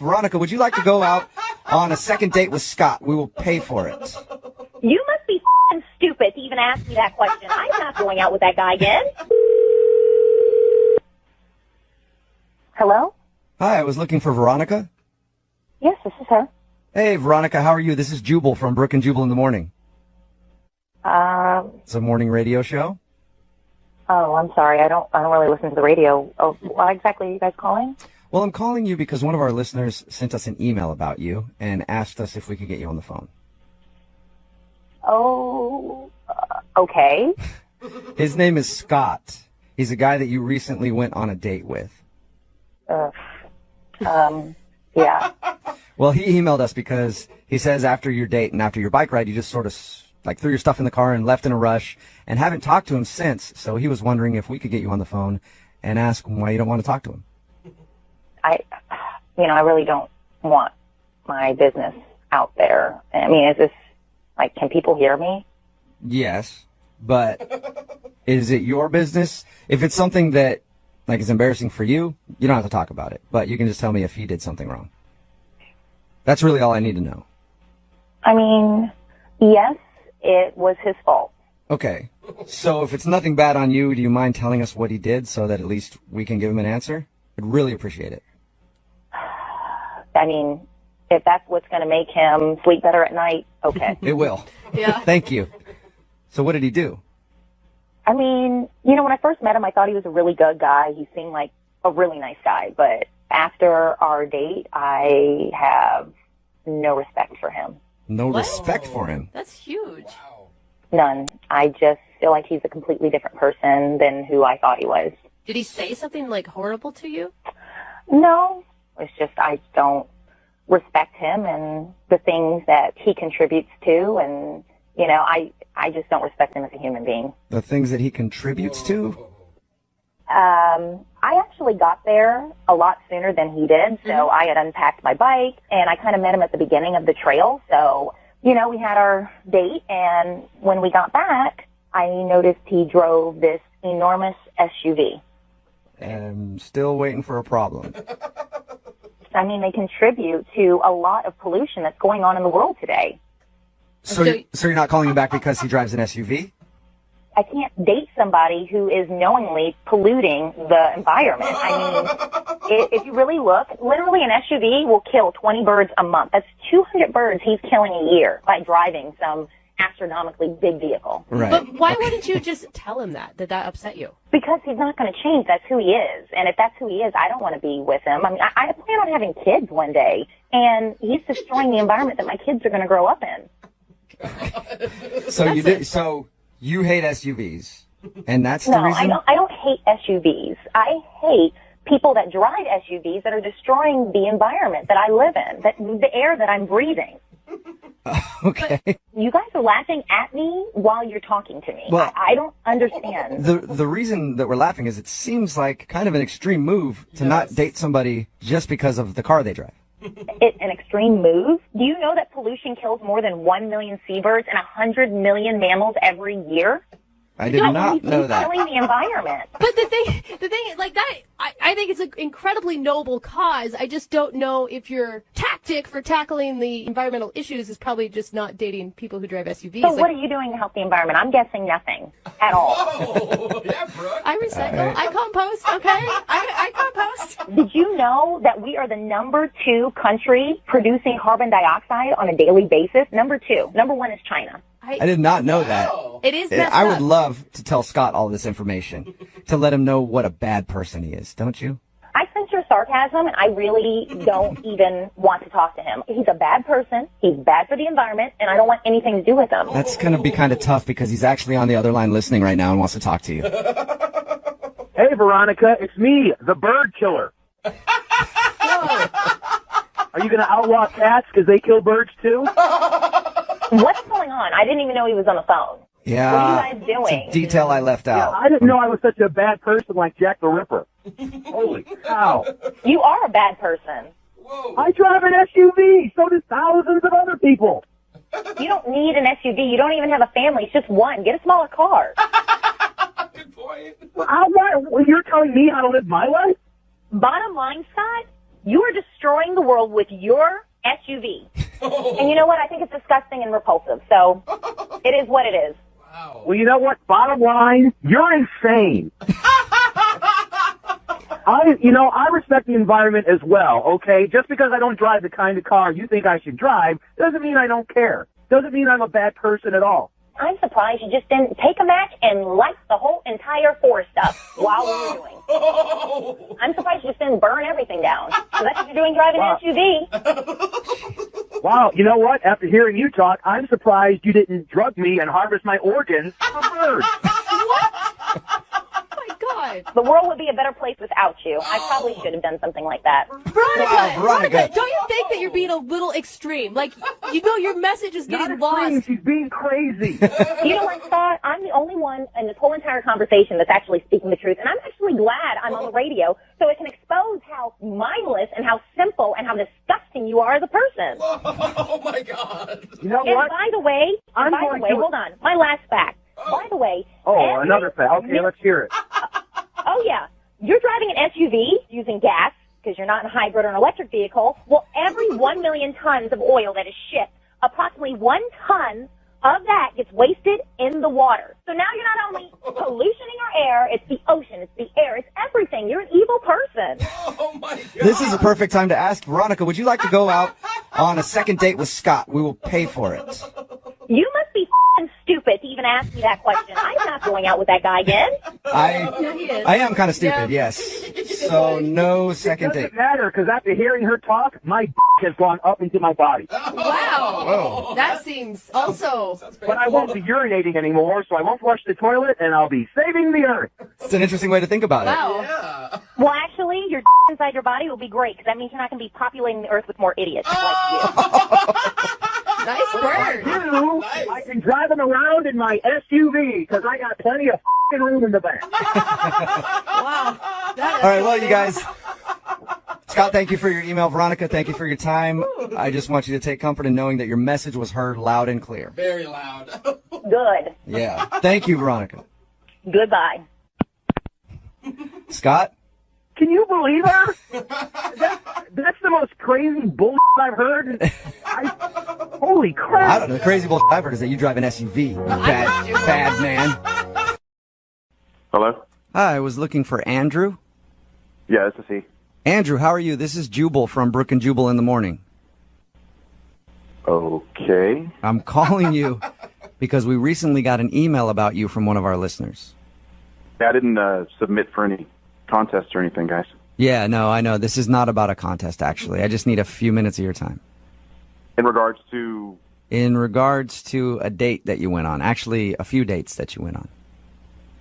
Veronica, would you like to go out on a second date with Scott? We will pay for it. You must be f***ing stupid to even ask me that question. I'm not going out with that guy again. Hello? Hi, I was looking for Veronica. Yes, this is her. Hey, Veronica, how are you? This is Jubal from Brooke and Jubal in the Morning. It's a morning radio show. Oh, I'm sorry. I don't really listen to the radio. Oh, why exactly are you guys calling? Well, I'm calling you because one of our listeners sent us an email about you and asked us if we could get you on the phone. Oh, okay. His name is Scott. He's a guy that you recently went on a date with. Yeah. Well, he emailed us because he says after your date and after your bike ride, you just sort of like threw your stuff in the car and left in a rush and haven't talked to him since. So he was wondering if we could get you on the phone and ask him why you don't want to talk to him. I really don't want my business out there. I mean, is this, like, can people hear me? Yes, but is it your business? If it's something that, like, is embarrassing for you, you don't have to talk about it. But you can just tell me if he did something wrong. That's really all I need to know. I mean, yes, it was his fault. Okay. So if it's nothing bad on you, do you mind telling us what he did so that at least we can give him an answer? I'd really appreciate it. I mean, if that's what's going to make him sleep better at night, okay. It will. Yeah. Thank you. So what did he do? I mean, when I first met him, I thought he was a really good guy. He seemed like a really nice guy. But after our date, I have no respect for him. No respect for him? That's huge. Wow. None. I just feel like he's a completely different person than who I thought he was. Did he say something, like, horrible to you? No. It's just I don't respect him and the things that he contributes to. And, I just don't respect him as a human being. The things that he contributes to? I actually got there a lot sooner than he did, so I had unpacked my bike, and I kind of met him at the beginning of the trail. So, we had our date, and when we got back, I noticed he drove this enormous SUV. I'm still waiting for a problem. I mean, they contribute to a lot of pollution that's going on in the world today. So you're not calling him back because he drives an SUV? I can't date somebody who is knowingly polluting the environment. I mean, if you really look, literally an SUV will kill 20 birds a month. That's 200 birds he's killing a year by driving some astronomically big vehicle. Right. But why wouldn't you just tell him that? Did that upset you? Because he's not going to change. That's who he is. And if that's who he is, I don't want to be with him. I mean, I plan on having kids one day, and he's destroying the environment that my kids are going to grow up in. So you hate SUVs, and that's the reason? No, I don't hate SUVs. I hate people that drive SUVs that are destroying the environment that I live in, the air that I'm breathing. Okay. You guys are laughing at me while you're talking to me. Well, I don't understand. The reason that we're laughing is it seems like kind of an extreme move to not date somebody just because of the car they drive. An extreme move? Do you know that pollution kills more than 1 million seabirds and 100 million mammals every year? I did not know that. Killing the environment. But the thing, like that, I think it's an incredibly noble cause. I just don't know if your tactic for tackling the environmental issues is probably just not dating people who drive SUVs. So what are you doing to help the environment? I'm guessing nothing at all. Oh, yeah, Brooke. I recycle. I compost. Okay, I compost. Did you know that we are the #2 country producing carbon dioxide on a daily basis? #2. #1 is China. I did not know that. It is messed I up. would love to tell Scott all this information to let him know what a bad person he is, don't you? I sense your sarcasm, and I really don't even want to talk to him. He's a bad person. He's bad for the environment, and I don't want anything to do with him. That's going to be kind of tough because he's actually on the other line listening right now and wants to talk to you. Hey, Veronica, it's me, the bird killer. Are you going to outlaw cats because they kill birds too? What's going on? I didn't even know he was on the phone. Yeah. What are you guys doing? It's a detail I left out. I didn't know I was such a bad person like Jack the Ripper. Holy cow. You are a bad person. Whoa. I drive an SUV. So do thousands of other people. You don't need an SUV. You don't even have a family. It's just one. Get a smaller car. Good point. You're telling me how to live my life? Bottom line, Scott, You are destroying the world with your SUV. And you know what? I think it's disgusting and repulsive. So it is what it is. Wow. Well, you know what? Bottom line, you're insane. I respect the environment as well, okay? Just because I don't drive the kind of car you think I should drive doesn't mean I don't care. Doesn't mean I'm a bad person at all. I'm surprised you just didn't take a match and light the whole entire forest up while we were doing. I'm surprised you just didn't burn everything down. So that's what you're doing driving an SUV. Wow, you know what? After hearing you talk, I'm surprised you didn't drug me and harvest my organs for birds. God. The world would be a better place without you. I probably should have done something like that. Veronica, don't you think that you're being a little extreme? Like, you know your message is getting lost. She's being crazy. You know what, Scott? I'm the only one in this whole entire conversation that's actually speaking the truth, and I'm actually glad I'm on the radio so it can expose how mindless and how simple and how disgusting you are as a person. Oh, my God. You know and what? by the way, hold on. My last fact. By the way. Another fact. Okay, let's hear it. Oh, yeah. You're driving an SUV using gas because you're not in a hybrid or an electric vehicle. Well, every 1 million tons of oil that is shipped, approximately 1 ton of that gets wasted in the water. So now you're not only pollutioning our air, it's the ocean, it's the air, it's everything. You're an evil person. Oh, my God. This is a perfect time to ask Veronica, would you like to go out on a second date with Scott? We will pay for it. You must be f***ing stupid to even ask me that question. I'm not going out with that guy again. I am kind of stupid, yes. So no second date. It doesn't matter, because after hearing her talk, my has gone up into my body. Wow. Whoa. That seems also... But I won't be urinating anymore, so I won't flush the toilet, and I'll be saving the earth. It's an interesting way to think about it. Wow. Yeah. Well, actually, your inside your body will be great, because that means you're not going to be populating the earth with more idiots like you. Nice word. Nice. I can drive them around in my SUV because I got plenty of f***ing room in the back. Wow. All right, well, you guys. Scott, thank you for your email. Veronica, thank you for your time. I just want you to take comfort in knowing that your message was heard loud and clear. Very loud. Good. Yeah. Thank you, Veronica. Goodbye. Scott? Can you believe her? That's the most crazy bullshit I've heard. Holy crap. I don't know. The crazy bullshit I've heard is that you drive an SUV. Bad man. Hello? Hi, I was looking for Andrew. Yeah, this is he. Andrew, how are you? This is Jubal from Brooke and Jubal in the morning. Okay. I'm calling you because we recently got an email about you from one of our listeners. I didn't submit for any contests or anything, guys. Yeah, no, I know. This is not about a contest, actually. I just need a few minutes of your time. In regards to... In regards to a date that you went on. Actually, a few dates that you went on.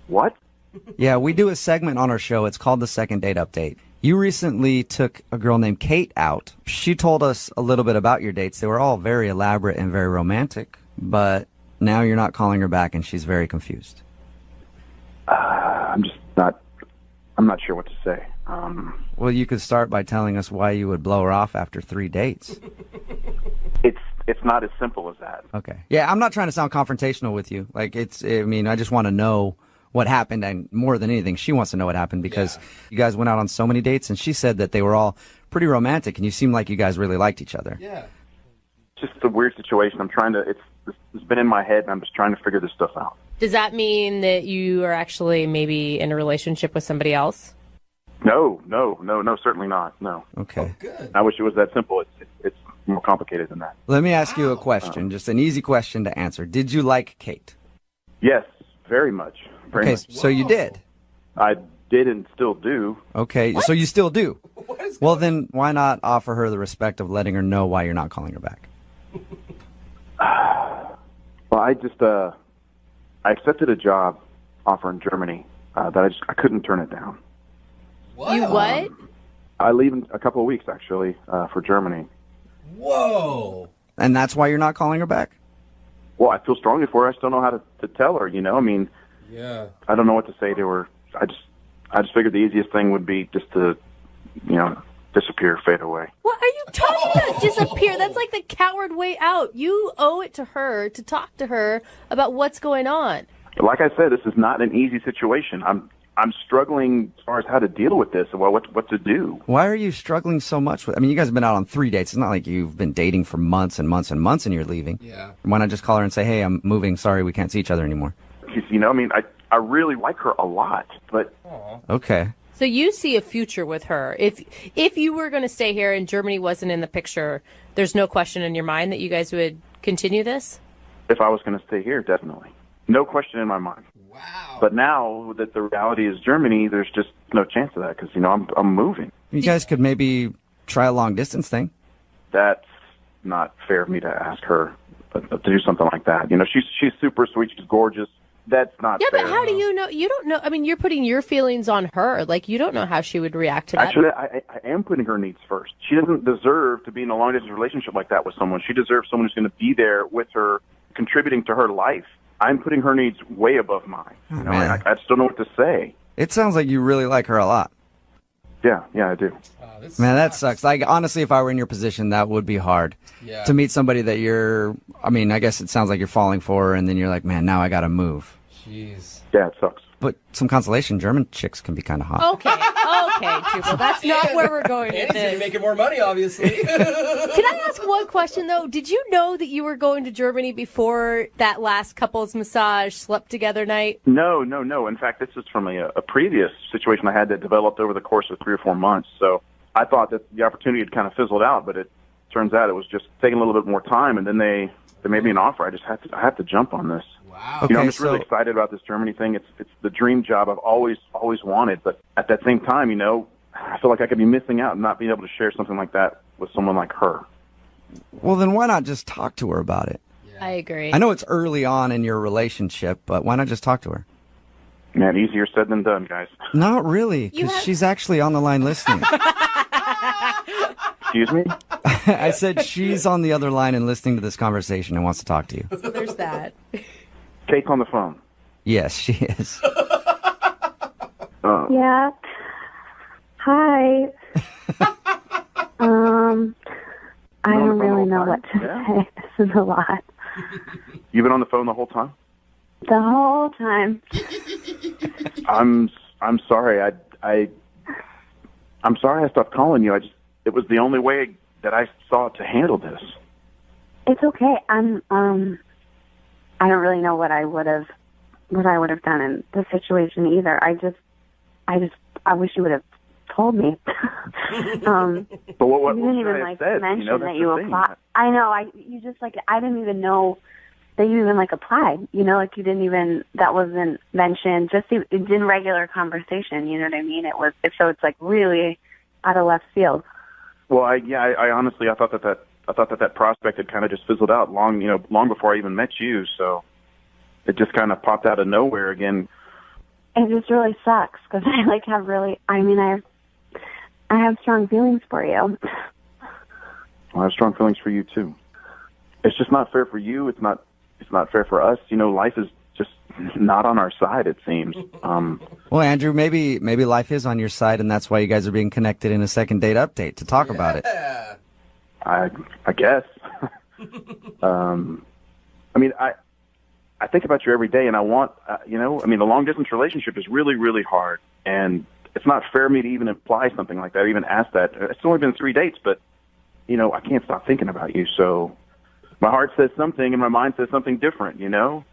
What? Yeah, we do a segment on our show. It's called the Second Date Update. You recently took a girl named Kate out. She told us a little bit about your dates. They were all very elaborate and very romantic, but now you're not calling her back and she's very confused. I'm not sure what to say. Well, you could start by telling us why you would blow her off after 3 dates. It's not as simple as that. Okay. Yeah, I'm not trying to sound confrontational with you. I just want to know what happened, and more than anything, she wants to know what happened because you guys went out on so many dates, and she said that they were all pretty romantic, and you seemed like you guys really liked each other. Yeah. It's just a weird situation. It's been in my head, and I'm just trying to figure this stuff out. Does that mean that you are actually maybe in a relationship with somebody else? No, certainly not. No. Okay. Good. I wish it was that simple. It's more complicated than that. Let me ask you a question, just an easy question to answer. Did you like Kate? Yes, very much. Very much. So you did. I did and still do. Okay, so you still do. Well, then why not offer her the respect of letting her know why you're not calling her back? Well, I accepted a job offer in Germany that I couldn't turn it down. What? You what? I leave in a couple of weeks, actually, for Germany. Whoa. And that's why you're not calling her back? Well, I feel strongly for her. I just don't know how to tell her, you know? I mean, Yeah. I don't know what to say to her. I just figured the easiest thing would be just to, disappear, fade away. What are you talking about? Disappear. That's like the coward way out. You owe it to her to talk to her about what's going on. Like I said, this is not an easy situation. I'm struggling as far as how to deal with this and what to do. Why are you struggling so much with? I mean, you guys have been out on 3 dates. It's not like you've been dating for months and months and months, and you're leaving. Yeah. Why not just call her and say, "Hey, I'm moving. Sorry, we can't see each other anymore." You know, I mean, I really like her a lot, but Okay. So you see a future with her. If you were going to stay here and Germany wasn't in the picture, there's no question in your mind that you guys would continue this? if I was going to stay here, definitely. No question in my mind. Wow. But now that the reality is Germany, there's just no chance of that because, you know, I'm moving. You guys could maybe try a long distance thing. That's not fair of me to ask her to do something like that. You know, she's super sweet. She's gorgeous. That's not Yeah, fair. but how do you know? You don't know. I mean, you're putting your feelings on her. Like, you don't know how she would react to that. Actually, I am putting her needs first. She doesn't deserve to be in a long-distance relationship like that with someone. She deserves someone who's going to be there with her, contributing to her life. I'm putting her needs way above mine. You know, man. I just don't know what to say. It sounds like you really like her a lot. Yeah, I do. This Man, that sucks. Like, honestly, if I were in your position, that would be hard. Yeah. To meet somebody that I mean, I guess it sounds like you're falling for, and then you're like, man, now I gotta move. Jeez. Yeah, it sucks. But some consolation, German chicks can be kind of hot. Okay, Jubal, that's not where we're going with And he's gonna be this. making more money, obviously. Can I ask one question, though? Did you know that you were going to Germany before that last couples massage slept together night? No. In fact, this is from a previous situation I had that developed over the course of 3 or 4 months. So I thought that the opportunity had kind of fizzled out, but it turns out it was just taking a little bit more time, and then they made me an offer. I have to jump on this. Wow. You know, I'm Okay, just really excited about this Germany thing. It's the dream job I've always wanted. But at that same time, you know, I feel like I could be missing out and not being able to share something like that with someone like her. Well, then why not just talk to her about it? I agree. I know it's early on in your relationship, but why not just talk to her? Man, easier said than done, guys. Not really, because she's actually on the line listening. Excuse me? I said she's on the other line and listening to this conversation and wants to talk to you. So there's that. Kate's on the phone. Yes, she is. Yeah. Hi. I don't really know what to say. This is a lot. You've been on the phone the whole time? The whole time. I'm sorry. I'm sorry I stopped calling you. It was the only way that I saw to handle this. It's okay. I don't really know what I would have done in the situation either. I wish you would have told me. But what you didn't should I even have like said? mention You know, that that's you the thing. applied. I know. You just like I didn't even know that you even like applied. You know, like you didn't even that wasn't mentioned. Just it in regular conversation. You know what I mean? So it's like really out of left field. Well, I honestly I thought that prospect had kind of just fizzled out long before I even met you. So it just kind of popped out of nowhere again. It just really sucks because I have strong feelings for you. I have strong feelings for you too. It's just not fair for you. It's not fair for us. You know, life is just not on our side, it seems. Well, Andrew, maybe life is on your side, and that's why you guys are being connected in a second date update to talk about it. Yeah. I guess. I mean, I think about you every day, and I want, a long-distance relationship is really, really hard, and it's not fair of me to even imply something like that, even ask that. It's only been 3 dates, but, you know, I can't stop thinking about you, so my heart says something, and my mind says something different, you know?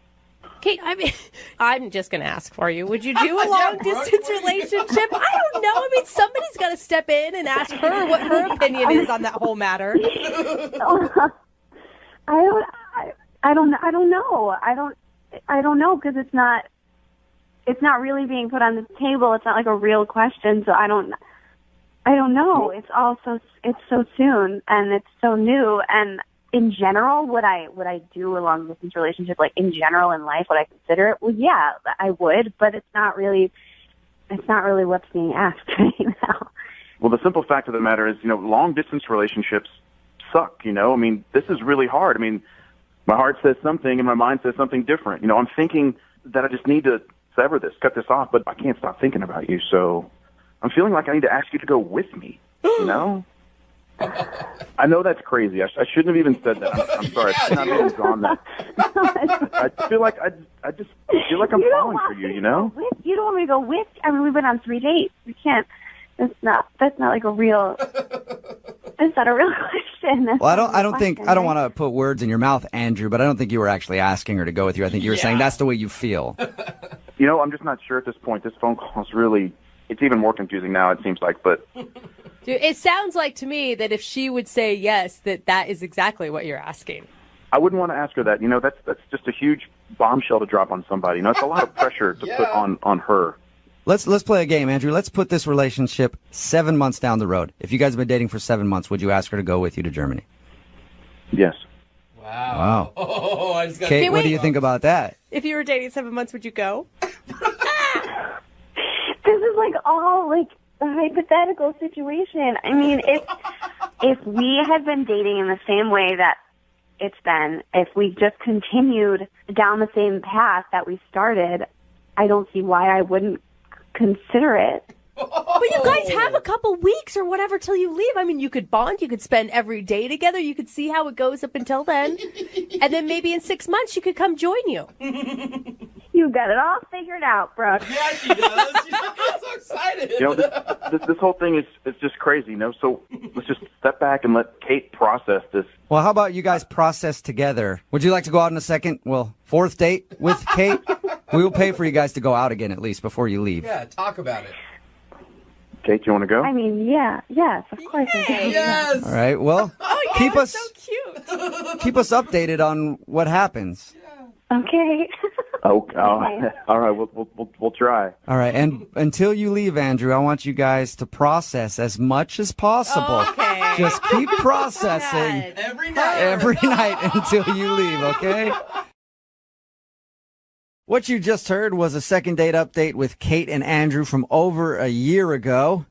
Kate, I mean, I'm just going to ask for you. Would you do a long-distance relationship? I don't know. I mean, somebody's got to step in and ask her what her opinion is on that whole matter. I don't know. I don't know because it's not really being put on the table. It's not like a real question. So I don't know. It's so soon and it's so new. And in general, would I do a long distance relationship? Like in general in life, would I consider it? Well, yeah, I would, but it's not really what's being asked right now. Well, the simple fact of the matter is, you know, long distance relationships suck, you know? I mean, this is really hard. I mean, my heart says something and my mind says something different. You know, I'm thinking that I just need to sever this, cut this off, but I can't stop thinking about you. So I'm feeling like I need to ask you to go with me, you know? I know that's crazy. I shouldn't have even said that. I'm sorry. I should not have even gone that. I feel like I just feel like I'm falling for you, you know? You don't want me to go with. I mean, we've been on 3 dates. We can't. That's not like a real. That's not a real question. Well, I don't want to put words in your mouth, Andrew, but I don't think you were actually asking her to go with you. I think you were saying that's the way you feel. You know, I'm just not sure at this point. This phone call is really, it's even more confusing now, it seems like, but. Dude, it sounds like to me that if she would say yes, that is exactly what you're asking. I wouldn't want to ask her that. You know, that's just a huge bombshell to drop on somebody. You know, it's a lot of pressure to put on her. Let's play a game, Andrew. Let's put this relationship 7 months down the road. If you guys have been dating for 7 months, would you ask her to go with you to Germany? Yes. Wow. Oh, I just got Kate, what do you think about that? If you were dating 7 months, would you go? This is like all like a hypothetical situation. I mean, if we had been dating in the same way that it's been, if we just continued down the same path that we started, I don't see why I wouldn't consider it. But you guys have a couple weeks or whatever till you leave. I mean, you could bond, you could spend every day together, you could see how it goes up until then. And then maybe in 6 months she could come join you. You got it all figured out, Brooke. Yeah, she does. I'm so excited. You know, this whole thing is just crazy, you know? So let's just step back and let Kate process this. Well, how about you guys process together? Would you like to go out on a fourth date with Kate? We will pay for you guys to go out again at least before you leave. Yeah, talk about it. Kate, you want to go? I mean, yes, of course. Yes. All right. Well, keep us So cute. keep us updated on what happens. Okay. Okay. All right. We'll try. All right. And until you leave, Andrew, I want you guys to process as much as possible. Okay. Just keep processing Every night. every night until you leave, okay? What you just heard was a second date update with Kate and Andrew from over a year ago.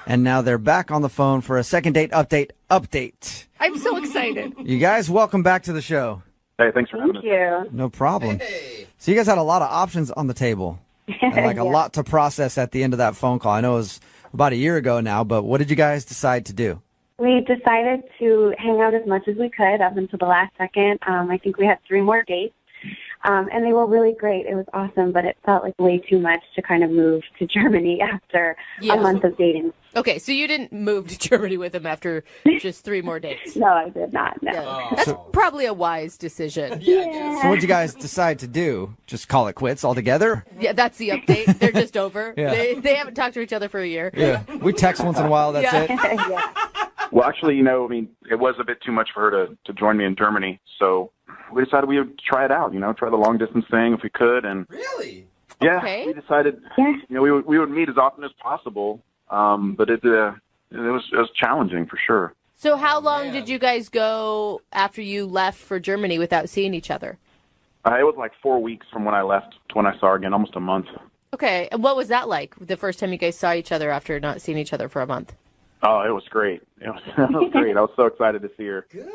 And now they're back on the phone for a second date update. I'm so excited. You guys, welcome back to the show. Hey, thanks for having Thank us. you. No problem. Hey. So you guys had a lot of options on the table and like a lot to process at the end of that phone call. I know it was about a year ago now, but what did you guys decide to do? We decided to hang out as much as we could up until the last second. I think we had 3 more dates. And they were really great. It was awesome, but it felt like way too much to kind of move to Germany after a month of dating. Okay, so you didn't move to Germany with him after just 3 more dates. No, I did not. No. Yeah. That's probably a wise decision. Yeah. So what did you guys decide to do? Just call it quits altogether? Yeah, that's the update. They're just over. Yeah. They haven't talked to each other for a year. Yeah. We text once in a while, that's it. Yeah. Well, actually, you know, I mean, it was a bit too much for her to join me in Germany, so we decided we would try it out, you know, try the long distance thing if we could, and Really? yeah, Okay. we decided, you know, we would meet as often as possible, but it was challenging for sure. So how long did you guys go after you left for Germany without seeing each other? It was like 4 weeks from when I left to when I saw her again, almost a month. Okay, and what was that like, the first time you guys saw each other after not seeing each other for a month? Oh, it was great. It was great. I was so excited to see her. Good.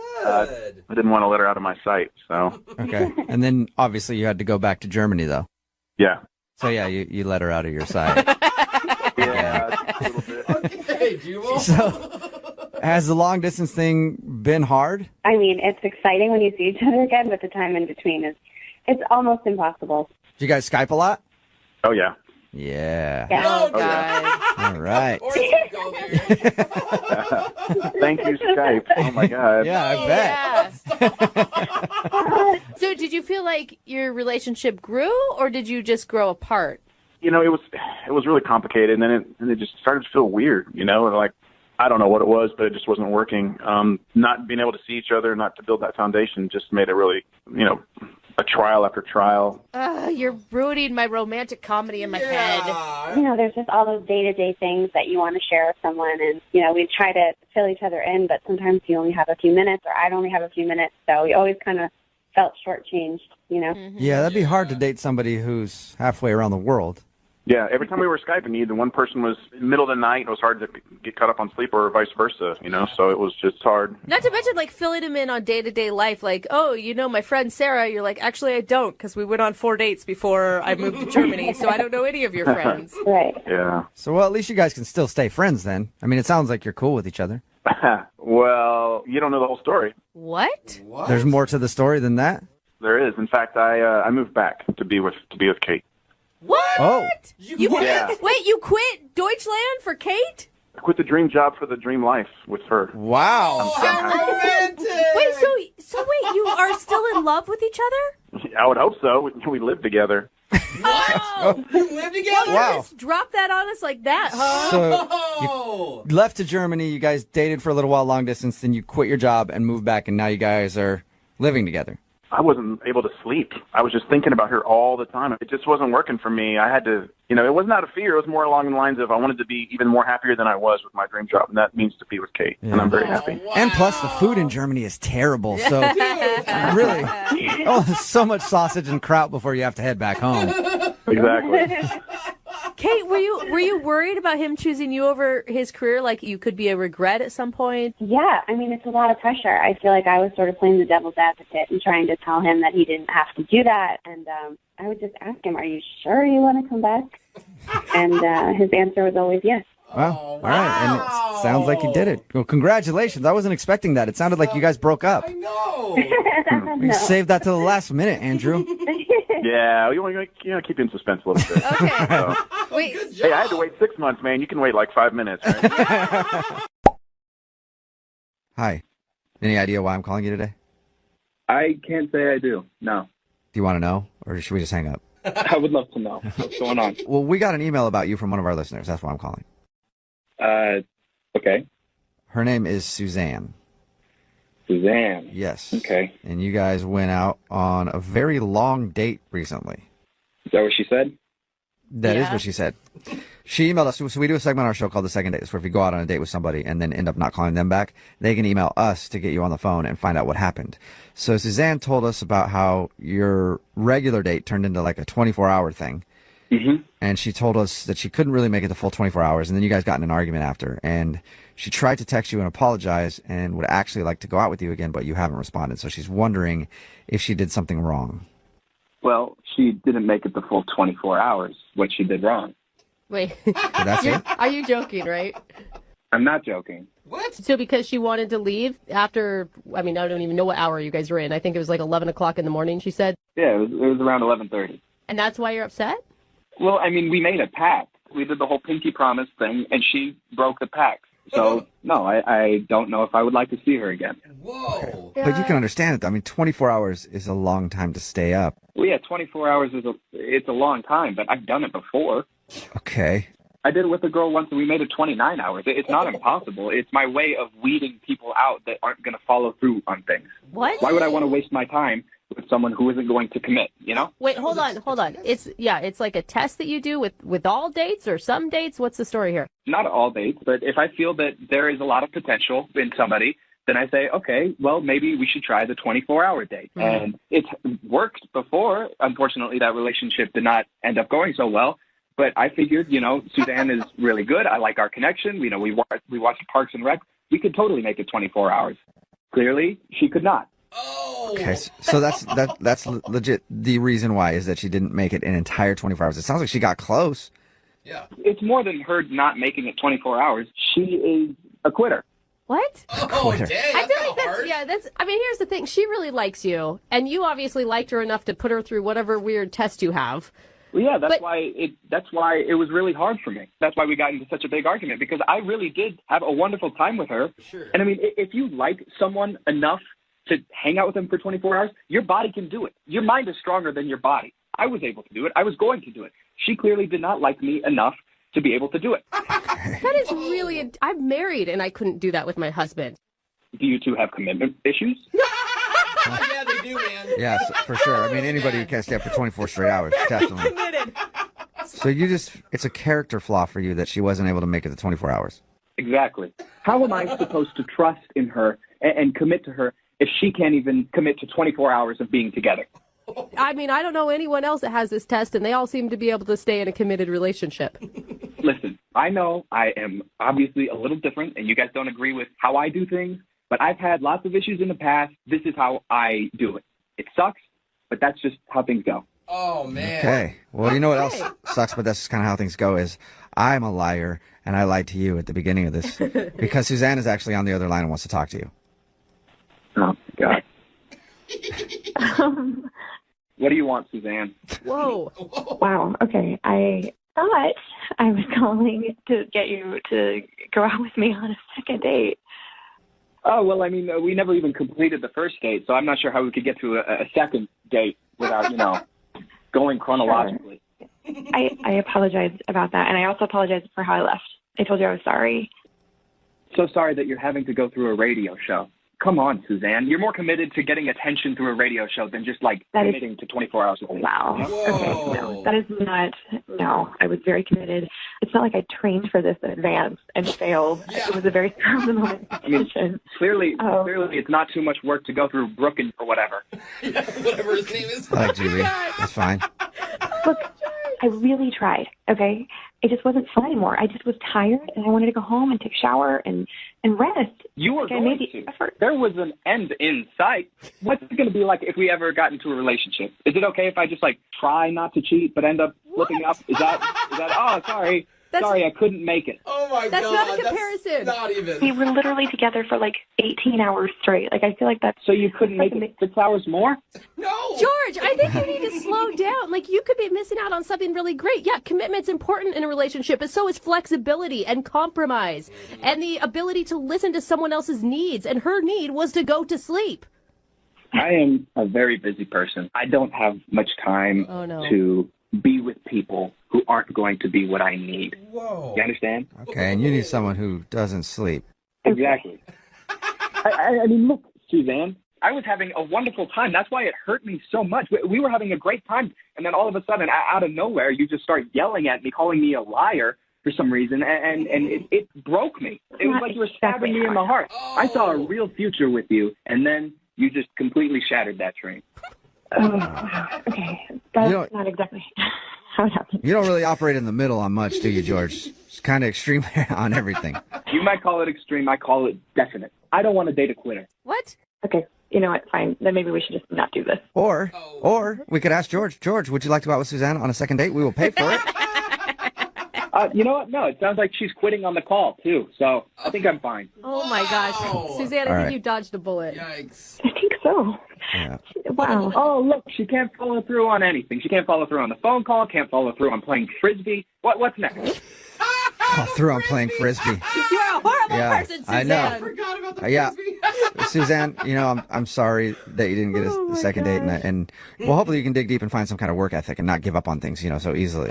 I didn't want to let her out of my sight, so. Okay. And then obviously you had to go back to Germany, though. Yeah. So yeah, you let her out of your sight. Yeah, a little bit. Okay, Jubal. So has the long distance thing been hard? I mean, it's exciting when you see each other again, but the time in between it's almost impossible. Do you guys Skype a lot? Oh, yeah. Yeah. Yeah. Oh, Oh, yeah. God. All right. Or you can go there. Thank you, Skype. Oh, my God. Yeah, I bet. Yeah. So did you feel like your relationship grew, or did you just grow apart? You know, it was really complicated, and then it just started to feel weird, you know, and like, I don't know what it was, but it just wasn't working. Not being able to see each other, not to build that foundation just made it really, you know, a trial after trial. You're ruining my romantic comedy in my head. You know, there's just all those day-to-day things that you want to share with someone, and, you know, we try to fill each other in, but sometimes you only have a few minutes, or I'd only have a few minutes, so we always kind of felt shortchanged, you know? Yeah, that'd be hard to date somebody who's halfway around the world. Yeah, every time we were Skyping, either one person was in the middle of the night, it was hard to get caught up on sleep, or vice versa, you know, so it was just hard. Not to mention, like, filling him in on day-to-day life. Like, oh, you know, my friend Sarah. You're like, actually, I don't, because we went on 4 dates before I moved to Germany, so I don't know any of your friends. Right. Yeah. So, well, at least you guys can still stay friends then. I mean, it sounds like you're cool with each other. Well, you don't know the whole story. What? There's more to the story than that? there is. In fact, I moved back to be with Kate. What? Oh. You quit? Yeah. Wait, you quit Deutschland for Kate? I quit the dream job for the dream life with her. Wow. How romantic! Wait, so wait, you are still in love with each other? I would hope so. We live together. Oh, You live together? Wow. just drop that on us like that, huh? So Oh! you left to Germany, you guys dated for a little while long distance, then you quit your job and moved back, and now you guys are living together. I wasn't able to sleep. I was just thinking about her all the time. It just wasn't working for me. I had to, it wasn't out of fear. It was more along the lines of I wanted to be even more happier than I was with my dream job, and that means to be with Kate. And I'm very happy. Wow. And plus, the food in Germany is terrible. So really, so much sausage and kraut before you have to head back home. Exactly. Kate, were you worried about him choosing you over his career? Like you could be a regret at some point? Yeah, I mean, it's a lot of pressure. I feel like I was sort of playing the devil's advocate and trying to tell him that he didn't have to do that. And I would just ask him, are you sure you want to come back? And his answer was always yes. Wow. All right. And it sounds like you did it. Well, congratulations. I wasn't expecting that. It sounded like you guys broke up. I know! You saved that to the last minute, Andrew. Yeah, you want to keep you in suspense a little bit. Okay. So, Wait, hey, I had to wait 6 months, man. You can wait like 5 minutes, right? Hi. Any idea why I'm calling you today? I can't say I do. No. Do you want to know, or should we just hang up? I would love to know what's going on. Well, we got an email about you from one of our listeners. That's why I'm calling. Okay. Her name is Suzanne. Suzanne. Yes. Okay. And you guys went out on a very long date recently. Is that what she said? That is Yeah. what she said. She emailed us. So we do a segment on our show called The Second Date. It's where if you go out on a date with somebody and then end up not calling them back, they can email us to get you on the phone and find out what happened. So Suzanne told us about how your regular date turned into like a 24-hour thing. Mm-hmm. And she told us that she couldn't really make it the full 24 hours. And then you guys got in an argument after. And she tried to text you and apologize and would actually like to go out with you again, but you haven't responded. So she's wondering if she did something wrong. Well, she didn't make it the full 24 hours. What she did wrong. wait. So that's it? Are you joking, right? I'm not joking. What? So because she wanted to leave after, I mean, I don't even know what hour you guys were in. I think it was like 11 o'clock in the morning, she said. Yeah, it was around 11:30. And that's why you're upset? Well, I mean, we made a pact. We did the whole pinky promise thing, and she broke the pact. So, no, I don't know if I would like to see her again. Whoa. But you can understand it. I mean, 24 hours is a long time to stay up. Well, yeah, 24 hours it's a long time, but I've done it before. Okay. I did it with a girl once, and we made it 29 hours. It's not impossible. It's my way of weeding people out that aren't going to follow through on things. What? Why would I want to waste my time with someone who isn't going to commit, you know? Wait, hold on. It's like a test that you do with all dates or some dates. What's the story here? Not all dates, but if I feel that there is a lot of potential in somebody, then I say, okay, well, maybe we should try the 24-hour date. And it's worked before. Unfortunately, that relationship did not end up going so well. But I figured, Suzanne is really good. I like our connection. We watched Parks and Rec. We could totally make it 24 hours. Clearly, she could not. Oh. Okay. So that's legit. The reason why is that she didn't make it an entire 24 hours. It sounds like she got close. Yeah. It's more than her not making it 24 hours. She is a quitter. What? Oh, Quitter. dang. I feel like hard. I mean, here's the thing. She really likes you, and you obviously liked her enough to put her through whatever weird test you have. Well, yeah, that's But- why it was really hard for me. That's why we got into such a big argument, because I really did have a wonderful time with her. Sure. And I mean, if you like someone enough to hang out with them for 24 hours, your body can do it. Your mind is stronger than your body. I was able to do it. I was going to do it. She clearly did not like me enough to be able to do it. That is really. I'm married, and I couldn't do that with my husband. Do you two have commitment issues? Yeah, they do, man. Yes, for sure. I mean, anybody who can't stay up for 24 straight hours, definitely. Committed. So it's a character flaw for you that she wasn't able to make it the 24 hours. Exactly. How am I supposed to trust in her and commit to her if she can't even commit to 24 hours of being together? I mean, I don't know anyone else that has this test, and they all seem to be able to stay in a committed relationship. Listen, I know I am obviously a little different, and you guys don't agree with how I do things, but I've had lots of issues in the past. This is how I do it. It sucks, but that's just how things go. Oh, man. Okay. Well, you know what else sucks, but that's just kind of how things go is I'm a liar, and I lied to you at the beginning of this because Suzanne is actually on the other line and wants to talk to you. Oh, God. What do you want, Suzanne? Whoa. Wow. Okay. I thought I was calling to get you to go out with me on a second date. Oh, well, I mean, we never even completed the first date, so I'm not sure how we could get to a second date without, going chronologically. I apologize about that, and I also apologize for how I left. I told you I was sorry. So sorry that you're having to go through a radio show. Come on, Suzanne. You're more committed to getting attention through a radio show than just, committing to 24 hours a day. Wow. Whoa. Okay, no, that is not, no, I was very committed. It's not like I trained for this in advance and failed. Yeah. It was a very spur-of-the-moment decision. Clearly, it's not too much work to go through Brooke and or whatever. Yeah, whatever his name is. I like Julie. That's fine. Look, I really tried, okay? It just wasn't fun anymore. I just was tired, and I wanted to go home and take a shower and rest. You were I going made the to. effort. There was an end in sight. What's it going to be like if we ever got into a relationship? Is it okay if I just try not to cheat but end up flipping up? Is that? Oh, sorry. Sorry, I couldn't make it. Oh my That's God. not a comparison. That's not even. We were literally together for 18 hours straight. I feel like that's... So you couldn't make it 6 hours more? No. George, I think you need to slow down. You could be missing out on something really great. Yeah, commitment's important in a relationship, but so is flexibility and compromise and the ability to listen to someone else's needs. And her need was to go to sleep. I am a very busy person. I don't have much time to be with people who aren't going to be what I need. Whoa. You understand? Okay, and you need someone who doesn't sleep. Exactly. I mean, look, Suzanne, I was having a wonderful time. That's why it hurt me so much. We were having a great time, and then all of a sudden, out of nowhere, you just start yelling at me, calling me a liar for some reason, and it broke me. It was like you were stabbing me in the heart. I saw a real future with you, and then you just completely shattered that dream. Oh, wow. Okay. That's not exactly how it happened. You don't really operate in the middle on much, do you, George? It's kind of extreme on everything. You might call it extreme. I call it definite. I don't want to date a quitter. What? Okay. You know what? Fine. Then maybe we should just not do this. Or we could ask George. George, would you like to go out with Suzanne on a second date? We will pay for it. You know what? No, it sounds like she's quitting on the call, too. So I think I'm fine. Oh, my gosh. Suzanne, I think you dodged a bullet. Yikes. I think so. Yeah. Wow. Oh, look, she can't follow through on anything. She can't follow through on the phone call, can't follow through on playing Frisbee. What's next? Through on playing Frisbee. You are a horrible person, Suzanne. I know. I forgot about the Frisbee. Suzanne, I'm sorry that you didn't get a second date, and hopefully you can dig deep and find some kind of work ethic and not give up on things, so easily.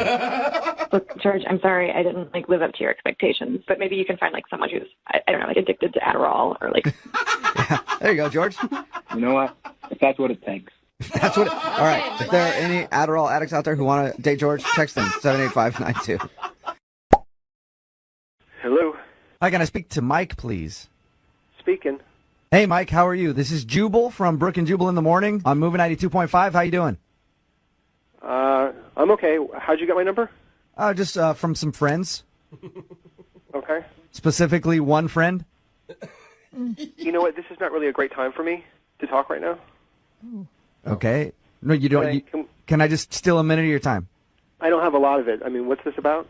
Look, George, I'm sorry I didn't live up to your expectations, but maybe you can find someone who's I don't know, addicted to Adderall or Yeah, there you go, George. You know what? If that's what it takes. That's what. All right. If there are any Adderall addicts out there who want to date George, text them 78592. Hello. Hi, can I speak to Mike, please? Speaking. Hey, Mike, how are you? This is Jubal from Brooke and Jubal in the morning on MOViN 92.5. How you doing? I'm okay. How'd you get my number? Just from some friends. Okay. Specifically, one friend. You know what? This is not really a great time for me to talk right now. Okay. No, you don't. Can I just steal a minute of your time? I don't have a lot of it. I mean, what's this about?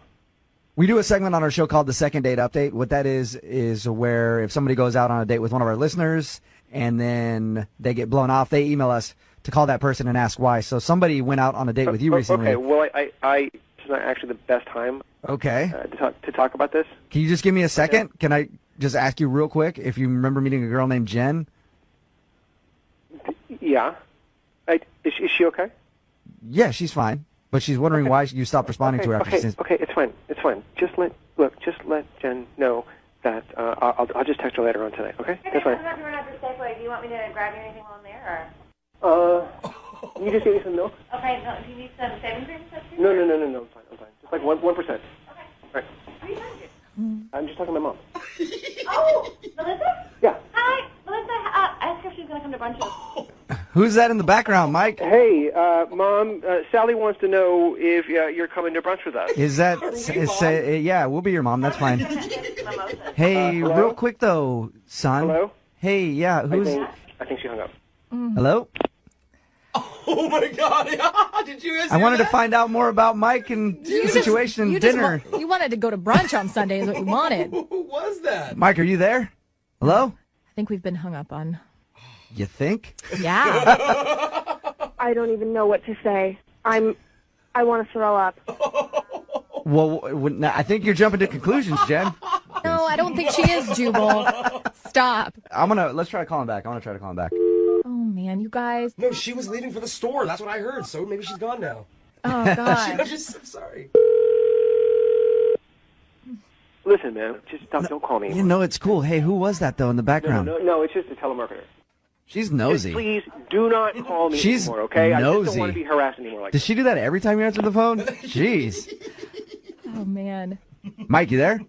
We do a segment on our show called the Second Date Update. What that is where if somebody goes out on a date with one of our listeners and then they get blown off, they email us to call that person and ask why. So somebody went out on a date with you recently. Okay. Well, it's not actually the best time. Okay. To talk about this. Can you just give me a second? Okay. Can I just ask you real quick if you remember meeting a girl named Jen? Yeah. Is she okay? Yeah, she's fine. But she's wondering why you stopped responding to her after since. Okay, it's fine. It's fine. Just let Jen know that I'll just text her later on tonight. Okay, that's fine. I'm running out the Safeway. Do you want me to grab you anything while I'm there, Can you just give me some milk? Okay. No, do you need some shaving cream? No. I'm fine. Just like 1%. Okay. All right. Who are you talking to? I'm just talking to my mom. Oh, Melissa? Yeah. Hi, Melissa. Ask her if she's going to come to brunch with us. Who's that in the background, Mike? Hey, Mom, Sally wants to know if you're coming to brunch with us. Is that... yeah, we'll be your mom. That's fine. Hey, real quick, though, son. Hello? Hey, yeah, who's... I think she hung up. Hello? Oh, my God. Did you guys I wanted to find out more about Mike and the situation and dinner. You wanted to go to brunch on Sunday is what you wanted. Who was that? Mike, are you there? Hello? I think we've been hung up on. You think? Yeah. I don't even know what to say. I want to throw up. Well, I think you're jumping to conclusions, Jen. No, I don't think she is, Jubal. Stop. Let's try to call him back. I want to try to call him back. Oh, man, you guys. No, she was leaving for the store. That's what I heard. So maybe she's gone now. Oh, God. I'm so sorry. Listen, man, just don't call me anymore. You know, it's cool. Hey, who was that, though, in the background? No, it's just a telemarketer. She's nosy. Just please do not call me She's anymore, okay? nosy. I just don't want to be harassed anymore like Does she do that every time you answer the phone? Jeez. Oh, man. Mike, you there?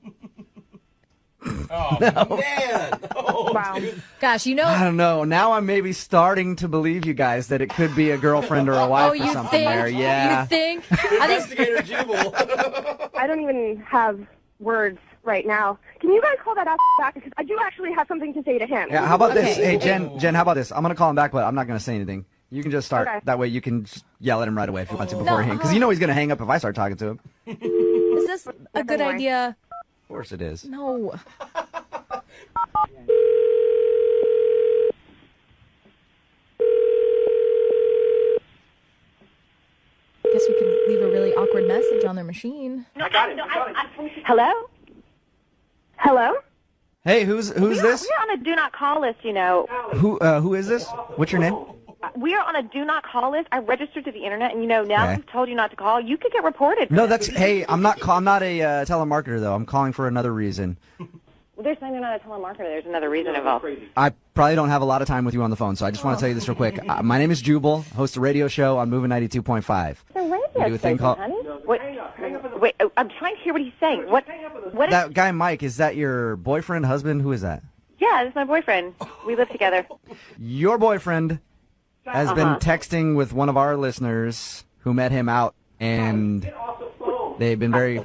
Oh, man. Oh, Wow. dude. Gosh, you know. I don't know. Now I'm maybe starting to believe you guys that it could be a girlfriend or a wife Oh, or you something think? there. Yeah. You think? Investigator Jubal. I don't even have words right now. Can you guys call that ass back? Because I do actually have something to say to him. Yeah, how about this? Okay. Hey, Jen, how about this? I'm going to call him back, but I'm not going to say anything. You can just start. Okay. That way you can just yell at him right away if you want to beforehand. Because you know he's going to hang up if I start talking to him. Is this a good worry. idea? Of course it is. No. Guess we could leave a really awkward message on their machine. Hello? Hello? Hey, who's this? We're on a do not call list, you know. Who is this? What's your name? We are on a do not call list. I registered to the internet, and you know, now Okay. we've told you not to call. You could get reported. No, hey, I'm not a telemarketer though. I'm calling for another reason. Well, they're saying you're not a telemarketer. There's another reason involved. I probably don't have a lot of time with you on the phone, so I just want to tell you this real quick. My name is Jubal, host a radio show on MOViN 92.5. It's a radio We do a thing station, called- honey. Wait, I'm trying to hear what he's saying. What is... That guy Mike, is that your boyfriend, husband? Who is that? Yeah, this is my boyfriend. We live together. Your boyfriend has been texting with one of our listeners who met him out, and they've been very...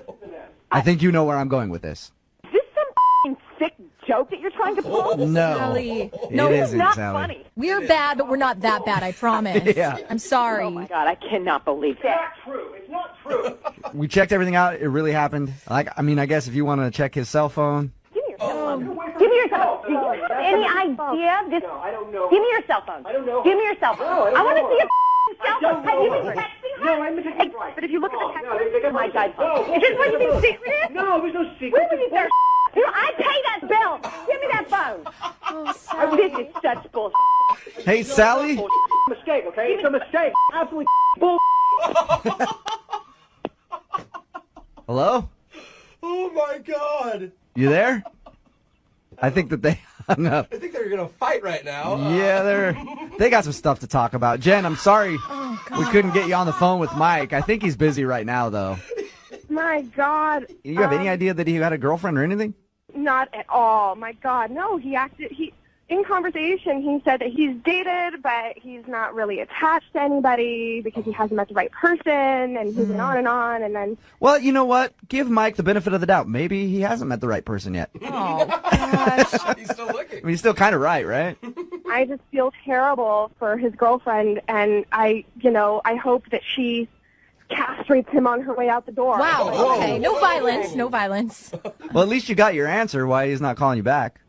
I think you know where I'm going with this. Is this some f***ing sick joke that you're trying to pull? No. Sally. No, it's isn't, not Sally. funny. We're bad, but we're not that bad, I promise. Yeah. I'm sorry. Oh, my God, I cannot believe that. It's not true. We checked everything out. It really happened. I guess if you want to check his cell phone. Give me your cell phone. Give me your cell phone. Do you have any idea? This... No, I don't know. Give me your cell phone. I don't know. Give me your cell phone. No, I don't I want to know. see your cell phone. Have you been her. texting her? No, I'm texting Hey, her. but if you look at the text, No, they got my God, No, is this what you been secret? No, there's no secret. Where was you there? You know, I pay that bill. Give me that phone. Oh, This is such bull. Hey, Sally? Mistake, okay? It's a mistake. Absolutely bull. Hello? Oh, my God. You there? I think that they hung up. I think they're going to fight right now. Yeah, they got some stuff to talk about. Jen, I'm sorry we couldn't get you on the phone with Mike. I think he's busy right now, though. My God. You have any idea that he had a girlfriend or anything? Not at all. My God, no. In conversation, he said that he's dated, but he's not really attached to anybody because he hasn't met the right person, and he went on, and then... Well, you know what? Give Mike the benefit of the doubt. Maybe he hasn't met the right person yet. Oh, gosh. He's still looking. I mean, he's still kind of right? I just feel terrible for his girlfriend, and I hope that she castrates him on her way out the door. Wow. Okay. No violence. No violence. Well, at least you got your answer why he's not calling you back.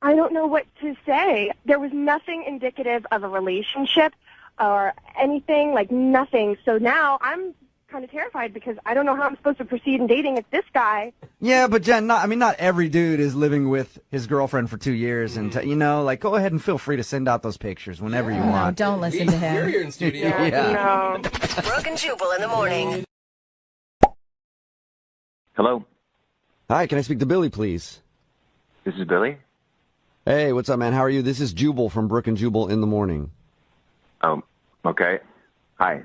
I don't know what to say. There was nothing indicative of a relationship or anything, like nothing. So now I'm kind of terrified because I don't know how I'm supposed to proceed in dating with this guy. Yeah, but Jen, not every dude is living with his girlfriend for 2 years, and go ahead and feel free to send out those pictures whenever you No, want. don't listen to him. You're here in studio. Yeah. No. Brooke and Jubal in the morning. Hello, Hi, can I speak to Billy, please? this is Billy. Hey, what's up, man? How are you? This is Jubal from Brooke and Jubal in the morning. Okay. Hi.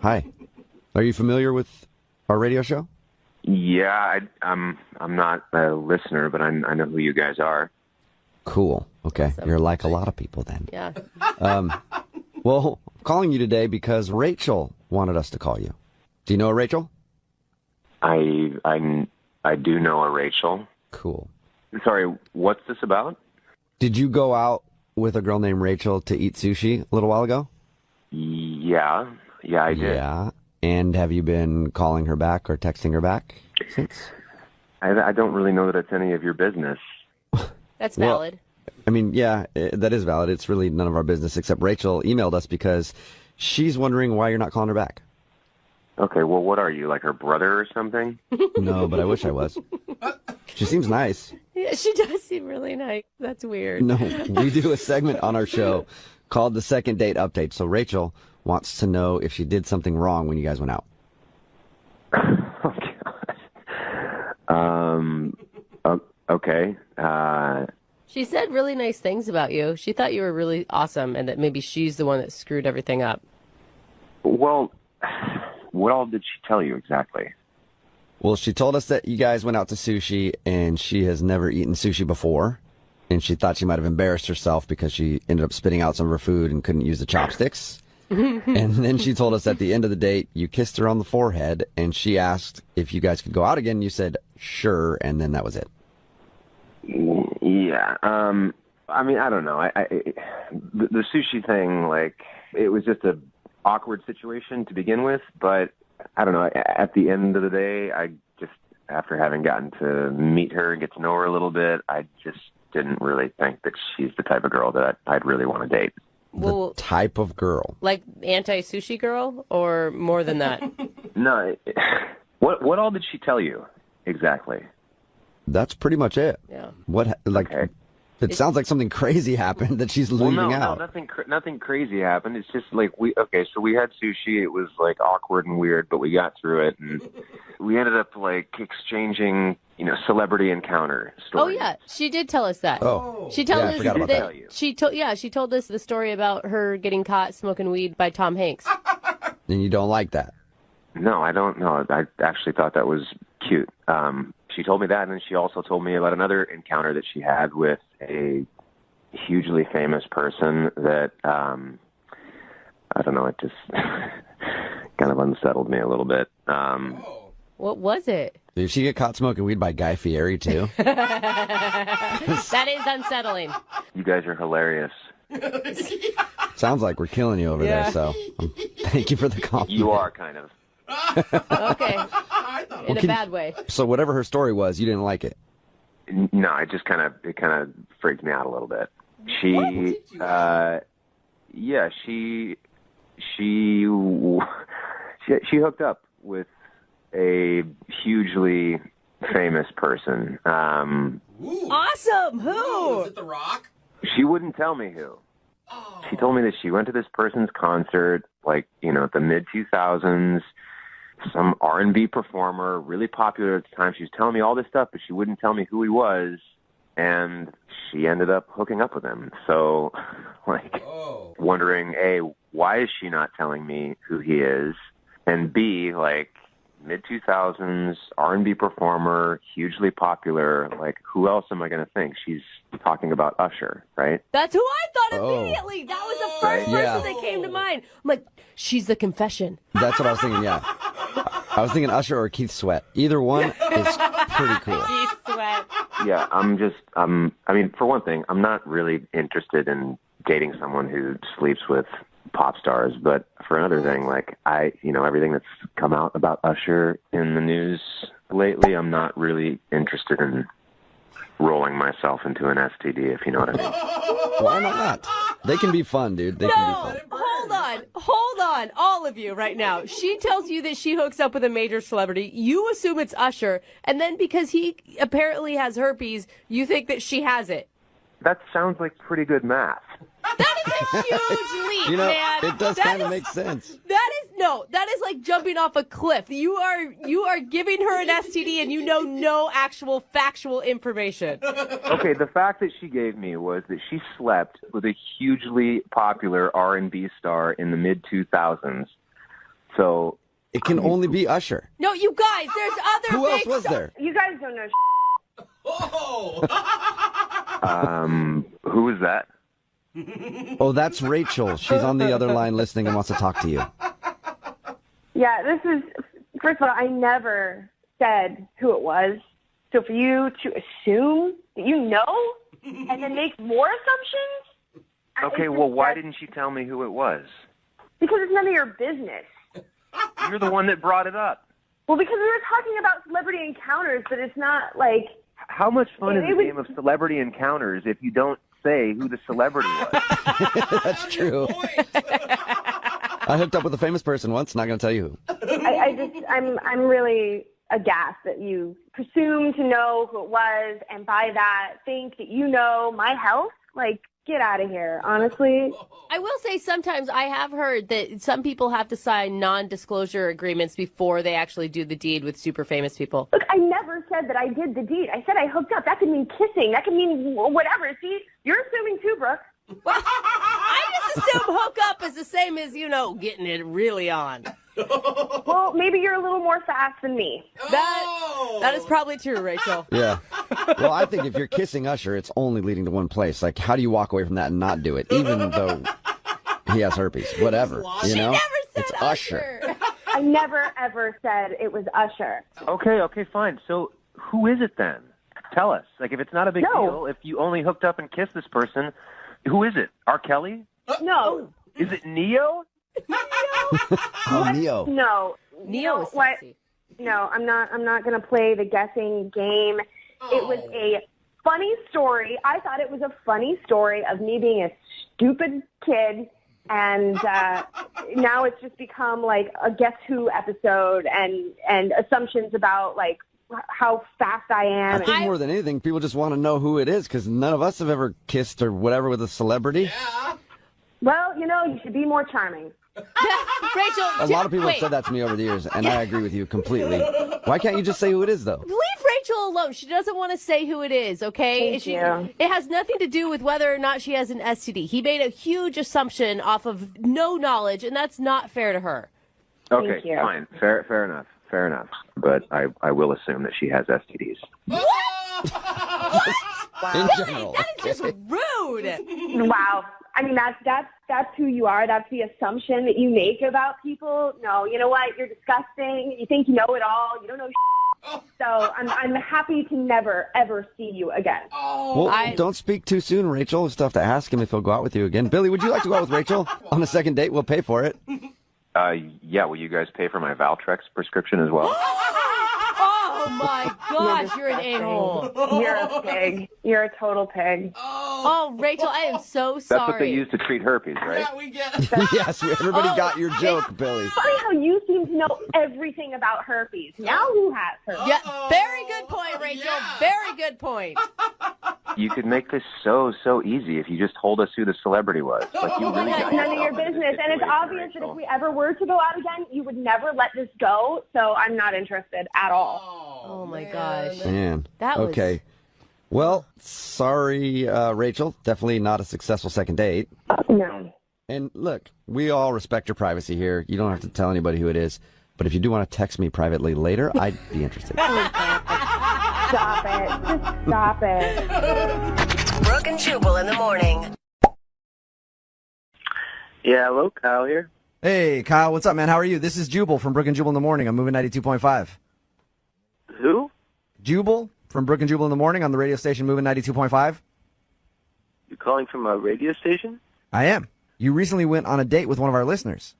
Hi. Are you familiar with our radio show? Yeah, I'm not a listener, but I know who you guys are. Cool. Okay. You're like a lot of people then. Yeah. Well, I'm calling you today because Rachel wanted us to call you. Do you know a Rachel? I do know a Rachel. Cool. Sorry, what's this about? Did you go out with a girl named Rachel to eat sushi a little while ago? Yeah, I did. Yeah. And have you been calling her back or texting her back since? I don't really know that it's any of your business. That's valid. I mean, yeah, that is valid. It's really none of our business, except Rachel emailed us because she's wondering why you're not calling her back. Okay, well, what are you, like her brother or something? No, but I wish I was. She seems nice. Yeah, she does seem really nice. That's weird. No, we do a segment on our show called the Second Date Update. So Rachel wants to know if she did something wrong when you guys went out. Oh, God. Okay. She said really nice things about you. She thought you were really awesome and that maybe she's the one that screwed everything up. Well, what all did she tell you exactly? Well, she told us that you guys went out to sushi and she has never eaten sushi before. And she thought she might have embarrassed herself because she ended up spitting out some of her food and couldn't use the chopsticks. And then she told us at the end of the date, you kissed her on the forehead and she asked if you guys could go out again. You said, sure. And then that was it. Yeah. I mean, I don't know. The sushi thing, like, it was just a awkward situation to begin with, but I don't know. At the end of the day, I just, after having gotten to meet her and get to know her a little bit, I just didn't really think that she's the type of girl that I'd really want to date. Well, type of girl. Like anti-sushi girl or more than that? No. What all did she tell you exactly? That's pretty much it. Yeah. What, like, okay. It sounds like something crazy happened that she's leaving out. No, nothing crazy happened. It's just like so we had sushi. It was like awkward and weird, but we got through it, and we ended up like exchanging, celebrity encounter stories. Oh yeah, she did tell us that. Oh, she told us that. She told us the story about her getting caught smoking weed by Tom Hanks. And you don't like that? No, I don't know. I actually thought that was cute. She told me that, and then she also told me about another encounter that she had with a hugely famous person that, I don't know, it just kind of unsettled me a little bit. What was it? Did she get caught smoking weed by Guy Fieri, too? That is unsettling. You guys are hilarious. Sounds like we're killing you over there, so thank you for the compliment. You are, kind of. Okay. In a bad way. So whatever her story was, you didn't like it? No, it kind of freaked me out a little bit. She hooked up with a hugely famous person. Awesome. Who? Was it The Rock? She wouldn't tell me who. Oh. She told me that she went to this person's concert, like, at the mid-2000s, some R&B performer, really popular at the time. She was telling me all this stuff, but she wouldn't tell me who he was, and she ended up hooking up with him. So, wondering, A, why is she not telling me who he is? And B, mid-2000s, R&B performer, hugely popular, who else am I going to think? She's talking about Usher, right? That's who I thought immediately. That was the first person that came to mind. I'm like, she's the confession. That's what I was thinking, yeah. I was thinking Usher or Keith Sweat. Either one is pretty cool. Keith Sweat. Yeah, for one thing, I'm not really interested in dating someone who sleeps with pop stars, but for another thing, everything that's come out about Usher in the news lately, I'm not really interested in rolling myself into an STD, if you know what I mean. Why not? They can be fun, dude. They can be fun. Hold on, all of you right now. She tells you that she hooks up with a major celebrity. You assume it's Usher, and then because he apparently has herpes, you think that she has it. That sounds like pretty good math. That is a huge leap, man. It does kind of make sense. That is like jumping off a cliff. You are giving her an STD and you know no actual factual information. Okay, the fact that she gave me was that she slept with a hugely popular R&B star in the mid-2000s. So it can only be Usher. No, you guys, there's other Who else was there? You guys don't know who was that? Oh, that's Rachel. She's on the other line listening and wants to talk to you. Yeah, first of all, I never said who it was. So for you to assume that you know and then make more assumptions? Okay, well, why didn't she tell me who it was? Because it's none of your business. You're the one that brought it up. Well, because we were talking about celebrity encounters, but it's not like... How much fun is a game of celebrity encounters if you don't say who the celebrity was. That's true. I hooked up with a famous person once, not going to tell you who. I'm really aghast that you presume to know who it was, and by that think that you know my health. Like, get out of here, honestly. I will say sometimes I have heard that some people have to sign non-disclosure agreements before they actually do the deed with super famous people. Look, I never said that I did the deed. I said I hooked up. That could mean kissing. That could mean whatever. See, you're assuming too, Brooke. Well, I just assume hook up is the same as, getting it really on. Well, maybe you're a little more fast than me. That is probably true, Rachel. Yeah. Well, I think if you're kissing Usher, it's only leading to one place. Like, how do you walk away from that and not do it, even though he has herpes? Whatever, She never said it's Usher. I never, ever said it was Usher. Okay, fine. So who is it then? Tell us. Like, if it's not a big deal, if you only hooked up and kissed this person, who is it? R. Kelly? No. Is it Neo? Oh, Neo. No. Neo is what? sexy. No, I'm not going to play the guessing game. It was a funny story. I thought it was a funny story of me being a stupid kid, and now it's just become like a Guess Who episode and assumptions about like how fast I am. I think more than anything, people just want to know who it is because none of us have ever kissed or whatever with a celebrity. Yeah. Well, you should be more charming. Rachel, A lot of people have said that to me over the years, and I agree with you completely. Why can't you just say who it is, though? Leave Rachel alone. She doesn't want to say who it is, okay? Thank you. It has nothing to do with whether or not she has an STD. He made a huge assumption off of no knowledge, and that's not fair to her. Okay, you. fine. Fair enough. But I will assume that she has STDs. What? In general. That is just rude. Wow. I mean, that's who you are. That's the assumption that you make about people. No, you know what? You're disgusting. You think you know it all. You don't know shit. So I'm happy to never, ever see you again. Well, don't speak too soon, Rachel. We'll still have to ask him if he'll go out with you again. Billy, would you like to go out with Rachel on a second date? We'll pay for it. Yeah, will you guys pay for my Valtrex prescription as well? Oh, my gosh, you're an a-hole. You're a pig. You're a total pig. Oh, Rachel, I am so sorry. That's what they use to treat herpes, right? Yeah, we get it. Yes, everybody got your joke, Billy. Funny how you seem to know everything about herpes. Now who has herpes? Yeah, very good point, Rachel. Yeah. Very good point. You could make this so easy if you just told us who the celebrity was. Like, you really got None of your yourself in this business. And it's situation, obvious that Rachel. if we ever were to go out again, you would never let this go. So I'm not interested at all. Oh, my gosh. Man. That was... Okay. Well, sorry, Rachel. Definitely not a successful second date. No. And look, we all respect your privacy here. You don't have to tell anybody who it is. But if you do want to text me privately later, I'd be interested. Stop it. Just stop it. Brooke and Jubal in the morning. Yeah, hello, Kyle here. Hey, Kyle, what's up, man? How are you? This is Jubal from Brooke and Jubal in the morning. I'm moving 92.5. Who? Jubal from Brooke and Jubal in the morning on the radio station moving 92.5. You calling from a radio station? I am. You recently went on a date with one of our listeners.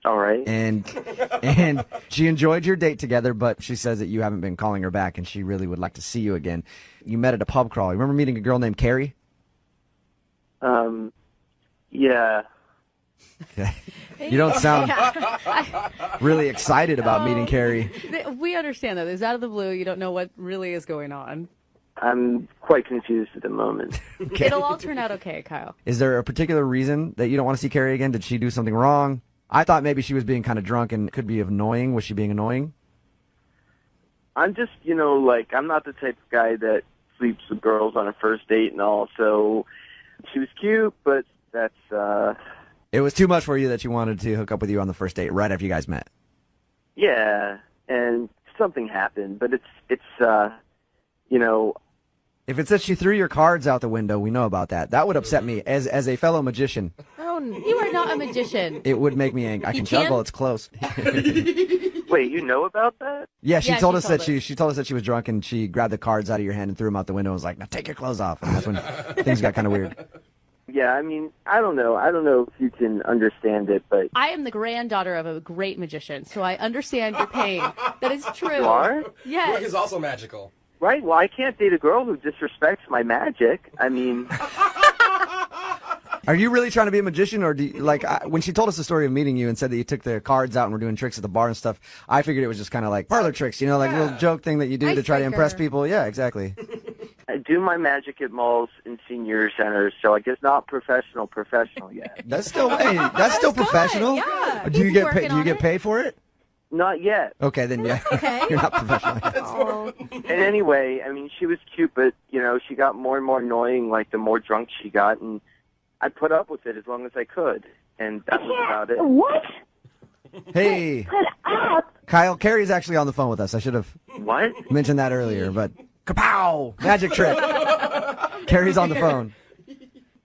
All right. And she enjoyed your date together, but she says that you haven't been calling her back, and she really would like to see you again. You met at a pub crawl. You remember meeting a girl named Carrie? Yeah. Okay. You don't sound really excited about meeting Carrie. We understand that. It's out of the blue. You don't know what really is going on. I'm quite confused at the moment. Okay. It'll all turn out okay, Kyle. Is there a particular reason that you don't want to see Carrie again? Did she do something wrong? I thought maybe she was being kind of drunk and could be annoying. Was she being annoying? I'm just, I'm not the type of guy that sleeps with girls on a first date and all, so she was cute, but that's, It was too much for you that she wanted to hook up with you on the first date right after you guys met. yeah, and something happened, but it's If it's that she threw your cards out the window, we know about that. That would upset me as a fellow magician. Oh, you are not a magician. It would make me angry. I can can't? juggle. It's close. Wait, you know about that? Yeah, she Yeah, told she us told that she told us that she was drunk and she grabbed the cards out of your hand and threw them out the window and was like, "Now take your clothes off." And that's when things got kind of weird. Yeah, I mean, I don't know if you can understand it, but I am the granddaughter of a great magician, so I understand your pain. That is true. You are? Yes. Brooke is also magical. Right. Well, I can't date a girl who disrespects my magic. I mean, Are you really trying to be a magician, or do you, when she told us the story of meeting you and said that you took the cards out and were doing tricks at the bar and stuff, I figured it was just kind of like parlor tricks, like a little joke thing that you do to try to impress people. Yeah, exactly. I do my magic at malls and senior centers, so I guess not professional yet. That's still professional. Yeah. Do you get paid? Do you get paid for it? Not yet. Okay, then yeah. Okay. You're not professional. And anyway, I mean, she was cute, but she got more and more annoying like the more drunk she got, and I put up with it as long as I could, and that was about it. What? Hey, Put up? Kyle, Carrie's actually on the phone with us. I should have What? mentioned that earlier, but kapow! Magic trick. Carrie's on the phone.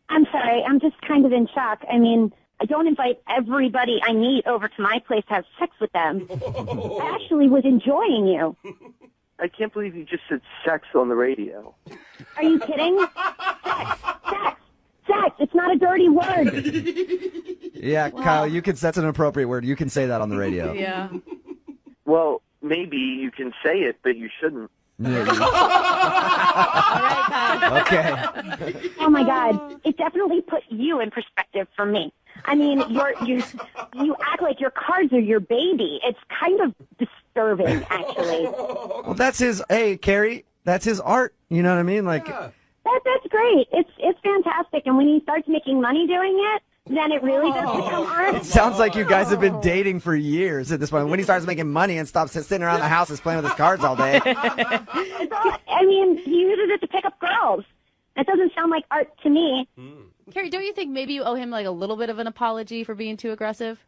I'm sorry. I'm just kind of in shock. I mean, I don't invite everybody I meet over to my place to have sex with them. I actually was enjoying you. I can't believe you just said sex on the radio. Are you kidding? Sex. It's not a dirty word. Yeah, wow. Kyle, that's an appropriate word. You can say that on the radio. Yeah. Well, maybe you can say it, but you shouldn't. Yeah, All right, Kyle. Okay. Oh my God! It definitely put you in perspective for me. I mean, you act like your cards are your baby. It's kind of disturbing, actually. Well, that's his. Hey, Carrie, that's his art. You know what I mean? Like. Yeah. That's great. It's fantastic. And when he starts making money doing it, then it really does become art. It sounds like you guys have been dating for years at this point. When he starts making money and stops sitting around the house and playing with his cards all day. I mean, he uses it to pick up girls. That doesn't sound like art to me. Carrie, don't you think maybe you owe him like a little bit of an apology for being too aggressive?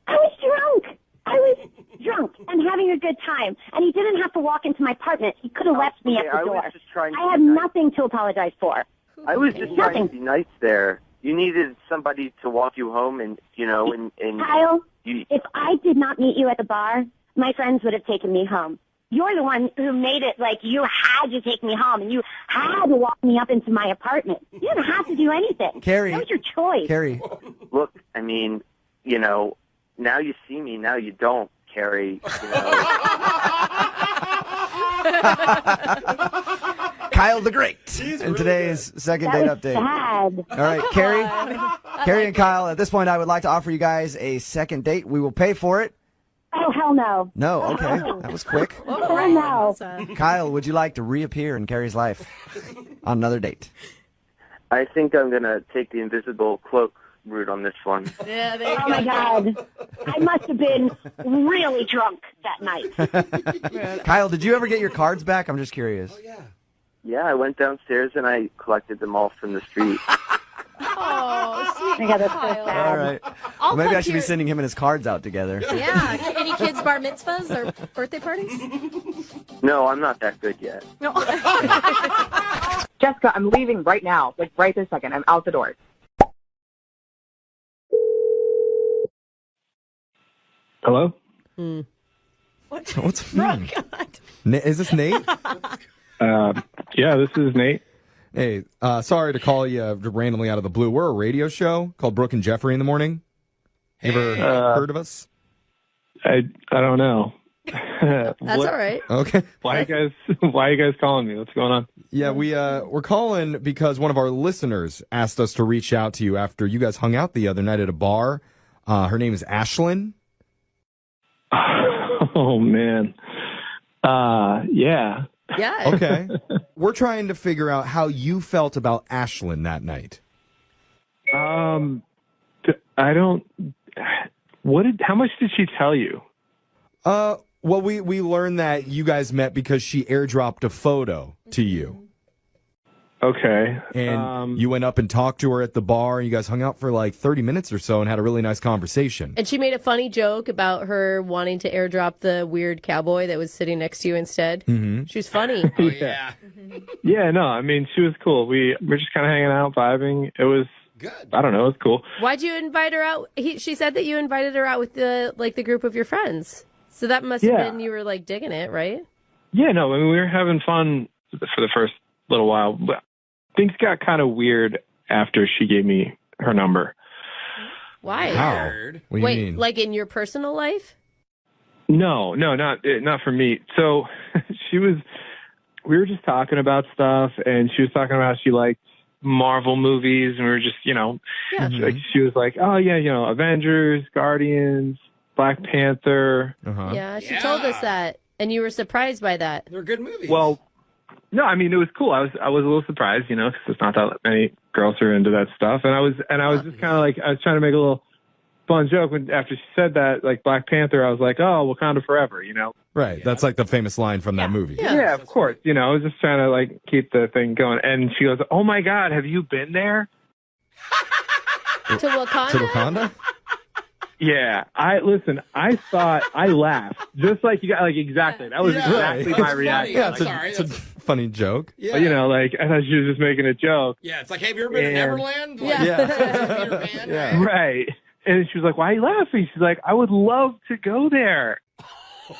I was drunk and having a good time. And he didn't have to walk into my apartment. He could have left me at the door. I had nothing to apologize for. I was just trying to be nice there. You needed somebody to walk you home and Kyle, if I did not meet you at the bar, my friends would have taken me home. You're the one who made it like you had to take me home and you had to walk me up into my apartment. You didn't have to do anything. Carrie. That was your choice. Carrie. Look, I mean, now you see me, now you don't, Carrie. Kyle the Great in today's second date update. Sad. All right, Carrie and Kyle, at this point, I would like to offer you guys a second date. We will pay for it. Oh, hell no. No, okay. That was quick. Hell no. Kyle, would you like to reappear in Carrie's life on another date? I think I'm going to take the invisible cloak route on this one. Yeah, there you go. Oh, my God. I must have been really drunk that night. Kyle, did you ever get your cards back? I'm just curious. Oh, yeah. Yeah, I went downstairs and I collected them all from the street. Oh, sweet. I got that's so sad. All right. Well, maybe I should be sending him and his cards out together. Yeah. Any kids' bar mitzvahs or birthday parties? No, I'm not that good yet. No. Jessica, I'm leaving right now. Like, right this second. I'm out the door. Hello? What's wrong? Is this Nate? Yeah, this is Nate. Hey, sorry to call you randomly out of the blue. We're a radio show called Brooke and Jeffrey in the morning. You ever heard of us? I don't know. That's all right. Okay. Why are you guys calling me? What's going on? Yeah, we're calling because one of our listeners asked us to reach out to you after you guys hung out the other night at a bar. Her name is Ashlyn. Oh man. Yeah. Yeah. Okay. We're trying to figure out how you felt about Ashlyn that night. I don't. How much did she tell you? Well, we learned that you guys met because she airdropped a photo to you. Okay. And you went up and talked to her at the bar, and you guys hung out for like 30 minutes or so and had a really nice conversation. And she made a funny joke about her wanting to airdrop the weird cowboy that was sitting next to you instead. Mm-hmm. She was funny. Oh, yeah. Yeah, no, I mean, she was cool. We're just kind of hanging out, vibing. It was good. I don't know, it was cool. Why'd you invite her out? She said that you invited her out with the group of your friends. So that must have been, you were like digging it, right? Yeah, no, I mean, we were having fun for the first little while. But things got kind of weird after she gave me her number. Why? How? What do you mean? Like in your personal life? No, not for me. So we were just talking about stuff, and she was talking about how she liked Marvel movies, and we were just, she was like, oh yeah, Avengers, Guardians, Black Panther. Yeah, she told us that, and you were surprised by that. They're good movies. Well, no, I mean, it was cool. I was a little surprised, because it's not that many girls are into that stuff, and I was just kind of like, I was trying to make a little fun joke after she said that, like Black Panther. I was like, oh, Wakanda forever, Right. That's like the famous line from that movie. Yeah, of course. I was just trying to like keep the thing going. And she goes, oh my God, have you been there? To Wakanda? To Wakanda? Yeah. I thought, I laughed. Just like you got, like, exactly. That was exactly my reaction. Yeah, it's a funny joke. Yeah. But, I thought she was just making a joke. Yeah, it's like, hey, have you ever been to Neverland? Yeah. Right. And she was like, why are you laughing? She's like, I would love to go there.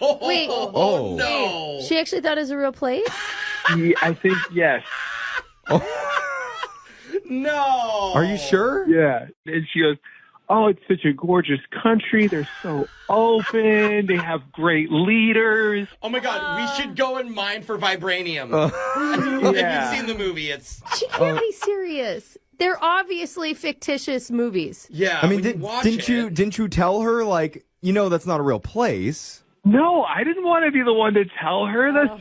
Wait. Oh. No. She actually thought it was a real place? Yeah, I think, yes. No. Are you sure? Yeah. And she goes, oh, it's such a gorgeous country. They're so open. They have great leaders. Oh, my God. We should go and mine for vibranium. Yeah. Have you seen the movie? She can't be serious. They're obviously fictitious movies. Yeah. I mean, didn't you tell her, like, that's not a real place? No, I didn't want to be the one to tell her that.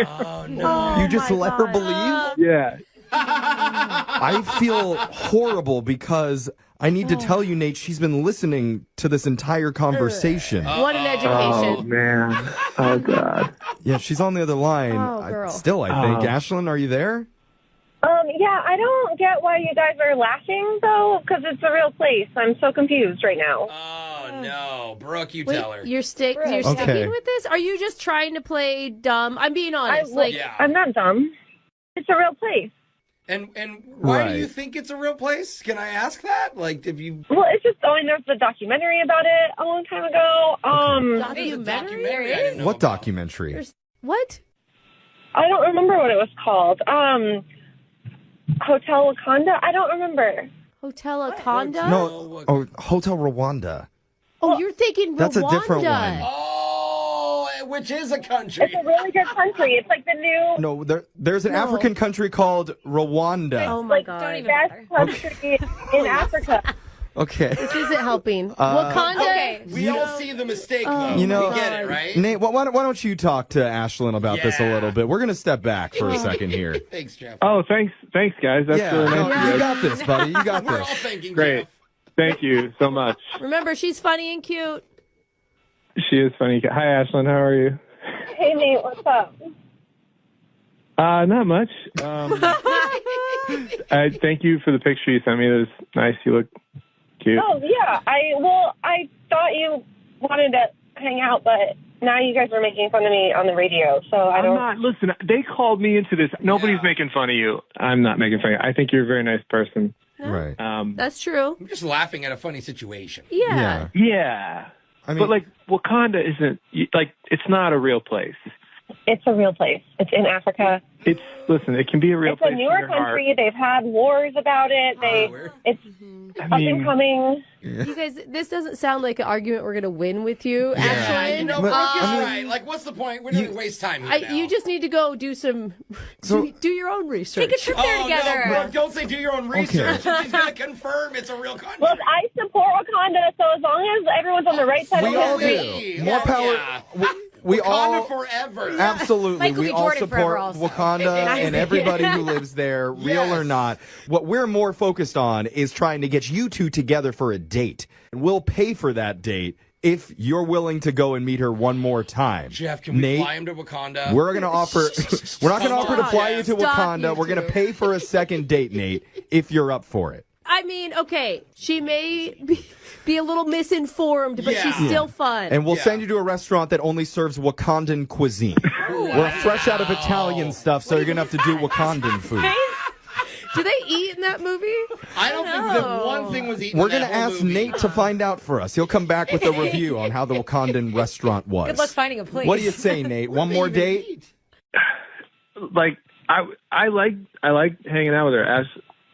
Oh, no. You just let her believe? Yeah. I feel horrible because I need to tell you, Nate, she's been listening to this entire conversation. What an education. Oh, man. Oh, God. Yeah, she's on the other line. Oh, girl. I think. Ashlyn, are you there? Yeah, I don't get why you guys are laughing, though, because it's a real place. I'm so confused right now. Oh, no. Brooke, you Wait, tell her. You're sticking with this? Are you just trying to play dumb? I'm being honest. I'm not dumb. It's a real place. And why do you think it's a real place? Can I ask that? Like, have you... Well, it's just, there's a documentary about it a long time ago. Documentary? What documentary? What? I don't remember what it was called. Hotel Wakanda? I don't remember. Hotel Wakanda? No. Oh, Hotel Rwanda. Oh, you're thinking Rwanda. That's a different one. Oh, which is a country. It's a really good country. It's like the new... No, there's an African country called Rwanda. Oh, my God. Best country in Africa. Okay. This isn't helping. Wakanda. Okay. We all see the mistake, though. You know, we get it, right? Nate, why don't you talk to Ashlyn about this a little bit? We're going to step back for a second here. Thanks, Jeff. Oh, thanks, guys. That's really nice. You got this, buddy. You got We're this. all thinking, Great. Jeff. Thank you so much. Remember, she's funny and cute. She is funny. Hi, Ashlyn. How are you? Hey, Nate, what's up? Not much. I thank you for the picture you sent me. It was nice. You look cute. Oh, yeah. I thought you wanted to hang out, but now you guys are making fun of me on the radio, so I don't... I'm not. Listen, they called me into this. Nobody's making fun of you. I'm not making fun of you. I think you're a very nice person. Right. That's true. I'm just laughing at a funny situation. Yeah. Yeah. I mean, but, like, Wakanda isn't, like, it's not a real place. It's a real place. It's in Africa. Listen, it can be a real it's place. It's a newer country. They've had wars about it. It's up and coming. You guys, this doesn't sound like an argument we're going to win with you, Ashlyn. You know, Brooke is right. Like, what's the point? We're going to waste time here now. You just need to go do some, do your own research. Take a trip there together. No, Brooke, don't say do your own research. She's going to confirm it's a real country. Look, I support Wakanda, so as long as everyone's on the right side of history. More power. We Wakanda all forever. Absolutely. Michael We B. all Jordan support forever also. Wakanda and everybody who lives there, real or not. What we're more focused on is trying to get you two together for a date. And we'll pay for that date if you're willing to go and meet her one more time. Jeff, can we Nate, fly him to Wakanda? We're going to offer we're not going to offer to fly you to Wakanda. We're going to pay for a second date, Nate, if you're up for it. I mean, okay, she may be a little misinformed, but she's still fun. And we'll send you to a restaurant that only serves Wakandan cuisine. We're fresh out of Italian stuff, so you're going to have to do Wakandan food. Do they eat in that movie? I don't think that one thing was eaten. We're going to ask Nate to find out for us. He'll come back with a review on how the Wakandan restaurant was. Good luck finding a place. What do you say, Nate? One more date? Like, I like hanging out with her. Ash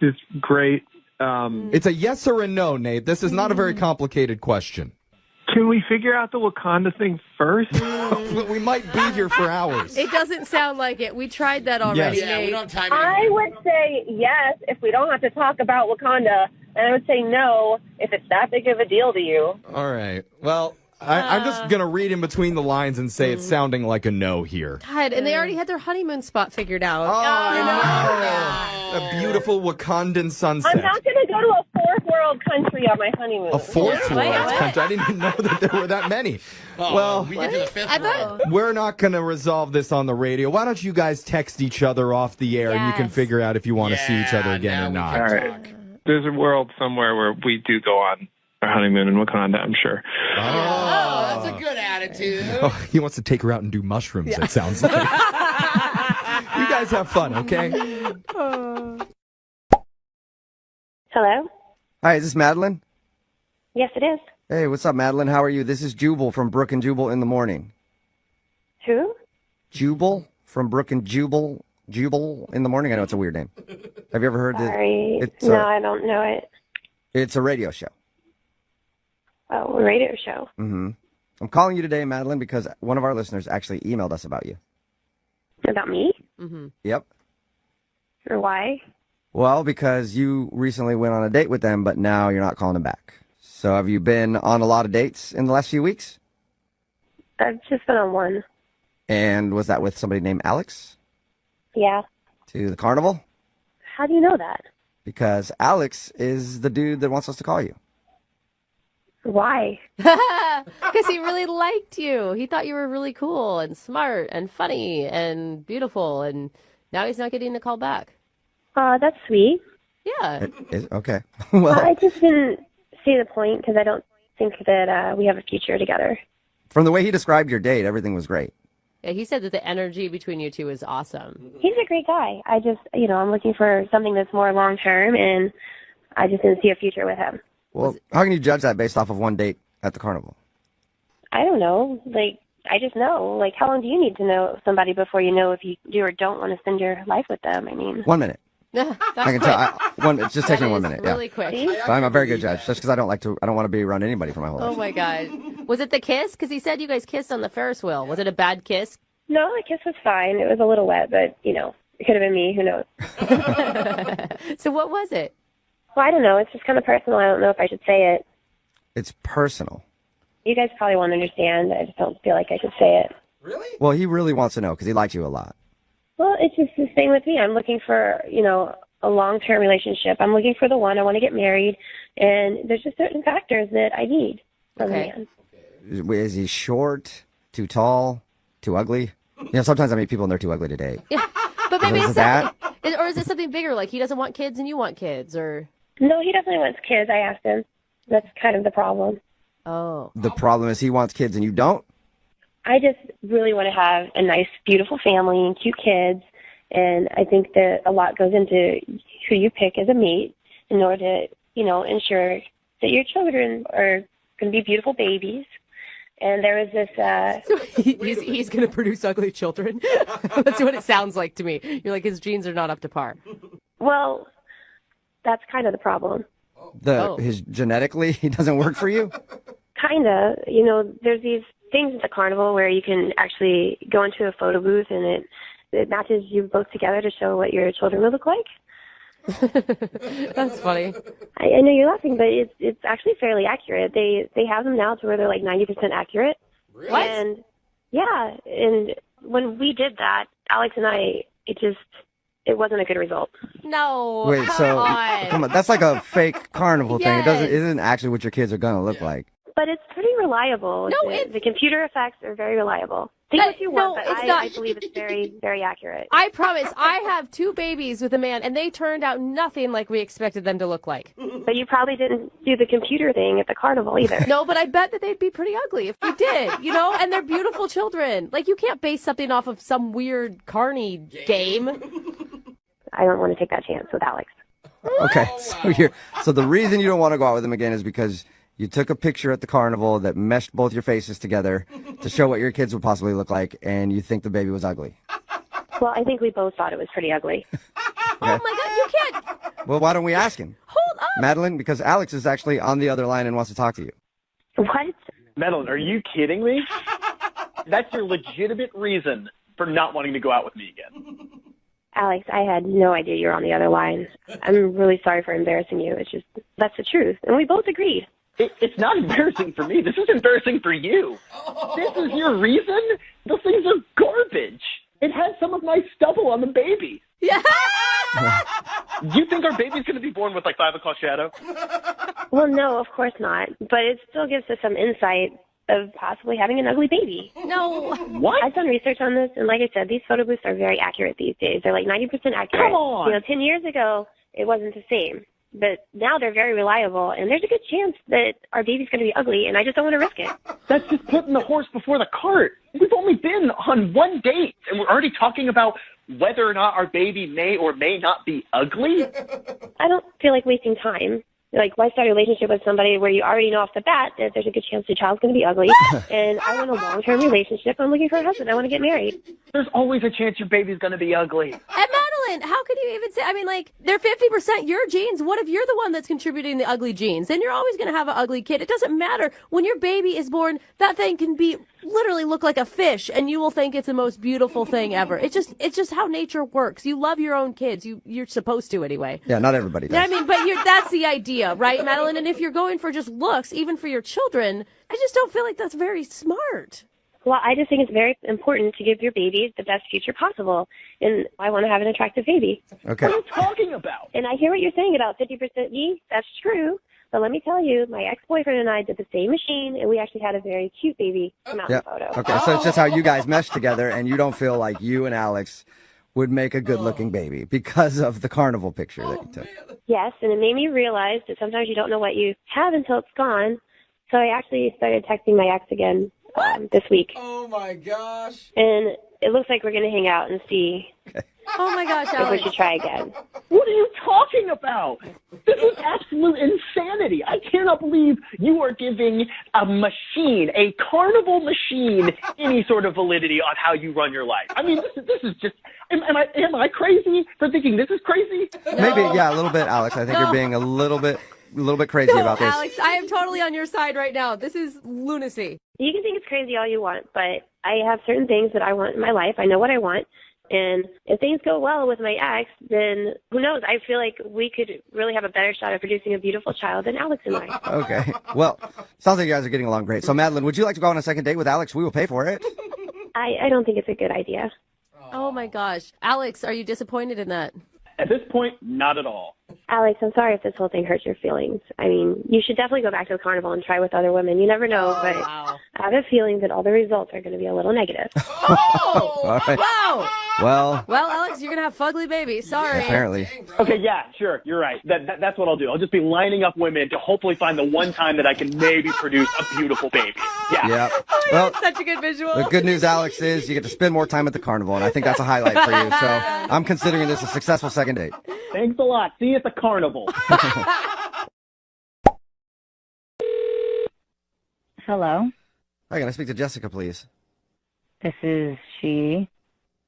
is great. It's a yes or a no, Nate. This is not a very complicated question. Can we figure out the Wakanda thing first? We might be here for hours. It doesn't sound like it. We tried that already, Yes. Yeah, we Nate. don't have time I anymore. would say yes if we don't have to talk about Wakanda, and I would say no if it's that big of a deal to you. All right. Well, I'm just going to read in between the lines and say it's sounding like a no here. God, and they already had their honeymoon spot figured out. A beautiful Wakandan sunset. I'm not going to go to a fourth world country on my honeymoon. A fourth Wait, world what? country. I didn't even know that there were that many. Oh, well, we get to the fifth I row. thought- we're not going to resolve this on the radio. Why don't you guys text each other off the air and you can Yes. figure out if you want to see each other again or not. All right. There's a world somewhere where we do go on our honeymoon in Wakanda, I'm sure. Oh, that's a good attitude. Oh, he wants to take her out and do mushrooms, it sounds like. You guys have fun, okay? Hello? Hi, is this Madeline? Yes, it is. Hey, what's up, Madeline? How are you? This is Jubal from Brooke and Jubal in the morning. Who? Jubal from Brooke and Jubal. Jubal in the morning? I know it's a weird name. Have you ever heard Sorry. It's No, a, I don't know it. it's a radio show. Oh, a radio show. Mm-hmm. I'm calling you today, Madeline, because one of our listeners actually emailed us about you. About me? Mm-hmm. Yep. Or why? Well, because you recently went on a date with them, but now you're not calling them back. So have you been on a lot of dates in the last few weeks? I've just been on one. And was that with somebody named Alex? Yeah. To the carnival? How do you know that? Because Alex is the dude that wants us to call you. Why? Because he really liked you. He thought you were really cool and smart and funny and beautiful, and now he's not getting the call back. That's sweet. Yeah. Okay. Well, I just didn't see the point because I don't think that we have a future together. from the way he described your date, everything was great. Yeah, he said that the energy between you two is awesome. He's a great guy. I just, I'm looking for something that's more long term, and I just didn't see a future with him. Well, how can you judge that based off of one date at the carnival? I don't know. I just know. How long do you need to know somebody before you know if you do or don't want to spend your life with them? I mean, 1 minute. That's I can quick. tell. It just takes me 1 minute. Really Yeah. quick. But I'm a very good judge, just because I don't want to be around anybody for my whole life. Oh my God. Was it the kiss? Because he said you guys kissed on the Ferris wheel. Was it a bad kiss? no, the kiss was fine. It was a little wet, but, it could have been me. Who knows? So what was it? Well, I don't know. It's just kind of personal. I don't know if I should say it. It's personal. You guys probably won't understand. I just don't feel like I should say it. Well, he really wants to know because he likes you a lot. Well, it's just the same with me. I'm looking for, a long-term relationship. I'm looking for the one. I want to get married, and there's just certain factors that I need from a man. Is he short, too tall, too ugly? Sometimes I meet people and they're too ugly to date. Yeah. But maybe Is it's that? something, or is it something bigger? Like he doesn't want kids and you want kids, or No, he definitely wants kids. I asked him. That's kind of the problem. oh, The problem is he wants kids and you don't? I just really want to have a nice, beautiful family and cute kids. And I think that a lot goes into who you pick as a mate in order to, ensure that your children are going to be beautiful babies. And there was this... he's going to produce ugly children. That's what it sounds like to me. You're like, his genes are not up to par. Well, that's kind of the problem. His genetically, he doesn't work for you? Kind of. There's these things at the carnival where you can actually go into a photo booth and it matches you both together to show what your children will look like. That's funny. I know you're laughing, but it's actually fairly accurate. They have them now to where they're like 90% accurate. Really? What? And yeah, and when we did that, Alex and I, it wasn't a good result. No. Wait, come on, that's like a fake carnival thing. It Yes. isn't actually what your kids are gonna look like. But it's pretty reliable. No, the computer effects are very reliable. Think what you want, but I believe it's very, very accurate. I promise. I have 2 babies with a man, and they turned out nothing like we expected them to look like. But you probably didn't do the computer thing at the carnival either. No, but I bet that they'd be pretty ugly if we did, and they're beautiful children. Like, you can't base something off of some weird carny game. I don't want to take that chance with Alex. Okay, so the reason you don't want to go out with him again is because you took a picture at the carnival that meshed both your faces together to show what your kids would possibly look like, and you think the baby was ugly. Well, I think we both thought it was pretty ugly. Oh my God, you can't. Well, why don't we ask him? Hold up. Madeline, because Alex is actually on the other line and wants to talk to you. What? Madeline, are you kidding me? That's your legitimate reason for not wanting to go out with me again. Alex, I had no idea you were on the other line. I'm really sorry for embarrassing you. It's just, that's the truth. And we both agreed. It's not embarrassing for me. This is embarrassing for you. This is your reason? Those things are garbage. It had some of my stubble on the baby. Yeah. You think our baby's going to be born with like 5 o'clock shadow? Well, no, of course not. But it still gives us some insight of possibly having an ugly baby. No. What? I've done research on this, and like I said, these photo booths are very accurate these days. They're like 90% accurate. Come on. You know, 10 years ago, it wasn't the same. But now they're very reliable, and there's a good chance that our baby's going to be ugly, and I just don't want to risk it. That's just putting the horse before the cart. We've only been on one date, and we're already talking about whether or not our baby may or may not be ugly. I don't feel like wasting time. Like, why start a relationship with somebody where you already know off the bat that there's a good chance the child's going to be ugly? And I want a long-term relationship. I'm looking for a husband. I want to get married. There's always a chance your baby's going to be ugly. And Madeline, how could you even say, I mean, like, they're 50% your genes. What if you're the one that's contributing the ugly genes? Then you're always going to have an ugly kid. It doesn't matter. When your baby is born, that thing can be literally look like a fish, and you will think it's the most beautiful thing ever. It's just how nature works. You love your own kids. You're supposed to anyway. Yeah, not everybody does. I mean, but that's the idea, right, Madeline? And if you're going for just looks, even for your children, I just don't feel like that's very smart. Well, I just think it's very important to give your baby the best future possible, and I want to have an attractive baby. Okay. What are you talking about? And I hear what you're saying about 50% me. That's true. But let me tell you, my ex-boyfriend and I did the same machine, and we actually had a very cute baby come out in the photo. Okay, so it's just how you guys mesh together, and you don't feel like you and Alex would make a good-looking baby because of the carnival picture that you took. Yes, and it made me realize that sometimes you don't know what you have until it's gone. So I actually started texting my ex again this week. Oh, my gosh. And it looks like we're going to hang out and see Oh my gosh, if we Alex. should try again. What are you talking about? This is absolute insanity. I cannot believe you are giving a machine, a carnival machine, any sort of validity on how you run your life. I mean, this is just, am I crazy for thinking this is crazy? Maybe, yeah, a little bit, Alex. I think you're being a little bit crazy about this. Alex, I am totally on your side right now. This is lunacy. You can think it's crazy all you want, but I have certain things that I want in my life. I know what I want. And if things go well with my ex, then who knows? I feel like we could really have a better shot at producing a beautiful child than Alex and I. Okay. Well, sounds like you guys are getting along great. So, Madeline, would you like to go on a second date with Alex? We will pay for it. I don't think it's a good idea. Oh my gosh. Alex, are you disappointed in that? At this point, not at all. Alex, I'm sorry if this whole thing hurts your feelings. I mean, you should definitely go back to the carnival and try with other women. You never know, but I have a feeling that all the results are going to be a little negative. All right. Wow. Well, Alex, you're going to have fugly babies. Sorry. apparently. Okay, yeah, sure, you're right. That's what I'll do. I'll just be lining up women to hopefully find the one time that I can maybe produce a beautiful baby. Yeah. Yeah. Oh, Well, that's such a good visual. the good news, Alex, is you get to spend more time at the carnival, and I think that's a highlight for you. So I'm considering this a successful second date. Thanks a lot. See you at the carnival. Hello, Hi, can I speak to Jessica, please? this is she,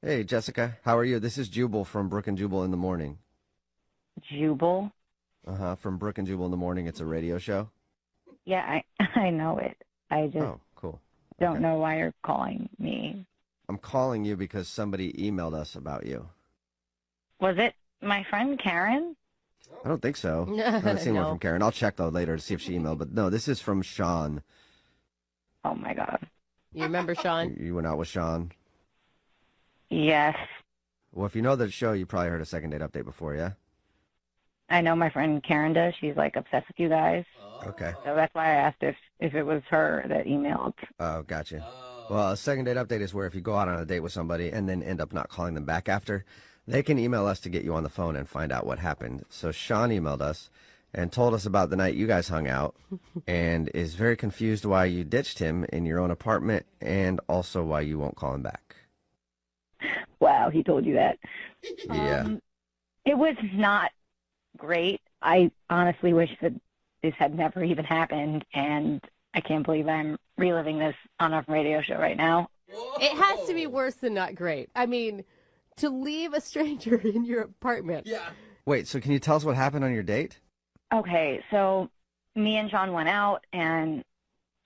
Hey, Jessica. How are you? This is Jubal from Brooke and Jubal in the Morning. Jubal. From Brooke and Jubal in the Morning. It's a radio show. Yeah, I know it. I just Oh, cool. don't know why you're calling me. I'm calling you because somebody emailed us about you. Was it my friend Karen? I don't think so. I haven't seen one No. from Karen. I'll check, though, later to see if she emailed. But no, this is from Sean. Oh my God. You remember Sean? You went out with Sean. Yes, Well, if you know the show, you probably heard a second date update before, yeah? I know my friend Karen does. She's like obsessed with you guys. Okay. So that's why I asked if it was her that emailed. Oh, gotcha. Well, a second date update is where if you go out on a date with somebody and then end up not calling them back after, they can email us to get you on the phone and find out what happened. So Sean emailed us and told us about the night you guys hung out and is very confused why you ditched him in your own apartment and also why you won't call him back. Wow, he told you that. Yeah. It was not great. I honestly wish that this had never even happened, and I can't believe I'm reliving this on a radio show right now. It has to be worse than not great. I mean, to leave a stranger in your apartment. Yeah. Wait, so can you tell us what happened on your date? Okay, so me and Sean went out, and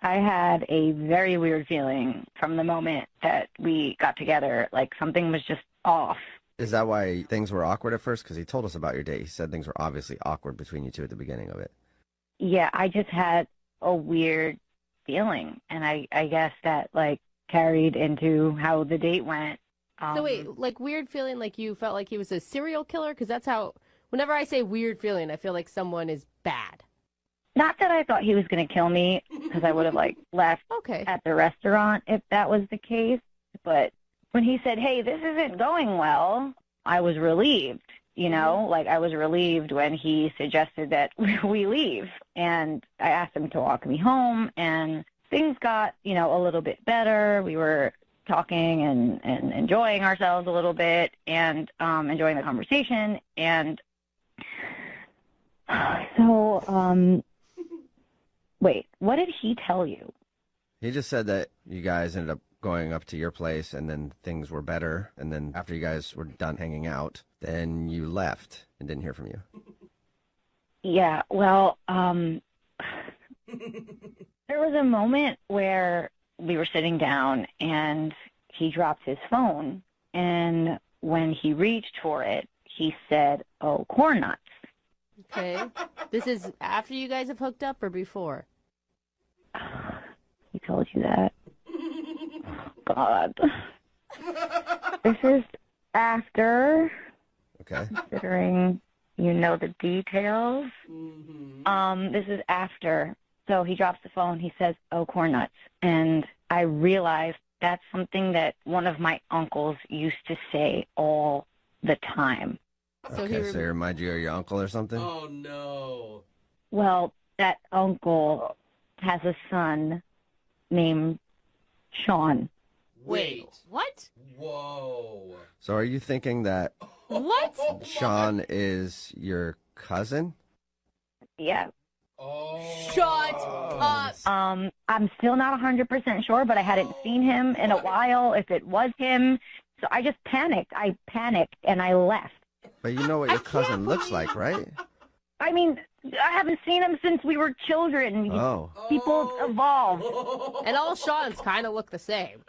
I had a very weird feeling from the moment that we got together. Like something was just off. Is that why things were awkward at first? Because he told us about your date. He said things were obviously awkward between you two at the beginning of it. Yeah, I just had a weird feeling, and I guess that like carried into how the date went. So wait, like weird feeling, like you felt like he was a serial killer? Because that's how, whenever I say weird feeling, I feel like someone is bad. Not that I thought he was going to kill me, because I would have like left at the restaurant if that was the case. But when he said, "Hey, this isn't going well," I was relieved. You know, like I was relieved when he suggested that we leave, and I asked him to walk me home, and things got, you know, a little bit better. We were talking and enjoying ourselves a little bit, and enjoying the conversation. And so, wait, what did he tell you? He just said that you guys ended up going up to your place, and then things were better. And then after you guys were done hanging out, then you left and didn't hear from you. Yeah, well, there was a moment where we were sitting down and he dropped his phone, and when he reached for it, he said, "Oh, corn nuts." Okay. This is after you guys have hooked up or before? He told you that? God. This is after. Okay. Considering you know the details. This is after. So he drops the phone. He says, "Oh, corn nuts." And I realized that's something that one of my uncles used to say all the time. So he remind you of your uncle or something? Oh, no. Well, that uncle has a son named Sean. Wait, what? Whoa. So are you thinking that What? Sean is your cousin? Yeah. Shut up. I'm still not 100% sure, but I hadn't seen him in a while, if it was him. So I just panicked. I panicked and I left. But you know what your cousin looks like, right? I mean, I haven't seen him since we were children. Oh. People evolve. And all Sean's kind of look the same.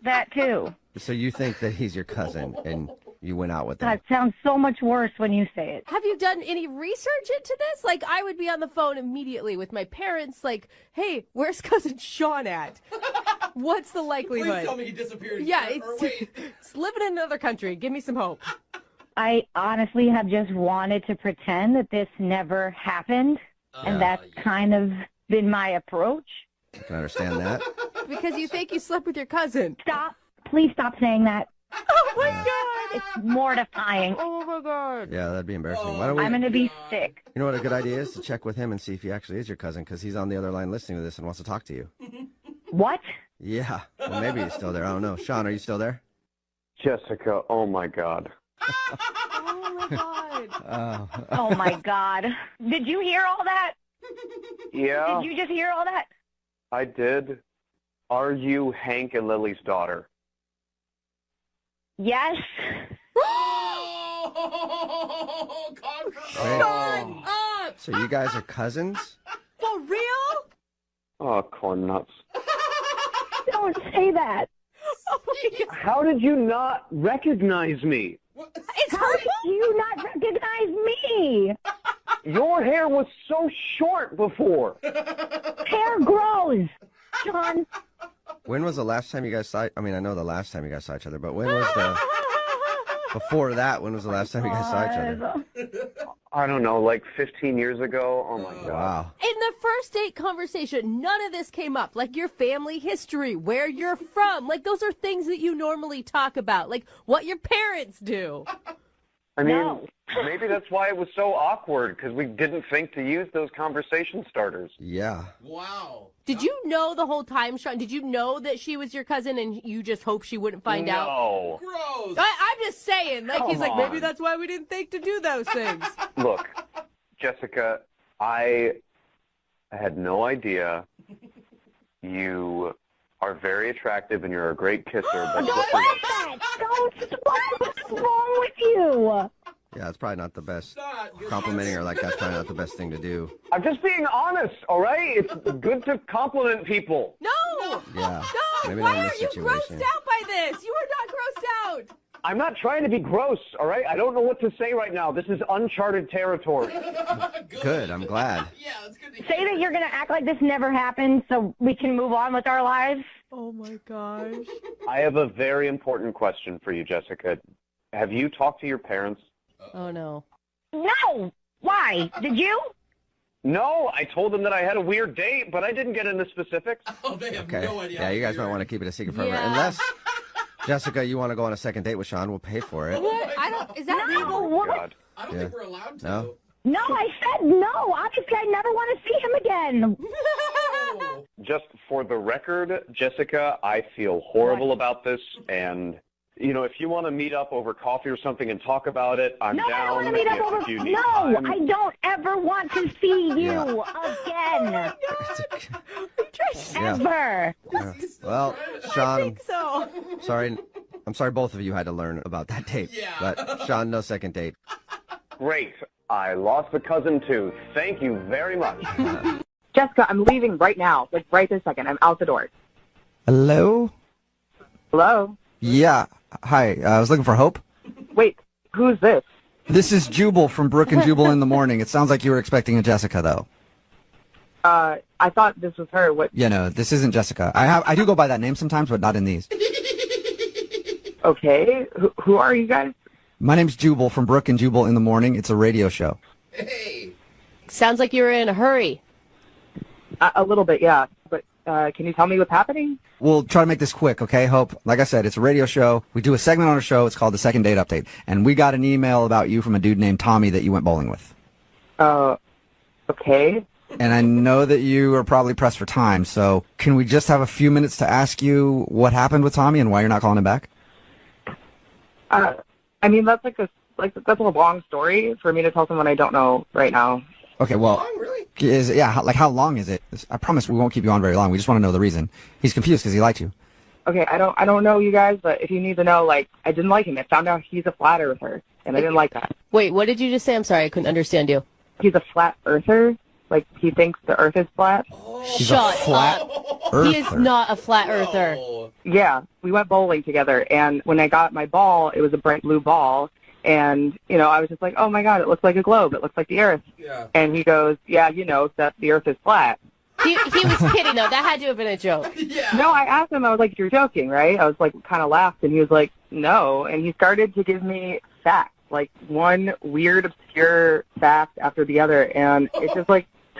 That too. So you think that he's your cousin and you went out with him? That sounds so much worse when you say it. Have you done any research into this? Like, I would be on the phone immediately with my parents, like, "Hey, where's cousin Sean at? What's the likelihood?" Please tell me he disappeared. Yeah, Or wait. it's living in another country. Give me some hope. I honestly have just wanted to pretend that this never happened, and that's kind of been my approach. I can understand that. Because you think you slept with your cousin. Stop. Please stop saying that. Oh, my God. It's mortifying. Oh, my God. Yeah, that'd be embarrassing. Why don't we? I'm going to be sick. You know what a good idea is? To check with him and see if he actually is your cousin, because he's on the other line listening to this and wants to talk to you. What? Yeah. Well, maybe he's still there. I don't know. Sean, are you still there? Jessica, oh my God. Oh, my God. Oh, my God. Did you hear all that? Yeah, Did you just hear all that? I did. Are you Hank and Lily's daughter? Yes. Shut up. So you guys are cousins? For real? Oh, corn nuts. Don't say that. How did you not recognize me? It's How did you not recognize me? Your hair was so short before. Hair grows. Sean. When was the last time you guys saw? I mean, I know the last time you guys saw each other, but when was the? Before that, when was the last time you guys saw each other? I don't know, like 15 years ago. Oh my God. Wow. In the first date conversation, none of this came up. Like your family history, where you're from. Like those are things that you normally talk about. Like what your parents do. I mean, maybe that's why it was so awkward, because we didn't think to use those conversation starters. Yeah. Wow. Did you know the whole time, Sean? Did you know that she was your cousin and you just hoped she wouldn't find out? No. Gross. I'm just saying. Like, he's like, Come maybe on. that's why we didn't think to do those things. Look, Jessica, I had no idea. You are very attractive and you're a great kisser. But Don't like that. Don't. What's wrong with you? Yeah, it's probably not the best. Complimenting her like that's probably not the best thing to do. I'm just being honest, all right? It's good to compliment people. No! Yeah. No! Maybe Why not in are this you situation. grossed out by this? You are not grossed out. I'm not trying to be gross, all right? I don't know what to say right now. This is uncharted territory. Good, I'm glad. Say that you're going to act like this never happened so we can move on with our lives. Oh, my gosh. I have a very important question for you, Jessica. Have you talked to your parents? Oh, no. No! Why? Did you? No, I told them that I had a weird date, but I didn't get into specifics. Oh, they have Okay. no idea. Yeah, you guys might want to keep it a secret forever. Yeah. Unless, Jessica, you want to go on a second date with Sean, we'll pay for it. What? I don't. Is that legal? God. I don't Yeah. think we're allowed to. No? No, I said no. Obviously, I never want to see him again. Just for the record, Jessica, I feel horrible about this, and if you want to meet up over coffee or something and talk about it, I'm No, down. I don't want to meet up If over. you need No, time. I don't ever want to see you again. Yeah. Ever. Yeah. Well, Sean, So. I'm sorry both of you had to learn about that date. Yeah. But Sean, no second date. Great. I lost a cousin, too. Thank you very much. Jessica, I'm leaving right now. Like, right this second. I'm out the door. Hello? Hello? Yeah. Hi. I was looking for Hope. Wait, who's this? This is Jubal from Brooke and Jubal in the morning. It sounds like you were expecting a Jessica, though. I thought this was her. What? Yeah, no, this isn't Jessica. I do go by that name sometimes, but not in these. Okay. Who are you guys? My name's Jubal from Brooke and Jubal in the morning. It's a radio show. Hey. Sounds like you were in a hurry. A little bit, yeah. But can you tell me what's happening? We'll try to make this quick, okay, Hope? Like I said, it's a radio show. We do a segment on our show. It's called the Second Date Update. And we got an email about you from a dude named Tommy that you went bowling with. Okay. And I know that you are probably pressed for time, so can we just have a few minutes to ask you what happened with Tommy and why you're not calling him back? I mean, that's that's a long story for me to tell someone I don't know right now. Okay, well, how long is it? I promise we won't keep you on very long. We just want to know the reason. He's confused because he likes you. Okay, I don't know you guys, but if you need to know, I didn't like him. I found out he's a flat earther, and I didn't like that. Wait, what did you just say? I'm sorry, I couldn't understand you. He's a flat earther? Like, he thinks the earth is flat? Shut up. He is not a flat earther. Yeah, we went bowling together, and when I got my ball, it was a bright blue ball, and, I was just like, oh my god, it looks like a globe, it looks like the earth. Yeah. And he goes, yeah, that the earth is flat. He was kidding, though. That had to have been a joke. Yeah. No, I asked him, I was like, you're joking, right? I was like, kind of laughed, and he was like, no, and he started to give me facts, one weird, obscure fact after the other, and it just,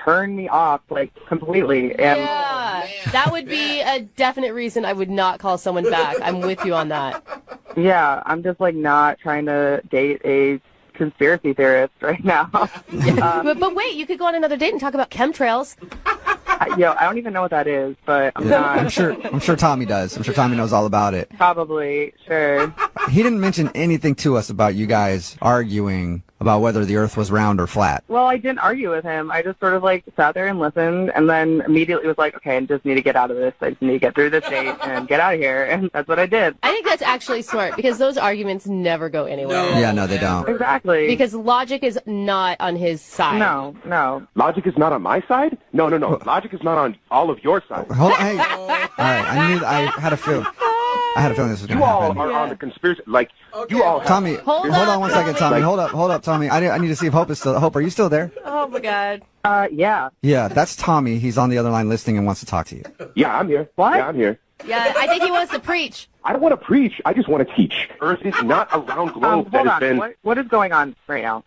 turned me off, completely. And Yeah, that would be a definite reason I would not call someone back. I'm with you on that. yeah, I'm just, not trying to date a conspiracy theorist right now. But wait, you could go on another date and talk about chemtrails. I don't even know what that is, but I'm not. I'm sure Tommy does. I'm sure Tommy knows all about it. Probably, sure. He didn't mention anything to us about you guys arguing about whether the earth was round or flat. Well, I didn't argue with him. I just sort of sat there and listened, and then immediately was like, okay, I just need to get out of this. I just need to get through this date and get out of here, and that's what I did. I think that's actually smart because those arguments never go anywhere. Yeah, no, they don't. Exactly. Because logic is not on his side. No. Logic is not on my side? No. Logic is not on all of your sides. Hold on, hey. All right, I had a feeling this was going You to all happen. are on the conspiracy. You all have Tommy, hold on 1 second, Tommy. Hold up, Tommy. I need to see if Hope is still. Hope, are you still there? Oh my God. Yeah. Yeah, that's Tommy. He's on the other line listening and wants to talk to you. Yeah, I'm here. What? Yeah, I'm here. Yeah, I think he wants to preach. I don't want to preach. I just want to teach. Earth is not a round globe Hold that has on. been... What is going on right now?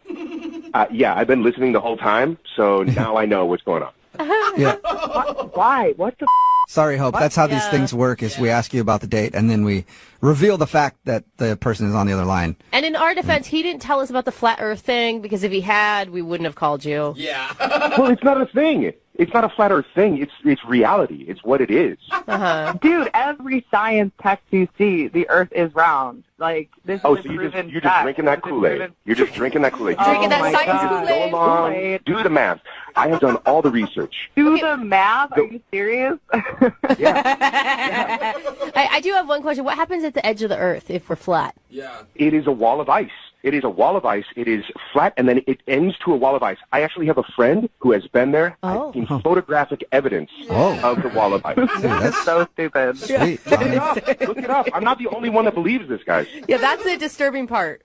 Yeah, I've been listening the whole time, so now I know what's going on. Yeah. Why? What the... Sorry, Hope. That's how these things work is we ask you about the date and then we reveal the fact that the person is on the other line. And in our defense, he didn't tell us about the flat earth thing because if he had, we wouldn't have called you. Yeah. Well, it's not a thing. It's not a flat earth thing. It's reality. It's what it is. Dude, every science text you see, the earth is round. This Oh, is so a you're proven just fact. drinking that Kool-Aid. You're just drinking that Kool-Aid. Drinking that my science God. Kool-Aid. Go along, do the math. I have done all the research. Do the math? Are you serious? I do have one question. What happens at the edge of the Earth if we're flat? It is a wall of ice. It is a wall of ice. It is flat, and then it ends to a wall of ice. I actually have a friend who has been there. I've seen photographic evidence of the wall of ice. Dude, that's so stupid. Sweet. Look it up. I'm not the only one that believes this, guys. Yeah, that's the disturbing part.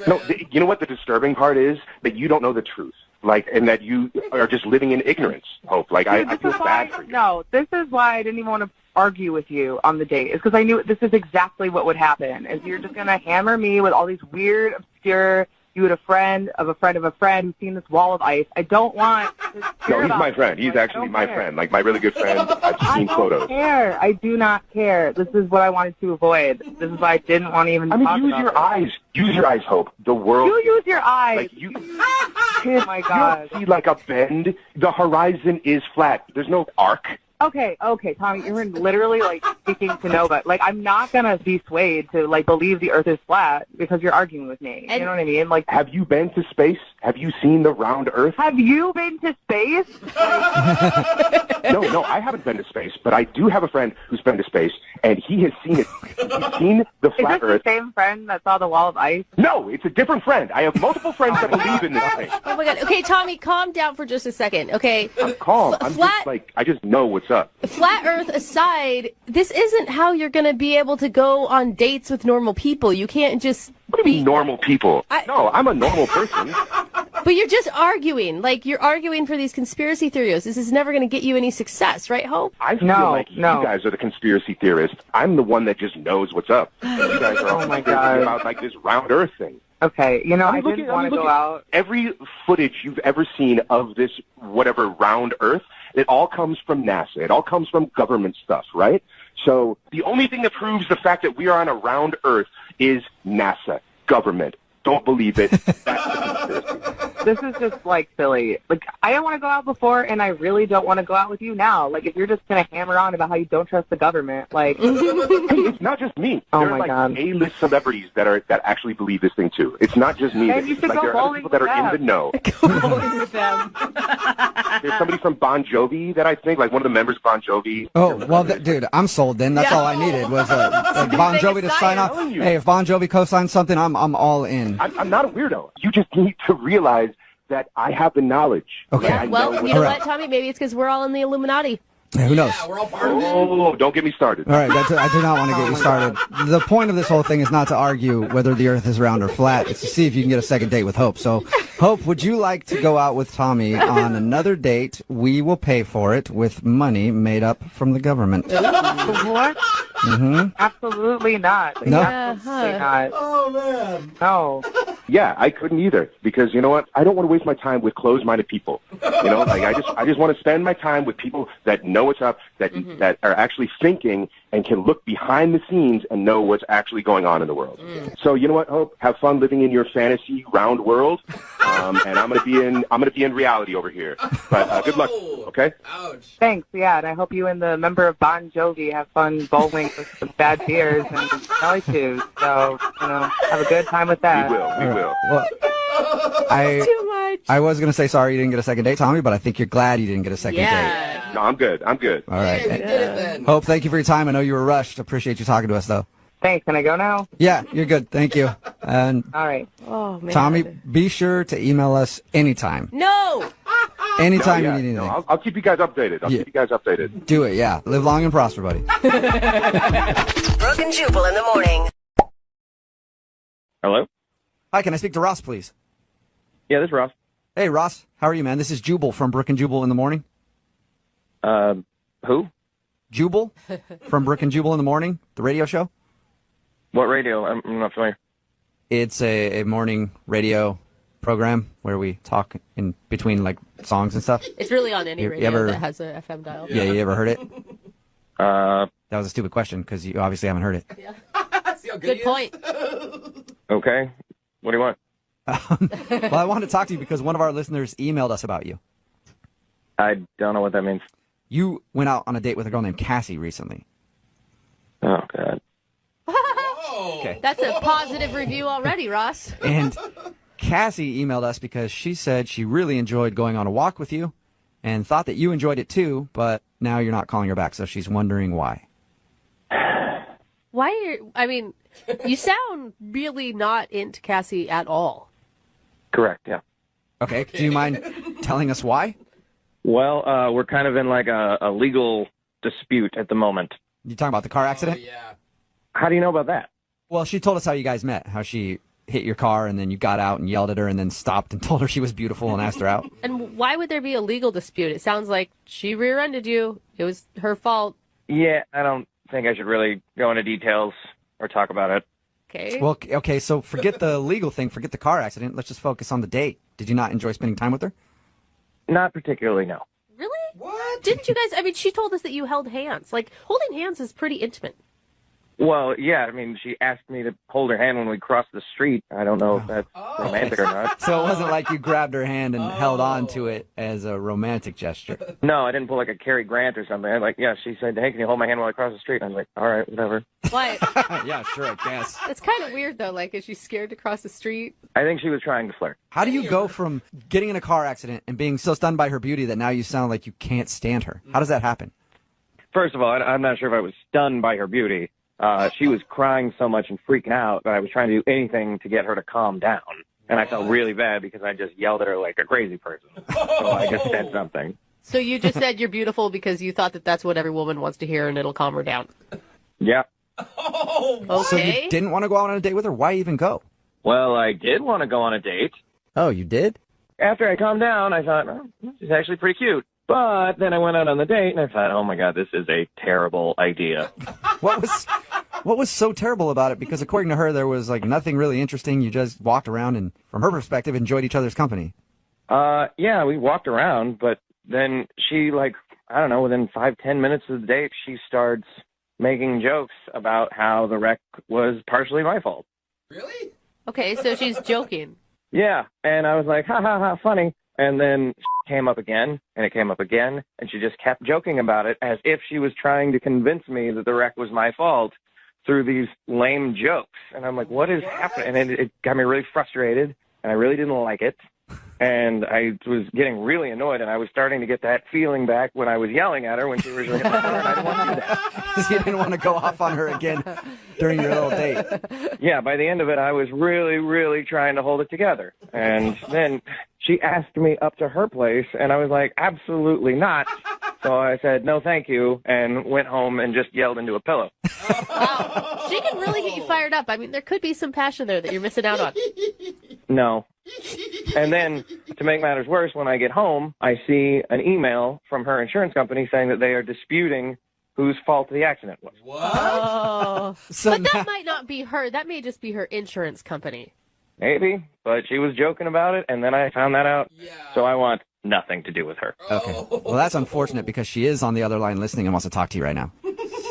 No, you know what the disturbing part is? That you don't know the truth. Like, and that you are just living in ignorance, Hope. Like, Dude, I feel bad for you. No, this is why I didn't even want to argue with you on the date. Is because I knew this is exactly what would happen. Is you're just going to hammer me with all these weird, obscure, you had a friend of a friend of a friend who's seen this wall of ice. I don't want to No, he's my friend. He's actually my friend. Like, my really good friend. I've seen photos. I don't care. I do not care. This is what I wanted to avoid. This is why I didn't want to even talk use about your it. eyes. Use your eyes, Hope. The world. You use your eyes. Like, you, oh, my God. You don't see, like, a bend. The horizon is flat. There's no arc. Okay, Tommy, you're literally, like, speaking to Nova. Like, I'm not going to be swayed to, like, believe the Earth is flat because you're arguing with me. You know what I mean? Like, have you been to space? Have you seen the round Earth? Have you been to space? No, I haven't been to space, but I do have a friend who's been to space, and he has seen it. He's seen the flat Is this Earth. the same friend that saw the wall of ice? No, it's a different friend. I have multiple friends that believe in this thing. Oh my God. Okay, Tommy, calm down for just a second. Okay. I'm calm. I'm just like, I just know what's up. Flat Earth aside, this isn't how you're going to be able to go on dates with normal people. You can't just What do you mean normal people? No, I'm a normal person. But you're just arguing. Like, you're arguing for these conspiracy theories. This is never going to get you any success, right, Hope? I feel like you guys are the conspiracy theorists. I'm the one that just knows what's up. You guys are all conspiracy about, like, this round Earth thing. Okay, I didn't want to go out. Every footage you've ever seen of this whatever round Earth, it all comes from NASA. It all comes from government stuff, right? So the only thing that proves the fact that we are on a round Earth is NASA, government. Don't believe it. That's the conspiracy. This is just, like, silly. Like, I didn't want to go out before, and I really don't want to go out with you now. Like, if you're just going to hammer on about how you don't trust the government, like... Hey, it's not just me. Oh, there my are, God. like, A-list celebrities that actually believe this thing, too. It's not just me. And you should like, go there are other bowling people that with are in the know. Go bowling with them. There's somebody from Bon Jovi that I think, like, one of the members of Bon Jovi. Oh, well, dude, I'm sold then. That's all I needed was Bon Jovi to sign off. Hey, if Bon Jovi co-signs something, I'm all in. I'm not a weirdo. You just need to realize that I have the knowledge. Okay. Yeah, well, you know what, Tommy? Maybe it's because we're all in the Illuminati. Who knows? We're all part of it. Oh, don't get me started. All right, I do not want to get you started. The point of this whole thing is not to argue whether the Earth is round or flat. It's to see if you can get a second date with Hope. So, Hope, would you like to go out with Tommy on another date? We will pay for it with money made up from the government. What? Mm-hmm. Absolutely not. No? Absolutely not. Oh, man. No. Yeah, I couldn't either because you know what? I don't want to waste my time with closed-minded people. You know, like I just want to spend my time with people that know what's up, that are actually thinking and can look behind the scenes and know what's actually going on in the world. So you know what, Hope? Have fun living in your fantasy round world, and I'm gonna be in reality over here. But good luck. Okay. Ouch. Thanks, yeah, and I hope you and the member of Bon Jovi have fun bowling with some bad beers and jelly shoes. So, have a good time with that. We will. Well, Too much. I was going to say sorry you didn't get a second date, Tommy, but I think you're glad you didn't get a second date. No, I'm good. All right. Hey, we did it then. Hope, thank you for your time. I know you were rushed. Appreciate you talking to us, though. Thanks, can I go now? Yeah, you're good. Thank you. And All right. Oh, man. Tommy, be sure to email us anytime. No! Anytime No, yeah, you need anything. no, I'll keep you guys updated. I'll keep you guys updated. Do it, yeah. Live long and prosper, buddy. Brooke and Jubal in the morning. Hello? Hi, can I speak to Ross, please? Yeah, this is Ross. Hey, Ross. How are you, man? This is Jubal from Brooke and Jubal in the morning. Who? Jubal from Brooke and Jubal in the morning, the radio show. What radio? I'm not familiar. It's a morning radio program where we talk in between, like, songs and stuff. It's really on any You radio ever- that has a FM dial. Yeah, you ever heard it? That was a stupid question because you obviously haven't heard it. See how Good point. Okay. What do you want? Well, I wanted to talk to you because one of our listeners emailed us about you. I don't know what that means. You went out on a date with a girl named Cassie recently. Oh, God. Okay. That's a positive review already, Ross. And Cassie emailed us because she said she really enjoyed going on a walk with you and thought that you enjoyed it too, but now you're not calling her back, so she's wondering why. You sound really not into Cassie at all. Correct, yeah. Okay, do you mind telling us why? Well, we're kind of in like a legal dispute at the moment. You talking about the car accident? Yeah. How do you know about that? Well, she told us how you guys met, how she hit your car and then you got out and yelled at her and then stopped and told her she was beautiful and asked her out. And why would there be a legal dispute? It sounds like she rear-ended you. It was her fault. Yeah, I don't think I should really go into details or talk about it. Okay. Well, okay, so forget the legal thing, forget the car accident. Let's just focus on the date. Did you not enjoy spending time with her? Not particularly, no. Really? What? Didn't you guys, she told us that you held hands. Like, holding hands is pretty intimate. Well, yeah, she asked me to hold her hand when we crossed the street. I don't know if that's romantic or not. So it wasn't like you grabbed her hand and held on to it as a romantic gesture. No, I didn't pull like a Cary Grant or something. She said, hey, can you hold my hand while I cross the street? And I was like, all right, whatever. What? Yeah, sure, I guess. It's kind of weird, though. Like, is she scared to cross the street? I think she was trying to flirt. How do you go from getting in a car accident and being so stunned by her beauty that now you sound like you can't stand her? How does that happen? First of all, I'm not sure if I was stunned by her beauty. She was crying so much and freaking out that I was trying to do anything to get her to calm down. And I felt really bad because I just yelled at her like a crazy person. So I just said something. So you just said you're beautiful because you thought that that's what every woman wants to hear and it'll calm her down. Yeah. Okay. So you didn't want to go out on a date with her? Why even go? Well, I did want to go on a date. Oh, you did? After I calmed down, I thought, she's actually pretty cute. But then I went out on the date and I thought, oh my God, this is a terrible idea. What was so terrible about it? Because according to her, there was like nothing really interesting. You just walked around and, from her perspective, enjoyed each other's company. Yeah, we walked around, but then she, within 5-10 minutes of the date, she starts making jokes about how the wreck was partially my fault. Really? Okay, so she's joking. Yeah, and I was like, ha ha ha, funny. And then came up again, and it came up again, and she just kept joking about it as if she was trying to convince me that the wreck was my fault through these lame jokes. And I'm like, what is happening? And it got me really frustrated, and I really didn't like it. And I was getting really annoyed, and I was starting to get that feeling back when I was yelling at her when she was hitting my car, and I didn't want to do that. You didn't want to go off on her again during your little date. Yeah, by the end of it, I was really, really trying to hold it together. And then she asked me up to her place, and I was like, absolutely not. So I said, no, thank you, and went home and just yelled into a pillow. Wow. She can really get you fired up. There could be some passion there that you're missing out on. No. And then, to make matters worse, when I get home, I see an email from her insurance company saying that they are disputing whose fault the accident was. Oh. So but that might not be her. That may just be her insurance company. Maybe, but she was joking about it, and then I found that out. Yeah. So I want nothing to do with her. Okay. Well, that's unfortunate because she is on the other line listening and wants to talk to you right now.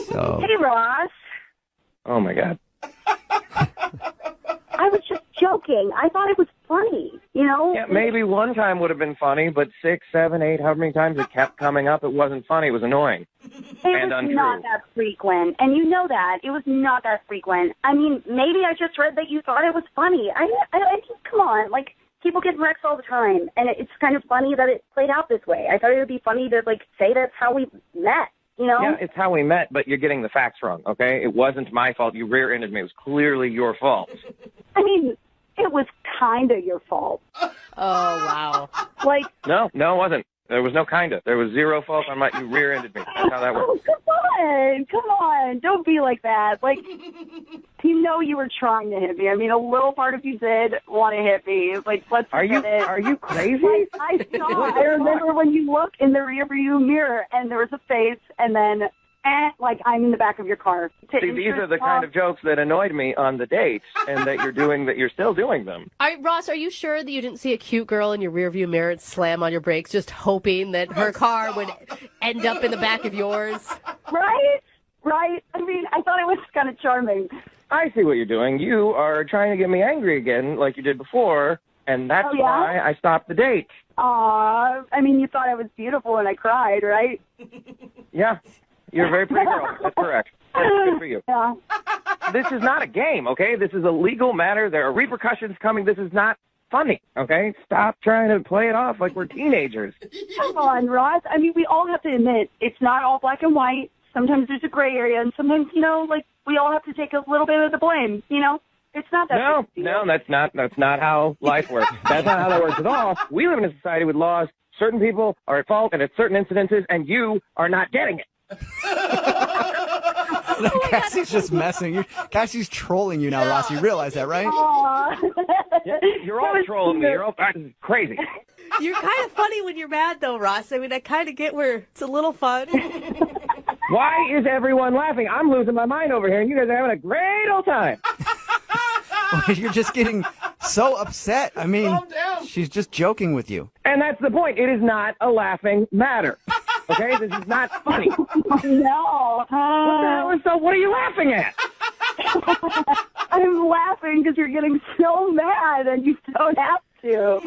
So. Hey, Ross. Oh, my God. I was just joking. I thought it was funny, Yeah, maybe one time would have been funny, but 6, 7, 8, however many times it kept coming up, it wasn't funny. It was annoying. It was not that frequent, and you know that. It was not that frequent. Maybe I just read that you thought it was funny. I come on, people get wrecks all the time, and it's kind of funny that it played out this way. I thought it would be funny to, say that's how we met, Yeah, it's how we met, but you're getting the facts wrong, okay? It wasn't my fault. You rear-ended me. It was clearly your fault. It was kind of your fault. Oh, wow. No, it wasn't. There was no kind of. There was zero fault on my, you rear-ended me. That's how that works. Oh, come on. Don't be like that. You were trying to hit me. A little part of you did want to hit me. Let's Are you crazy? I remember when you looked in the rearview mirror and there was a face and then, I'm in the back of your car. See, these are the kind of jokes that annoyed me on the dates and that you're still doing them. Ross, are you sure that you didn't see a cute girl in your rearview mirror and slam on your brakes just hoping that her car would end up in the back of yours? Right. I thought it was kind of charming. I see what you're doing. You are trying to get me angry again like you did before, and that's why I stopped the date. Aw, you thought I was beautiful and I cried, right? Yeah. You're a very pretty girl. That's correct. That's good for you. Yeah. This is not a game, okay? This is a legal matter. There are repercussions coming. This is not funny, okay? Stop trying to play it off like we're teenagers. Come on, Ross. I mean, we all have to admit it's not all black and white. Sometimes there's a gray area, and sometimes, like we all have to take a little bit of the blame. It's not that. No, that's not how life works. That's not how that works at all. We live in a society with laws. Certain people are at fault and at certain incidences, and you are not getting it. Cassie's just messing. Cassie's trolling you now, Ross. You realize that, right? Yeah, you're all trolling me. You're all crazy. You're kind of funny when you're mad, though, Ross. I mean, I kind of get where it's a little fun. Why is everyone laughing? I'm losing my mind over here, and you guys are having a great old time. You're just getting so upset. I mean, she's just joking with you. And that's the point. It is not a laughing matter. Okay? This is not funny. No. What the hell is so? What are you laughing at? I'm laughing because you're getting so mad and you don't have to.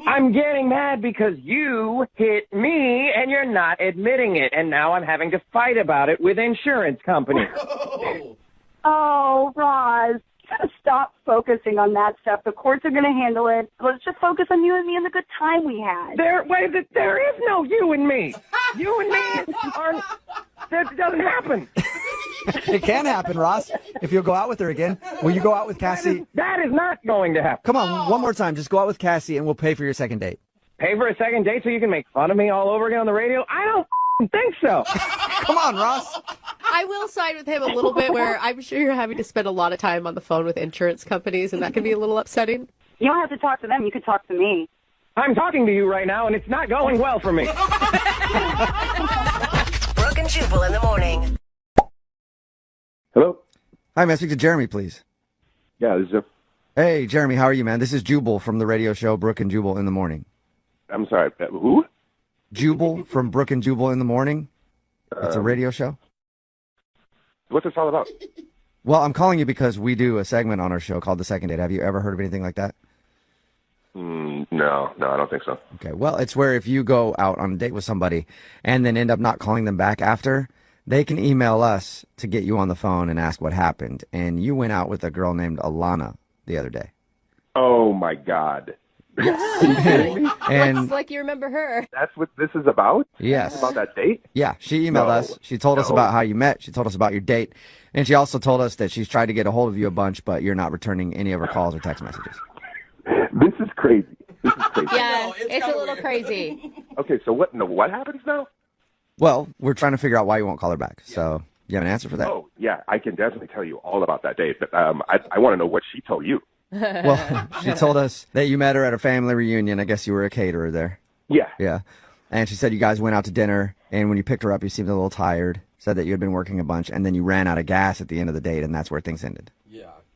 I'm getting mad because you hit me and you're not admitting it. And now I'm having to fight about it with insurance companies. Oh, Roz. Gotta stop focusing on that stuff. The courts are going to handle it. Let's just focus on you and me and the good time we had. There is no you and me. You and me aren't. That doesn't happen. It can happen, Ross. If you'll go out with her again, will you go out with Cassie? That is not going to happen. Come on, one more time. Just go out with Cassie, and we'll pay for your second date. Pay for a second date so you can make fun of me all over again on the radio? I don't think so. Come on, Ross. I will side with him a little bit where I'm sure you're having to spend a lot of time on the phone with insurance companies, and that can be a little upsetting. You don't have to talk to them. You can talk to me. I'm talking to you right now, and it's not going well for me. Brooke and Jubal in the morning. Hello? Hi, may I speak to Jeremy, please? Yeah, this is him. Hey, Jeremy, how are you, man? This is Jubal from the radio show Brooke and Jubal in the morning. I'm sorry, who? Jubal from Brooke and Jubal in the morning. It's a radio show. What's this all about? Well, I'm calling you because we do a segment on our show called The Second Date. Have you ever heard of anything like that? No, I don't think so. Okay, well, it's where if you go out on a date with somebody and then end up not calling them back after, they can email us to get you on the phone and ask what happened. And you went out with a girl named Alana the other day. Oh, my God. Are you kidding me? And looks like you remember her. That's what this is about? Yes. It's about that date? Yeah, she emailed us. She told us about how you met. She told us about your date. And she also told us that she's tried to get a hold of you a bunch, but you're not returning any of her calls or text messages. This is crazy. Yeah, it's a little crazy. Okay, so what happens now? Well, we're trying to figure out why you won't call her back. So you have an answer for that? Oh, yeah, I can definitely tell you all about that date, but I want to know what she told you. Well, she told us that you met her at a family reunion. I guess you were a caterer there. Yeah. Yeah. And she said you guys went out to dinner, and when you picked her up, you seemed a little tired, said that you had been working a bunch, and then you ran out of gas at the end of the date, and that's where things ended.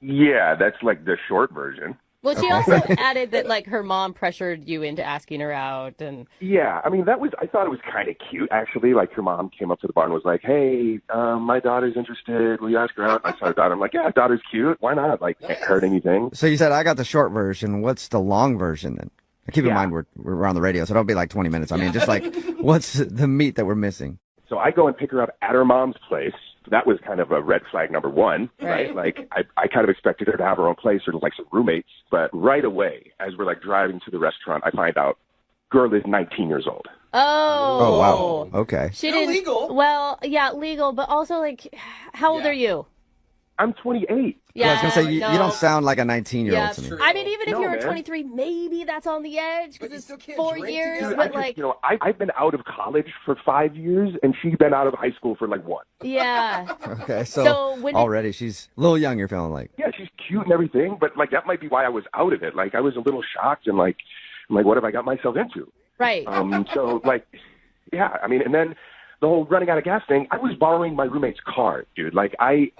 Yeah, that's like the short version. Well, she also added that, like, her mom pressured you into asking her out. And Yeah, I mean, I thought it was kind of cute, actually. Like, her mom came up to the bar and was like, hey, my daughter's interested. Will you ask her out? I saw her daughter. I'm like, yeah, daughter's cute. Why not? Like, can't hurt anything. So you said I got the short version. What's the long version then? Keep in mind we're on the radio, so don't be like 20 minutes. I mean, just like, what's the meat that we're missing? So I go and pick her up at her mom's place. That was kind of a red flag number one, right? Like, I kind of expected her to have her own place or like some roommates. But right away, as we're like driving to the restaurant, I find out girl is 19 years old. Oh, wow. Okay. She didn't. Legal. Well, yeah, legal, but also, like, how old are you? I'm 28. Yeah, I was going to say, you don't sound like a 19-year-old to me. I mean, even if you were man. 23, maybe that's on the edge because it's 4 years. Dude, But, like, I've been out of college for 5 years, and she's been out of high school for like 1. yeah. Okay, so already she's a little young, you're feeling like. Yeah, she's cute and everything, but like that might be why I was out of it. Like, I was a little shocked and like, what have I got myself into? Right. So like, yeah, I mean, and then the whole running out of gas thing, I was borrowing my roommate's car, dude. Like, I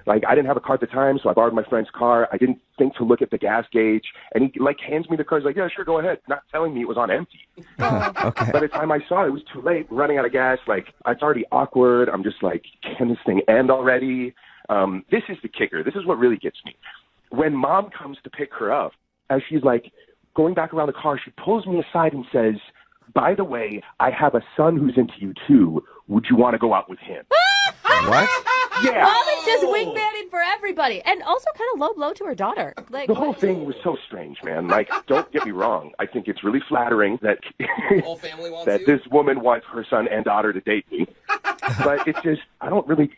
didn't have a car at the time, so I borrowed my friend's car. I didn't think to look at the gas gauge, and he like hands me the car. He's like, yeah, sure, go ahead. Not telling me it was on empty. Okay. By the time I saw it, it was too late. Running out of gas, like, it's already awkward. I'm just like, can this thing end already? This is the kicker. This is what really gets me. When mom comes to pick her up, as she's like going back around the car, she pulls me aside and says, by the way, I have a son who's into you too. Would you want to go out with him? What? Yeah. Mom is just wingmanning for everybody. And also kind of low blow to her daughter. Like, The whole thing was so strange, man. Like, don't get me wrong. I think it's really flattering that whole family wants that you? this woman wants her son and daughter to date me. But it's just, I don't really.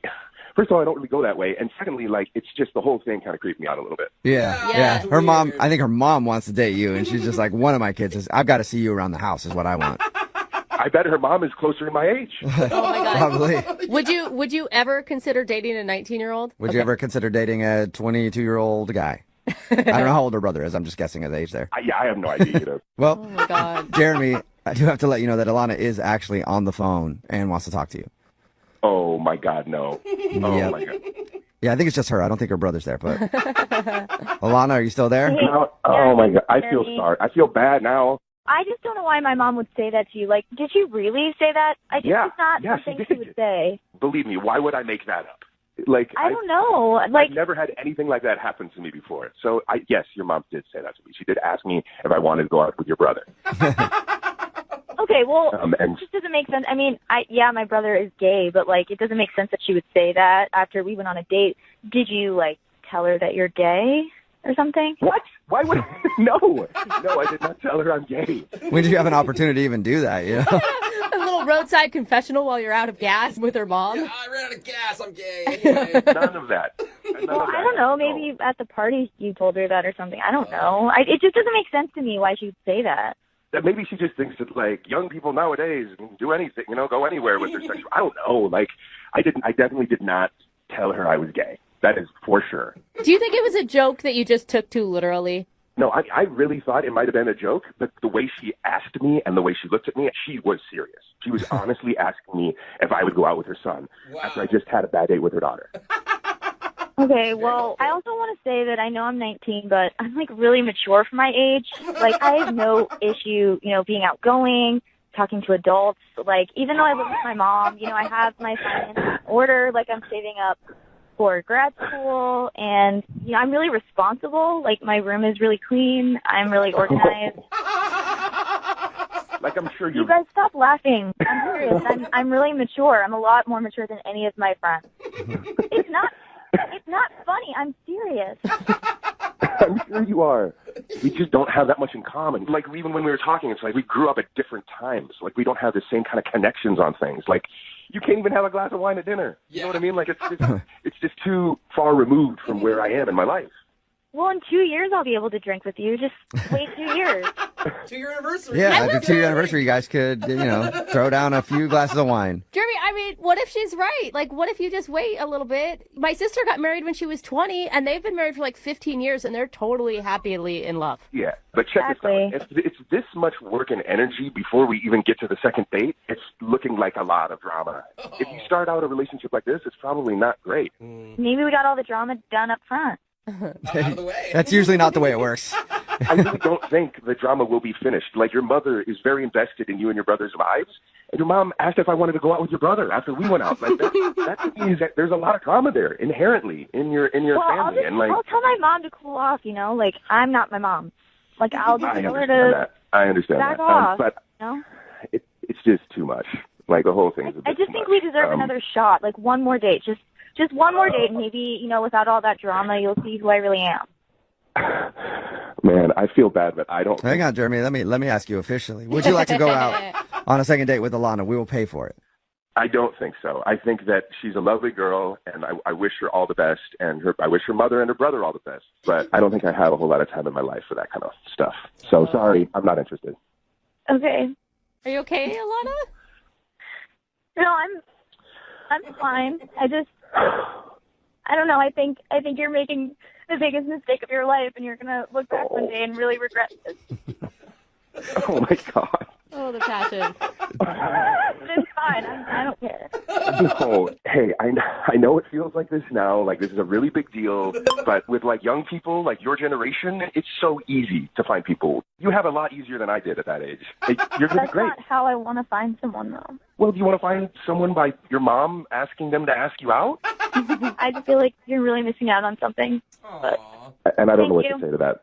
First of all, I don't really go that way, and secondly, like, it's just the whole thing kind of creeped me out a little bit. Yeah. Her mom, I think her mom wants to date you, and she's just like, one of my kids is, I've got to see you around the house is what I want. I bet her mom is closer to my age. Oh my God. Probably. Would you ever consider dating a 19-year-old? Would you ever consider dating a 22-year-old guy? I don't know how old her brother is. I'm just guessing his age there. I have no idea either. Well, Oh my God. Jeremy, I do have to let you know that Alana is actually on the phone and wants to talk to you. Oh my God, no. Oh Yep. my God. Yeah, I think it's just her. I don't think her brother's there, but Alana, are you still there? No, oh my God, I feel sorry. I feel bad now. I just don't know why my mom would say that to you. Like, did she really say that? I just it's not something she would say. Believe me, why would I make that up? Like, I don't know. Like, I've never had anything like that happen to me before. So, yes, your mom did say that to me. She did ask me if I wanted to go out with your brother. okay, well, and it just doesn't make sense. I mean, my brother is gay, but, like, it doesn't make sense that she would say that after we went on a date. Did you, like, tell her that you're gay or something? What? Why would No, I did not tell her I'm gay. When did you have an opportunity to even do that, you know? A little roadside confessional while you're out of gas with her mom. Yeah, I ran out of gas. I'm gay. Anyway. None of that. Well, I don't know. Maybe at the party you told her that or something. I don't know. It just doesn't make sense to me why she would say that. That maybe she just thinks that, like, young people nowadays can do anything, go anywhere with their sexual. I don't know. Like, I definitely did not tell her I was gay. That is for sure. Do you think it was a joke that you just took too literally? No, I really thought it might have been a joke, but the way she asked me and the way she looked at me, she was serious. She was honestly asking me if I would go out with her son after I just had a bad date with her daughter. Okay, well, I also want to say that I know I'm 19, but I'm, like, really mature for my age. Like, I have no issue, being outgoing, talking to adults. Like, even though I live with my mom, I have my finances in order. Like, I'm saving up for grad school, and, I'm really responsible. Like, my room is really clean. I'm really organized. Like, I'm sure you guys stop laughing. I'm serious. I'm really mature. I'm a lot more mature than any of my friends. It's not funny. I'm serious. I'm sure you are. We just don't have that much in common. Like, even when we were talking, it's like we grew up at different times. Like, we don't have the same kind of connections on things. Like, you can't even have a glass of wine at dinner. You know what I mean? Like, it's just too far removed from where I am in my life. Well, in 2 years, I'll be able to drink with you. Just wait 2 years. 2-year anniversary. Yeah, at the 2-year anniversary, you guys could, throw down a few glasses of wine. Jeremy, I mean, what if she's right? Like, what if you just wait a little bit? My sister got married when she was 20, and they've been married for like 15 years, and they're totally happily in love. Yeah, but check this out. If it's this much work and energy before we even get to the second date, it's looking like a lot of drama. If you start out a relationship like this, it's probably not great. Maybe we got all the drama done up front. That's usually not the way it works. I really don't think the drama will be finished. Like, your mother is very invested in you and your brother's lives, and your mom asked if I wanted to go out with your brother after we went out. Like, that means that there's a lot of drama there inherently in your family. I'll tell my mom to cool off. Like, I'm not my mom. Like, I'll just tell her to I understand back that. off. But it's just too much. Like, the whole thing is a bit I just too think much. we deserve another shot. Like, one more date. Just one more date, and maybe, without all that drama, you'll see who I really am. Man, I feel bad, but I don't. Hang on, Jeremy. Let me ask you officially. Would you like to go out on a second date with Alana? We will pay for it. I don't think so. I think that she's a lovely girl, and I wish her all the best, and I wish her mother and her brother all the best. But I don't think I have a whole lot of time in my life for that kind of stuff. So sorry, I'm not interested. Okay. Are you okay, Alana? No, I'm fine. I don't know. I think you're making the biggest mistake of your life, and you're gonna look back one day and really regret this. Oh my God. Oh, the passion. It's fine. I don't care. No, hey, I know it feels like this now, like this is a really big deal, but with like young people, like your generation, it's so easy to find people. You have a lot easier than I did at that age. You're gonna be great. That's not how I want to find someone, though. Well, do you want to find someone by your mom asking them to ask you out? I just feel like you're really missing out on something. But And I don't know what Thank to say to that.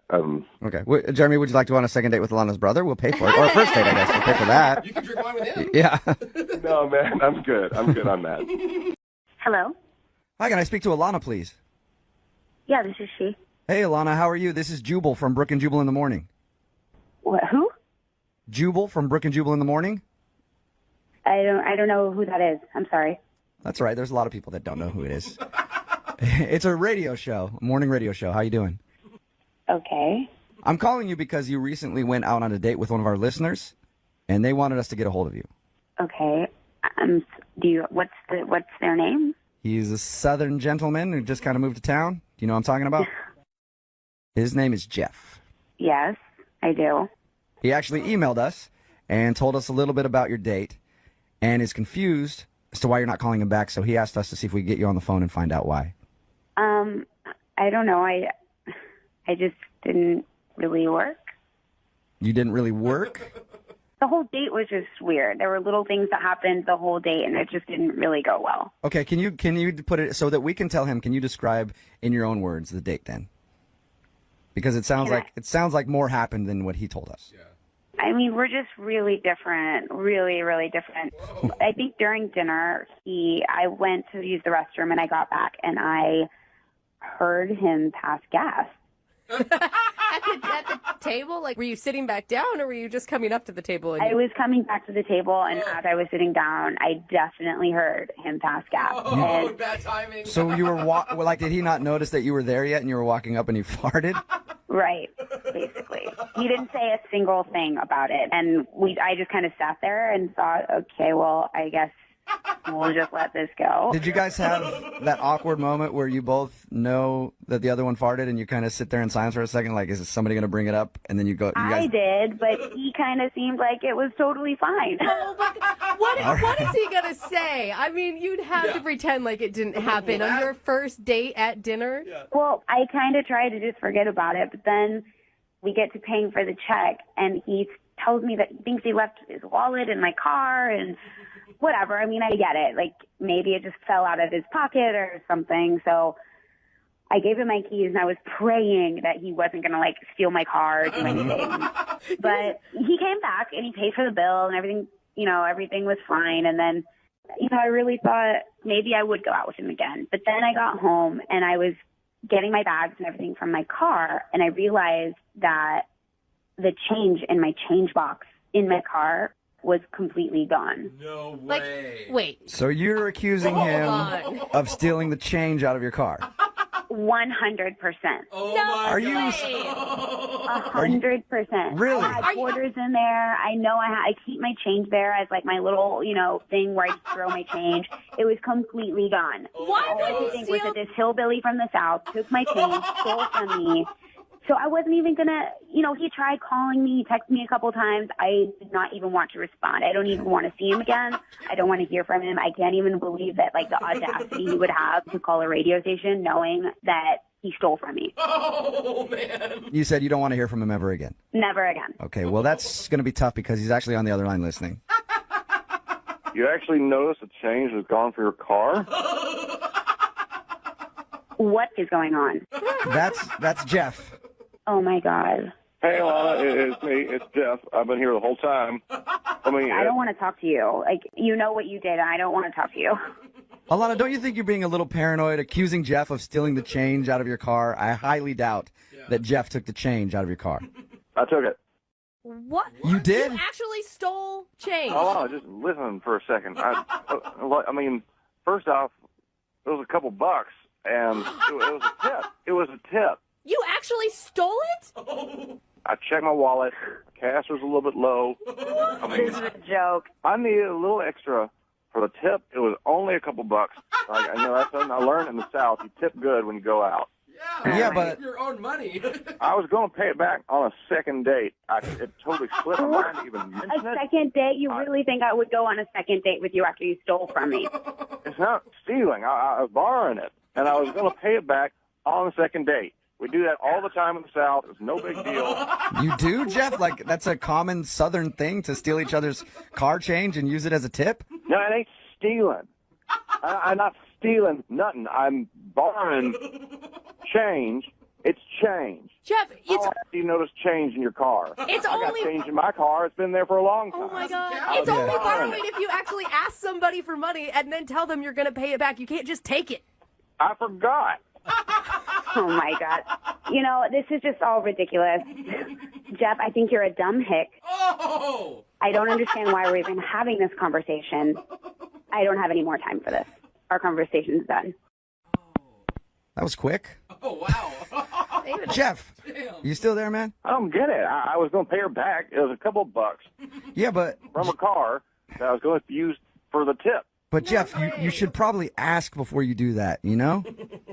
Okay. Jeremy, would you like to go on a second date with Alana's brother? We'll pay for it. Or a first date, I guess. We'll pay for that. You can drink wine with him. Yeah. No, man, I'm good. I'm good on that. Hello? Hi, can I speak to Alana, please? Yeah, this is she. Hey, Alana, how are you? This is Jubal from Brooke and Jubal in the Morning. What? Who? Jubal from Brooke and Jubal in the Morning? I don't know who that is. I'm sorry. That's right. There's a lot of people that don't know who it is. It's a radio show, a morning radio show. How you doing? Okay. I'm calling you because you recently went out on a date with one of our listeners, and they wanted us to get a hold of you. Okay. What's their name? He's a southern gentleman who just kind of moved to town. Do you know what I'm talking about? His name is Jeff. Yes, I do. He actually emailed us and told us a little bit about your date and is confused as to why you're not calling him back, so he asked us to see if we could get you on the phone and find out why. I don't know. I just didn't really work. You didn't really work? The whole date was just weird. There were little things that happened the whole date, and it just didn't really go well. Okay, can you put it so that we can tell him, can you describe in your own words the date then? Because it sounds like more happened than what he told us. Yeah. I mean, we're just really different, really, really different. I think during dinner, I went to use the restroom, and I got back, and I heard him pass gas. At the table? Like, were you sitting back down, or were you just coming up to the table? I was coming back to the table, and as I was sitting down, I definitely heard him pass gas. Oh, bad timing. So you were did he not notice that you were there yet and you were walking up and he farted? Right, basically. He didn't say a single thing about it, and I just kind of sat there and thought, okay, well, I guess we'll just let this go. Did you guys have that awkward moment where you both know that the other one farted and you kind of sit there in silence for a second, like, is somebody going to bring it up? And then you go, I did, but he kind of seemed like it was totally fine. Oh, but what is he going to say? I mean, you'd have to pretend like it didn't happen on your first date at dinner. Yeah. Well, I kind of tried to just forget about it, but then we get to paying for the check, and he tells me that he thinks he left his wallet in my car, and whatever. I mean, I get it. Like, maybe it just fell out of his pocket or something. So I gave him my keys, and I was praying that he wasn't going to, like, steal my car or do anything. But he came back, and he paid for the bill, and everything, everything was fine. And then, I really thought maybe I would go out with him again. But then I got home, and I was getting my bags and everything from my car, and I realized that the change in my change box in my car was completely gone. No way. Wait. So you're accusing him of stealing the change out of your car? 100%. Oh no, my Are you? 100%. Really? I had quarters in there. I know I keep my change there as like my little, thing where I throw my change. It was completely gone. Why All I could think was that this hillbilly from the South took my change, stole from me. So I wasn't even going to, he tried calling me, texted me a couple times. I did not even want to respond. I don't even want to see him again. I don't want to hear from him. I can't even believe that, like, the audacity he would have to call a radio station knowing that he stole from me. Oh, man. You said you don't want to hear from him ever again. Never again. Okay, well, that's going to be tough because he's actually on the other line listening. You actually noticed a change was gone for your car? What is going on? That's Jeff. Oh, my God. Hey, Alana, it's me. It's Jeff. I've been here the whole time. I don't want to talk to you. Like, you know what you did, and I don't want to talk to you. Alana, don't you think you're being a little paranoid, accusing Jeff of stealing the change out of your car? I highly doubt that Jeff took the change out of your car. I took it. What? You did? You actually stole change. Alana, just listen for a second. I mean, first off, it was a couple bucks, and it was a tip. It was a tip. You actually stole it? I checked my wallet. Cash was a little bit low. This is a joke. I needed a little extra for the tip. It was only a couple bucks. I know that's something I learned in the South. You tip good when you go out. Yeah, but your own money. I was going to pay it back on a second date. It totally slipped my mind to even mention it. A second date? You really think I would go on a second date with you after you stole from me? It's not stealing. I was borrowing it, and I was going to pay it back on the second date. We do that all the time in the South. It's no big deal. You do, Jeff? Like, that's a common Southern thing to steal each other's car change and use it as a tip? No, it ain't stealing. I'm not stealing nothing. I'm borrowing change. It's change. Jeff, it's... You notice change in your car. I got change in my car. It's been there for a long time. Oh, my God. It's only borrowing if you actually ask somebody for money and then tell them you're going to pay it back. You can't just take it. I forgot. Oh my God. You know, this is just all ridiculous. Jeff, I think you're a dumb hick. Oh! I don't understand why we're even having this conversation. I don't have any more time for this. Our conversation's done. That was quick. Oh, wow. Jeff, you still there, man? I don't get it. I was going to pay her back. It was a couple bucks Yeah, but from a car that I was going to use for the tip. Jeff, you should probably ask before you do that, you know?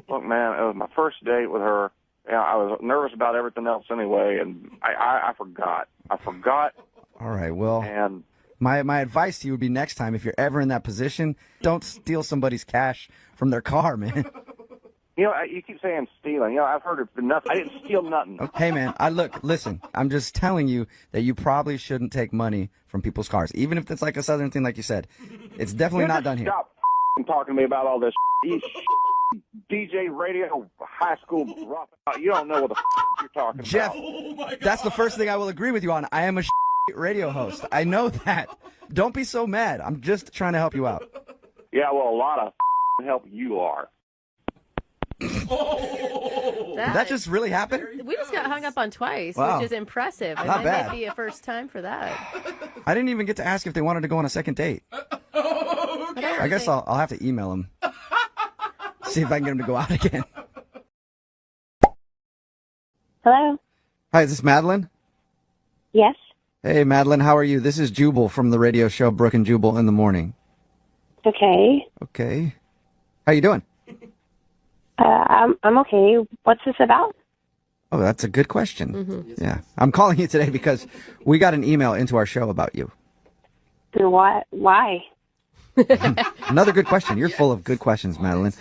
Look, man, it was my first date with her. Yeah, I was nervous about everything else anyway, and I forgot. I forgot. All right, well, And my advice to you would be next time, if you're ever in that position, don't steal somebody's cash from their car, man. you know, you keep saying stealing. You know, I've heard it for nothing. I didn't steal nothing. Hey, man, listen, I'm just telling you that you probably shouldn't take money from people's cars, even if it's like a Southern thing like you said. It's definitely not done here. Stop talking to me about all this. You DJ radio high school dropout. You don't know what the you're talking Jeff, about. that's the first thing I will agree with you on. I am a radio host. I know that. Don't be so mad. I'm just trying to help you out. Yeah, well, a lot of help you are. Did that just really happen? We just got hung up on twice, Wow. which is impressive. And Not that bad. might be a first time for that. I didn't even get to ask if they wanted to go on a second date. I guess I'll have to email them. See if I can get them to go out again. Hello? Hi, is this Madeline? Yes? Hey, Madeline, how are you? This is Jubal from the radio show Brooke and Jubal in the Morning. Okay. Okay. How you doing? I'm okay. What's this about? Oh, that's a good question. Yeah. I'm calling you today because we got an email into our show about you. Why? Another good question. You're full of good questions, Madeline.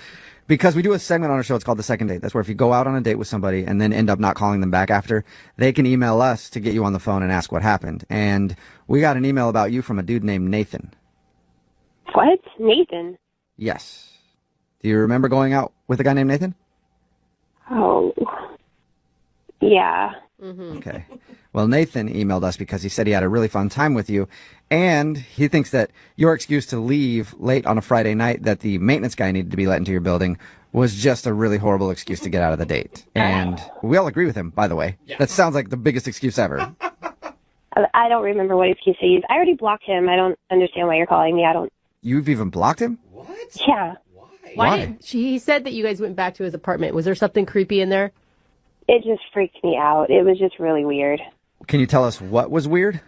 Because we do a segment on our show, it's called The Second Date. That's where if you go out on a date with somebody and then end up not calling them back after, they can email us to get you on the phone and ask what happened. And we got an email about you from a dude named Nathan. What? Nathan? Yes. Do you remember going out with a guy named Nathan? Oh. Yeah. Okay. Well, Nathan emailed us because he said he had a really fun time with you, and he thinks that your excuse to leave late on a Friday night that the maintenance guy needed to be let into your building was just a really horrible excuse to get out of the date. And we all agree with him, by the way. That sounds like the biggest excuse ever. I don't remember what excuse I used. I already blocked him. I don't understand why you're calling me. I don't. You've even blocked him? Yeah. Why? He said that you guys went back to his apartment. Was there something creepy in there? It just freaked me out. It was just really weird. Can you tell us what was weird?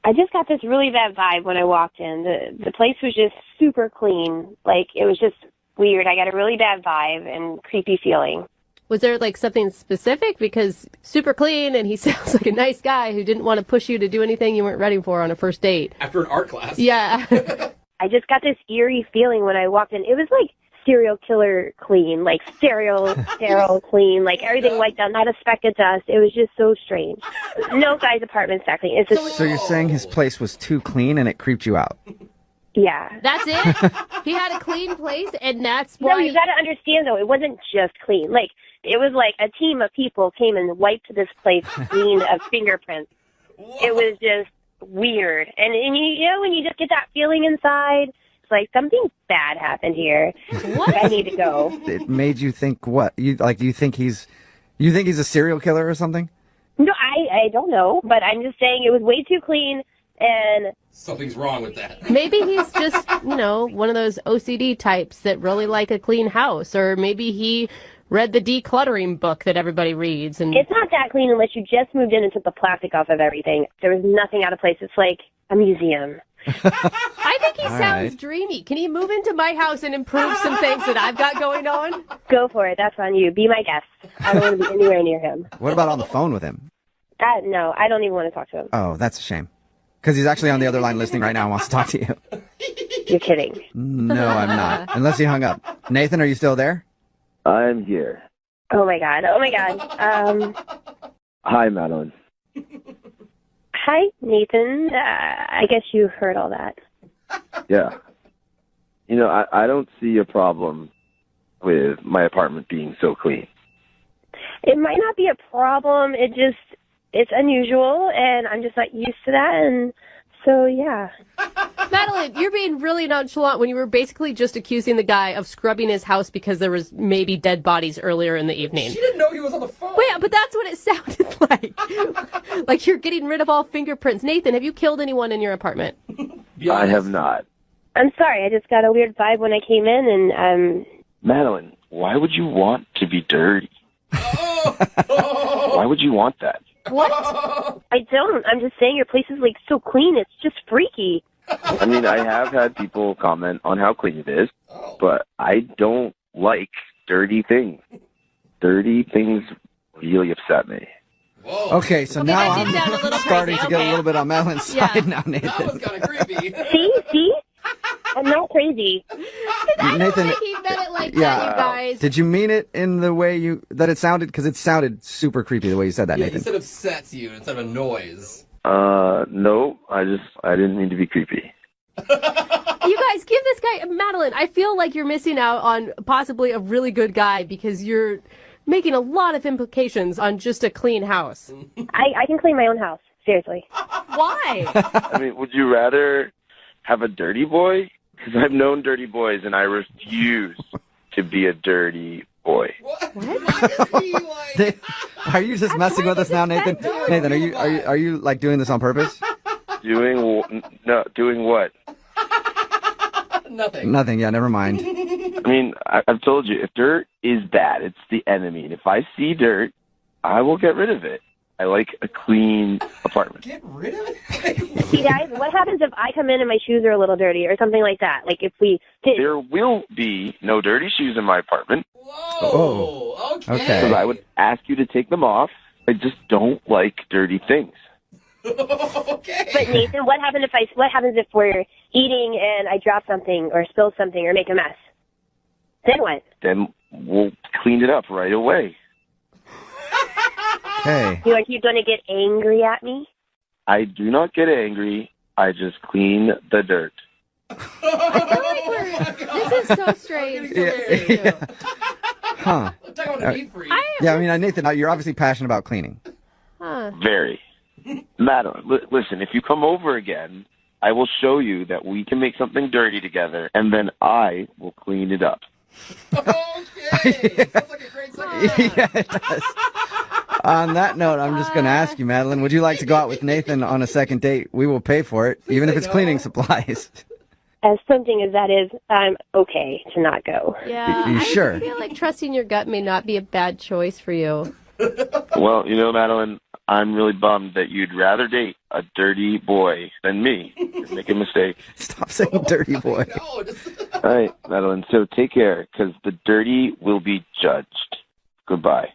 I just got this really bad vibe when I walked in. The place was just super clean. Like, it was just weird. I got a really bad vibe and creepy feeling. Was there like something specific? Because super clean and he sounds like a nice guy who didn't want to push you to do anything you weren't ready for on a first date. After an art class. Yeah. I just got this eerie feeling when I walked in. It was like serial killer clean, like sterile clean, like everything wiped out, not a speck of dust. It was just so strange. No guy's apartment's that clean. It's just, So you're saying his place was too clean and it creeped you out? yeah. That's it? He had a clean place and that's why... No, you got to understand, though, it wasn't just clean. Like, it was like a team of people came and wiped this place clean of fingerprints. It was just weird. And you know, when you just get that feeling inside, it's like something bad happened here. What? I need to go. It made you think what? Do you think he's a serial killer or something? No, I don't know, but I'm just saying it was way too clean, and Something's wrong with that. Maybe he's just, one of those OCD types that really like a clean house, or maybe he read the decluttering book that everybody reads. And it's not that clean unless you just moved in and took the plastic off of everything. There was nothing out of place. It's like a museum. I think he All sounds right. dreamy. Can he move into my house and improve some things that I've got going on? Go for it. That's on you. Be my guest. I don't want to be anywhere near him. What about on the phone with him? No, I don't even want to talk to him. Oh, that's a shame. Because he's actually on the other line listening right now and wants to talk to you. You're kidding. No, I'm not. Unless he hung up. Nathan, are you still there? I'm here. Oh, my God. Oh, my God. Hi, Madeline. Hi, Nathan. I guess you heard all that. Yeah. I don't see a problem with my apartment being so clean. It might not be a problem. It's unusual, and I'm just not used to that, and so, yeah. Madeline, you're being really nonchalant when you were basically just accusing the guy of scrubbing his house because there was maybe dead bodies earlier in the evening. She didn't know he was on the phone. Wait, but that's what it sounded like. Like you're getting rid of all fingerprints. Nathan, have you killed anyone in your apartment? I have not. I'm sorry, I just got a weird vibe when I came in, and Madeline, why would you want to be dirty? Why would you want that? what? I don't. I'm just saying your place is like so clean. It's just freaky. I mean, I have had people comment on how clean it is, but I don't like dirty things. Dirty things really upset me. Okay, so now I'm starting to get a little bit on Madeline's side now, Nathan. That was kind of creepy. See? I'm not crazy. I don't Nathan, think he meant it like yeah. that, you guys. Did you mean it in the way that it sounded? Because it sounded super creepy the way you said that, Yeah, Nathan. he said upsets you instead of a noise. No, I didn't mean to be creepy. You guys, give this guy, Madeline, I feel like you're missing out on possibly a really good guy because you're making a lot of implications on just a clean house. I can clean my own house. Seriously. Why? I mean, would you rather have a dirty boy? Because I've known dirty boys, and I refuse to be a dirty boy. Are you just messing with us now, Nathan? Nathan, are you like doing this on purpose? Doing what? Nothing. Nothing. Yeah, never mind. I mean, I've told you, if dirt is bad, it's the enemy. And if I see dirt, I will get rid of it. I like a clean apartment. Get rid of it? See, guys, what happens if I come in and my shoes are a little dirty or something like that? Like if we did... There will be no dirty shoes in my apartment. Whoa. Okay. Because I would ask you to take them off. I just don't like dirty things. Okay. But Nathan, what happens if we're eating and I drop something or spill something or make a mess? Then what? Then we'll clean it up right away. Okay. You're going to get angry at me? I do not get angry. I just clean the dirt. This is so strange. Yeah. Huh. Yeah, I mean, Nathan, you're obviously passionate about cleaning. Huh. Very. Madeline, listen, if you come over again, I will show you that we can make something dirty together, and then I will clean it up. Okay. Sounds like a great second. Yeah, it does. On that note, I'm just going to ask you, Madeline, would you like to go out with Nathan on a second date? We will pay for it, even if it's cleaning supplies. As tempting as that is, I'm okay to not go. Yeah. You sure? I feel like trusting your gut may not be a bad choice for you. Well, Madeline, I'm really bummed that you'd rather date a dirty boy than me. You're making a mistake. Stop saying dirty boy. All right, Madeline, so take care, because the dirty will be judged. Goodbye.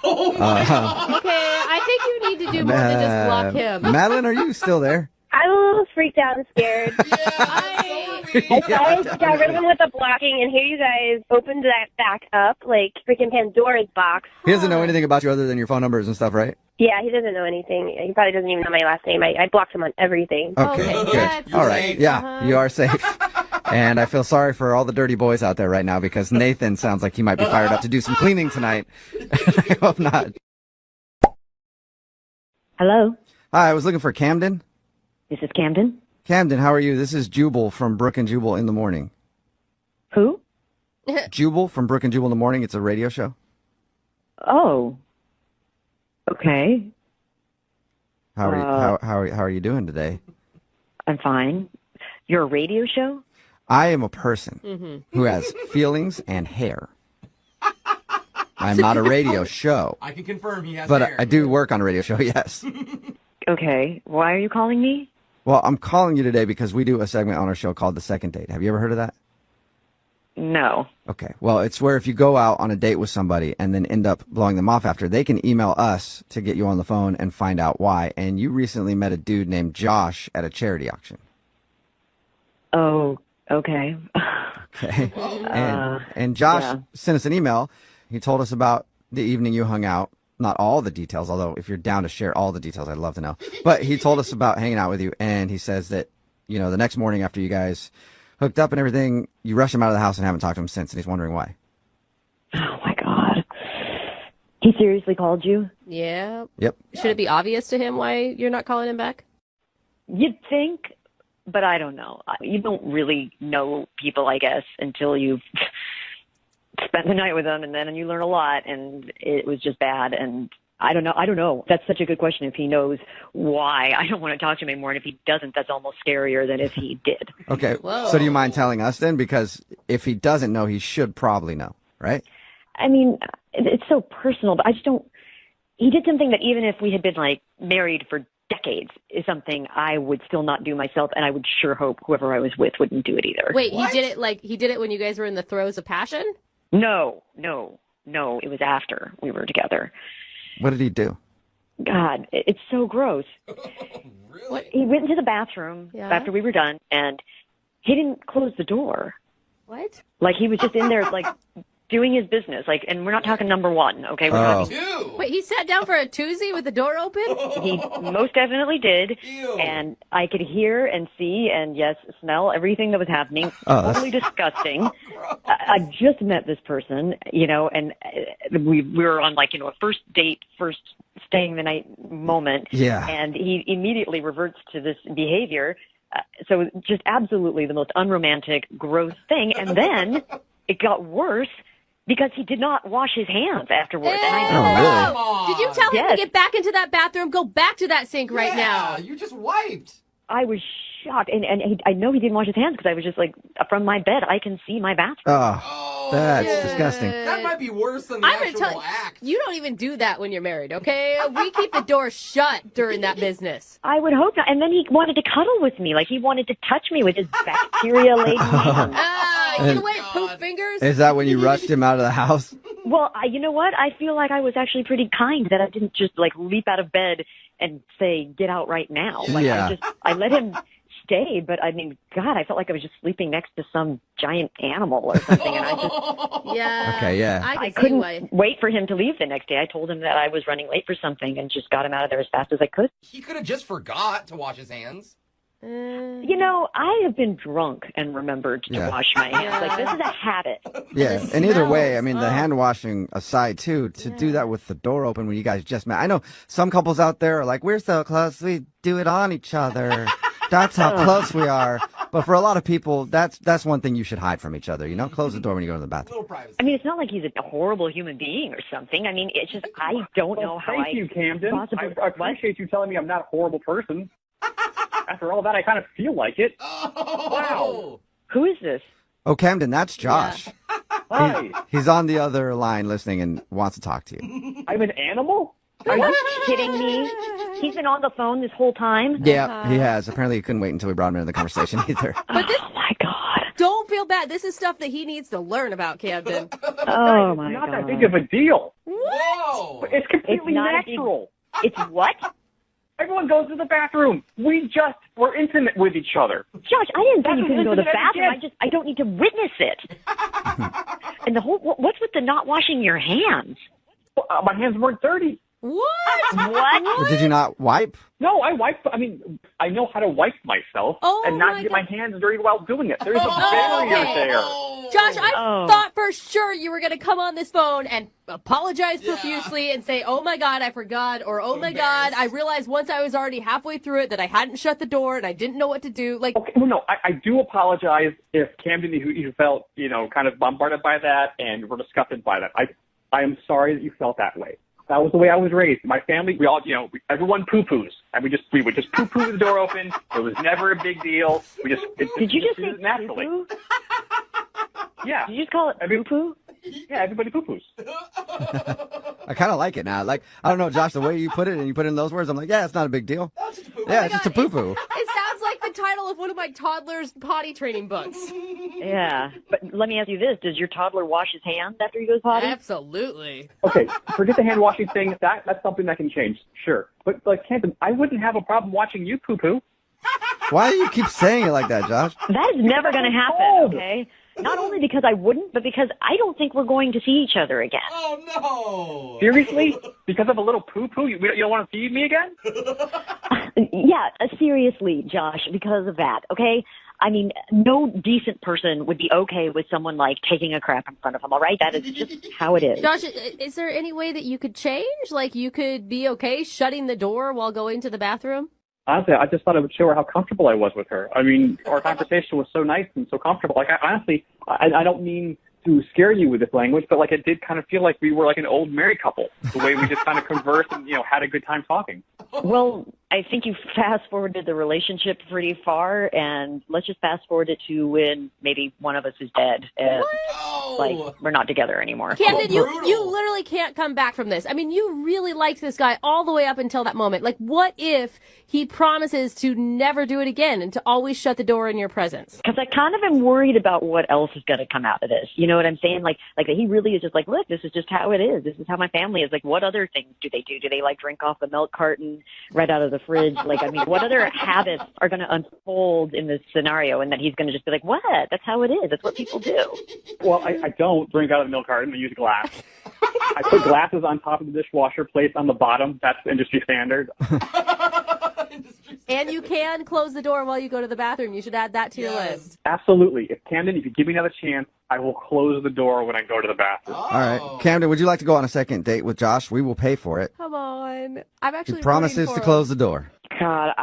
Okay, I think you need to do more than just block him. Madeline, are you still there? I'm a little freaked out and scared. I got rid of him with the blocking, and here you guys opened that back up like freaking Pandora's box. He doesn't know anything about you other than your phone numbers and stuff, right? Yeah, he doesn't know anything. He probably doesn't even know my last name. I blocked him on everything. Okay, good. All right. Yeah, you are safe. And I feel sorry for all the dirty boys out there right now because Nathan sounds like he might be fired up to do some cleaning tonight. I hope not. Hello? Hi, I was looking for Camden. This is Camden. Camden, how are you? This is Jubal from Brooke and Jubal in the Morning. Who? Jubal from Brooke and Jubal in the Morning. It's a radio show. Oh. Okay. How are you doing today? I'm fine. You're a radio show? I am a person who has feelings and hair. I'm not a radio show. I can confirm he has But hair. I do work on a radio show, yes. Okay. Why are you calling me? Well, I'm calling you today because we do a segment on our show called The Second Date. Have you ever heard of that? No. Okay. Well, it's where if you go out on a date with somebody and then end up blowing them off after, they can email us to get you on the phone and find out why. And you recently met a dude named Josh at a charity auction. Oh, okay. Okay. And Josh sent us an email. He told us about the evening you hung out. Not all the details, although if you're down to share all the details, I'd love to know. But he told us about hanging out with you, and he says that, the next morning after you guys hooked up and everything, you rushed him out of the house and haven't talked to him since, and he's wondering why. Oh, my God. He seriously called you? Yeah. Yep. Should it be obvious to him why you're not calling him back? You'd think, but I don't know. You don't really know people, I guess, until you've spent the night with them, and then you learn a lot, and it was just bad. And I don't know. That's such a good question. If he knows why, I don't want to talk to him anymore. And if he doesn't, that's almost scarier than if he did. Okay. So do you mind telling us then? Because if he doesn't know, he should probably know, right? I mean, it's so personal, but I just don't. He did something that even if we had been like married for decades is something I would still not do myself, and I would sure hope whoever I was with wouldn't do it either. Wait, he did it when you guys were in the throes of passion? No. It was after we were together. What did he do? God, it's so gross. Really? He went into the bathroom after we were done, and he didn't close the door. What? Like, he was just in there, like, doing his business. Like, and we're not talking number one, okay? We're talking Wait, he sat down for a Tuesday with the door open? He most definitely did. And I could hear and see and, yes, smell everything that was happening. Totally disgusting. I just met this person, you know, and we were on, like, you know, a first date, first staying the night moment. Yeah. And he immediately reverts to this behavior. So just absolutely the most unromantic, gross thing. And then it got worse because he did not wash his hands afterwards. And I Did you tell him to get back into that bathroom? Go back to that sink right now. You just wiped. I was shocked. And I know he didn't wash his hands because I was just like, from my bed, I can see my bathroom. Oh, that's disgusting. That might be worse than the I'm gonna actual tell act. you don't even do that when you're married, okay? We keep the door shut during that business. I would hope not. And then he wanted to cuddle with me. Like, he wanted to touch me with his bacteria-laden hands. You wait, poop fingers? Is that when you rushed him out of the house? Well, you know what? I feel like I was actually pretty kind that I didn't just, like, leap out of bed and say, get out right now. Like, I let him stay, but I mean, God, I felt like I was just sleeping next to some giant animal or something, and I just... Okay, yeah. I couldn't wait for him to leave the next day. I told him that I was running late for something and just got him out of there as fast as I could. He could have just forgot to wash his hands. You know, I have been drunk and remembered to wash my hands. Like, this is a habit. Yeah, and either way, I mean, the hand washing aside, too, to do that with the door open when you guys just met. I know some couples out there are like, we're so close, we do it on each other. That's how close we are. But for a lot of people, that's one thing you should hide from each other, you know? Close the door when you go to the bathroom. I mean, it's not like he's a horrible human being or something. I mean, it's just, I don't know how Thank you, Camden. I appreciate you telling me I'm not a horrible person. After all that, I kind of feel like it. Wow. Who is this? Oh, Camden, that's Josh. Hi. He's on the other line listening and wants to talk to you. I'm an animal? Are you kidding me? He's been on the phone this whole time? Yeah, he has. Apparently, he couldn't wait until we brought him into the conversation either. But this, oh, my God. Don't feel bad. This is stuff that he needs to learn about, Camden. Oh, my God. It's not that God. big of a deal. Whoa. It's completely natural. It's what? Everyone goes to the bathroom. We're intimate with each other. Josh, I didn't say you couldn't go to the That's bathroom. I don't need to witness it. And the whole, what's with the not washing your hands? My hands weren't dirty. What? Did you not wipe? No, I wipe. I mean, I know how to wipe myself and not get my hands dirty while doing it. There's a barrier there. Josh, I thought for sure you were going to come on this phone and apologize profusely and say, oh my God, I forgot, or oh my God, I realized once I was already halfway through it that I hadn't shut the door and I didn't know what to do. Like, okay, well, no, I do apologize if Camden, you felt, kind of bombarded by that and were disgusted by that. I am sorry that you felt that way. That was the way I was raised. My family, we all, everyone poo-poos. And we would just poo-poo with the door open. It was never a big deal. Did you just say naturally? poo-poo? Yeah. Did you just call it poo-poo? Yeah, everybody poo-poos. I kind of like it now. Like, I don't know, Josh, the way you put it and you put in those words, I'm like, yeah, it's not a big deal. Yeah, it's just a poo-poo. It sounds like the title of one of my toddler's potty training books. Yeah, but let me ask you this. Does your toddler wash his hands after he goes potty? Absolutely. Okay, forget the hand washing thing. That's something that can change, sure. But, like, Camden, I wouldn't have a problem watching you poo-poo. Why do you keep saying it like that, Josh? That is never going to happen, okay? Not only because I wouldn't, but because I don't think we're going to see each other again. Oh, no. Seriously? Because of a little poo-poo? You don't want to feed me again? Yeah, seriously, Josh, because of that, okay? I mean, no decent person would be okay with someone, like, taking a crap in front of them, all right? That is just how it is. Josh, is there any way that you could change? Like, you could be okay shutting the door while going to the bathroom? honestly, I just thought it would show her how comfortable I was with her. I mean, our conversation was so nice and so comfortable. Like, I don't mean to scare you with this language, but like it did kind of feel like we were like an old married couple, the way we just kind of conversed and, had a good time talking. Well, I think you fast-forwarded the relationship pretty far, and let's just fast-forward it to when maybe one of us is dead and, we're not together anymore. Camden, you literally can't come back from this. I mean, you really liked this guy all the way up until that moment. Like, what if he promises to never do it again and to always shut the door in your presence? Because I kind of am worried about what else is going to come out of this. You know what I'm saying? Like that he really is just like, look, this is just how it is. This is how my family is. Like, what other things do they do? Do they, drink off the milk carton right out of the fridge? What other habits are going to unfold in this scenario? And that he's going to just be like, what? That's how it is. That's what people do. Well, I don't drink out of the milk carton. I use glass. I put glasses on top of the dishwasher, plates on the bottom. That's industry standard. And you can close the door while you go to the bathroom. You should add that to your list. Absolutely. If you give me another chance, I will close the door when I go to the bathroom. All right. Camden, would you like to go on a second date with Josh? We will pay for it. Come on. I'm actually He promises to close the door. God,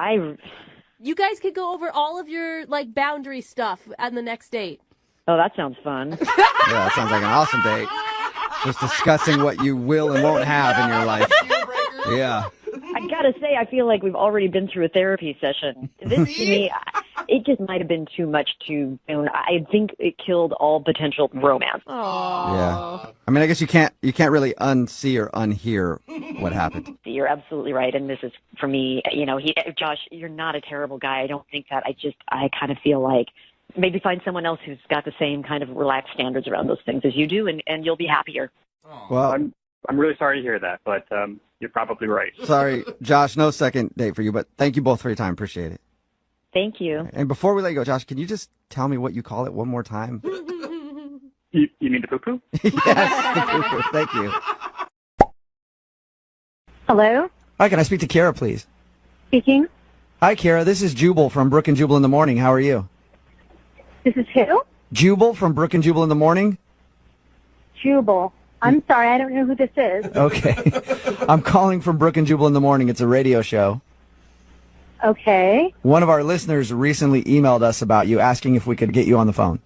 You guys could go over all of your, boundary stuff on the next date. Oh, that sounds fun. Yeah, that sounds like an awesome date. Just discussing what you will and won't have in your life. Yeah. I gotta say, I feel like we've already been through a therapy session. This, to me, it just might have been too much too soon. I think it killed all potential romance. Yeah. I mean, I guess you can't really unsee or unhear what happened. You're absolutely right, and this is, for me, Josh, you're not a terrible guy. I don't think that. I kind of feel like maybe find someone else who's got the same kind of relaxed standards around those things as you do, and you'll be happier. Well, I'm really sorry to hear that, but you're probably right. Sorry, Josh, no second date for you, but thank you both for your time. Appreciate it. Thank you. And before we let you go, Josh, can you just tell me what you call it one more time? You mean the poo-poo? Yes, the poo-poo. Thank you. Hello? Hi, can I speak to Kara, please? Speaking. Hi, Kara. This is Jubal from Brooke and Jubal in the Morning. How are you? This is who? Jubal from Brooke and Jubal in the Morning. Jubal. I'm sorry, I don't know who this is. Okay. I'm calling from Brooke and Jubal in the Morning. It's a radio show. Okay. One of our listeners recently emailed us about you, asking if we could get you on the phone.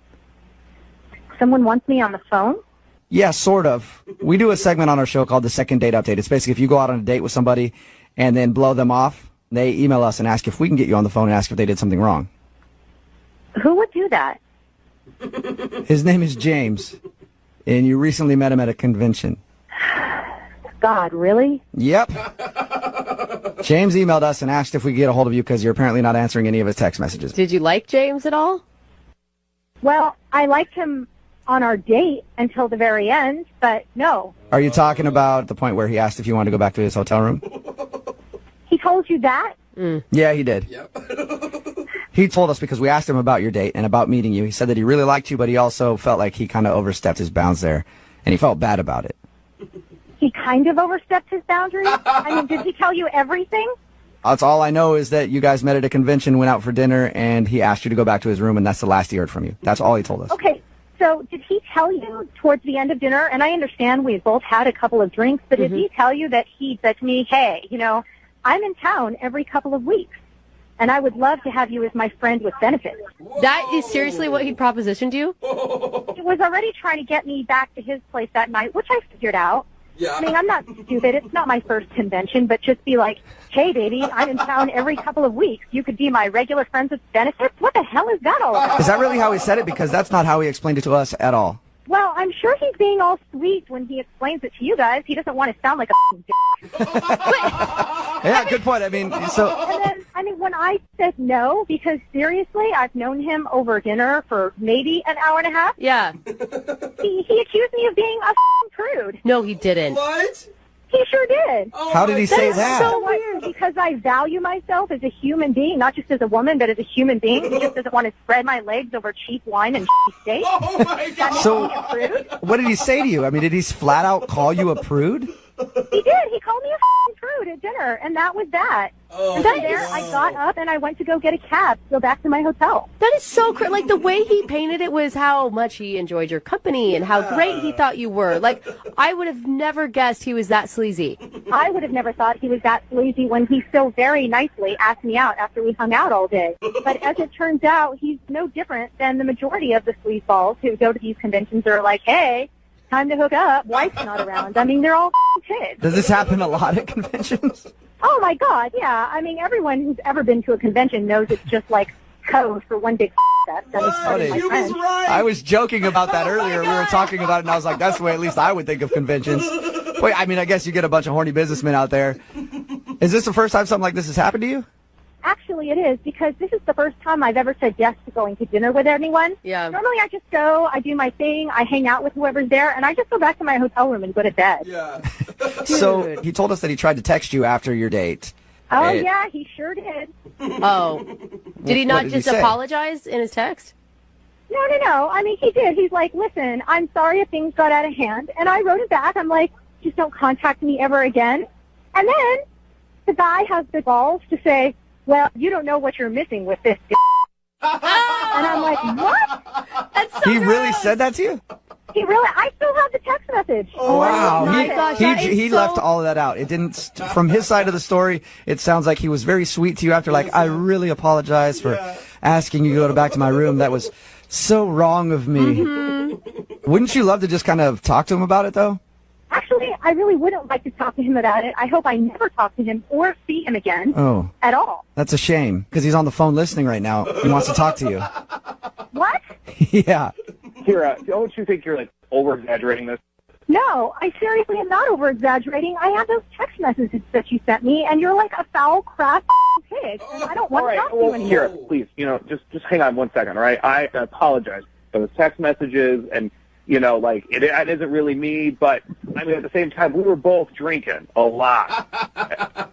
Someone wants me on the phone? Yeah, sort of. We do a segment on our show called the Second Date Update. It's basically if you go out on a date with somebody and then blow them off, they email us and ask if we can get you on the phone and ask if they did something wrong. Who would do that? His name is James, and you recently met him at a convention. God, really? Yep. James emailed us and asked if we could get a hold of you because you're apparently not answering any of his text messages. Did you like James at all? Well, I liked him on our date until the very end, but no. Are you talking about the point where he asked if you wanted to go back to his hotel room? He told you that? Yeah, he did. Yep. He told us because we asked him about your date and about meeting you. He said that he really liked you, but he also felt like he kind of overstepped his bounds there, and he felt bad about it. He kind of overstepped his boundaries? I mean, did he tell you everything? That's all I know is that you guys met at a convention, went out for dinner, and he asked you to go back to his room, and that's the last he heard from you. That's all he told us. Okay, so did he tell you towards the end of dinner, and I understand we both had a couple of drinks, but did he tell you that he said to me, hey, I'm in town every couple of weeks, and I would love to have you as my friend with benefits? That is seriously what he propositioned you? He was already trying to get me back to his place that night, which I figured out. Yeah. I mean, I'm not stupid. It's not my first convention, but just be like, hey, baby, I'm in town every couple of weeks. You could be my regular friends with benefits? What the hell is that all about? Is that really how he said it? Because that's not how he explained it to us at all. Well, I'm sure he's being all sweet when he explains it to you guys. He doesn't want to sound like a dick. Yeah, good point. I mean, so... And then, when I said no, because seriously, I've known him over dinner for maybe an hour and a half. Yeah. He accused me of being a prude. No, he didn't. What? He sure did. Oh, how did he say that? So weird, because I value myself as a human being, not just as a woman, but as a human being who just doesn't want to spread my legs over cheap wine and steak. Oh, my God. So, what did he say to you? I mean, did he flat out call you a prude? He did. He called me a f***ing prude at dinner, and that was that. And then there, I got up and I went to go get a cab to go back to my hotel. That is so like the way he painted it was how much he enjoyed your company and how great he thought you were. Like, I would have never guessed he was that sleazy. I would have never thought he was that sleazy when he so very nicely asked me out after we hung out all day. But as it turns out, he's no different than the majority of the sleazeballs who go to these conventions are like, hey, time to hook up. Wife's not around. I mean, they're all kids. Does this happen a lot at conventions? Oh, my God, yeah. I mean, everyone who's ever been to a convention knows it's just like code for one big fest. I was joking about that earlier. We were talking about it, and I was like, that's the way at least I would think of conventions. Wait, I mean, I guess you get a bunch of horny businessmen out there. Is this the first time something like this has happened to you? Actually, it is, because this is the first time I've ever said yes to going to dinner with anyone. Yeah. Normally, I just go, I do my thing, I hang out with whoever's there, and I just go back to my hotel room and go to bed. Yeah. So he told us that he tried to text you after your date. Oh, yeah, he sure did. Oh. Did he not did he just say? apologize in his text? No. I mean, he did. He's like, listen, I'm sorry if things got out of hand. And I wrote him back. I'm like, just don't contact me ever again. And then the guy has the balls to say, well, you don't know what you're missing with this. And I'm like, what? That's so He gross. really said that to you? He really, I still have the text message. Wow. my gosh, that He is left so- all of that out. It didn't, from his side of the story, it sounds like he was very sweet to you after, like, I really apologize for asking you to go back to my room. That was so wrong of me. Mm-hmm. Wouldn't you love to just kind of talk to him about it, though? Actually, I really wouldn't like to talk to him about it. I hope I never talk to him or see him again Oh, at all. that's a shame, because he's on the phone listening right now. He wants to talk to you. What? Yeah. Kira, don't you think you're like over-exaggerating this? No, I seriously am not over-exaggerating. I have those text messages that you sent me, and you're like a foul, crass pig, and I don't want to talk to you anymore. Kira, please, just hang on 1 second, all right? I apologize for the text messages, and, like, it isn't really me, but, I mean, at the same time, we were both drinking a lot.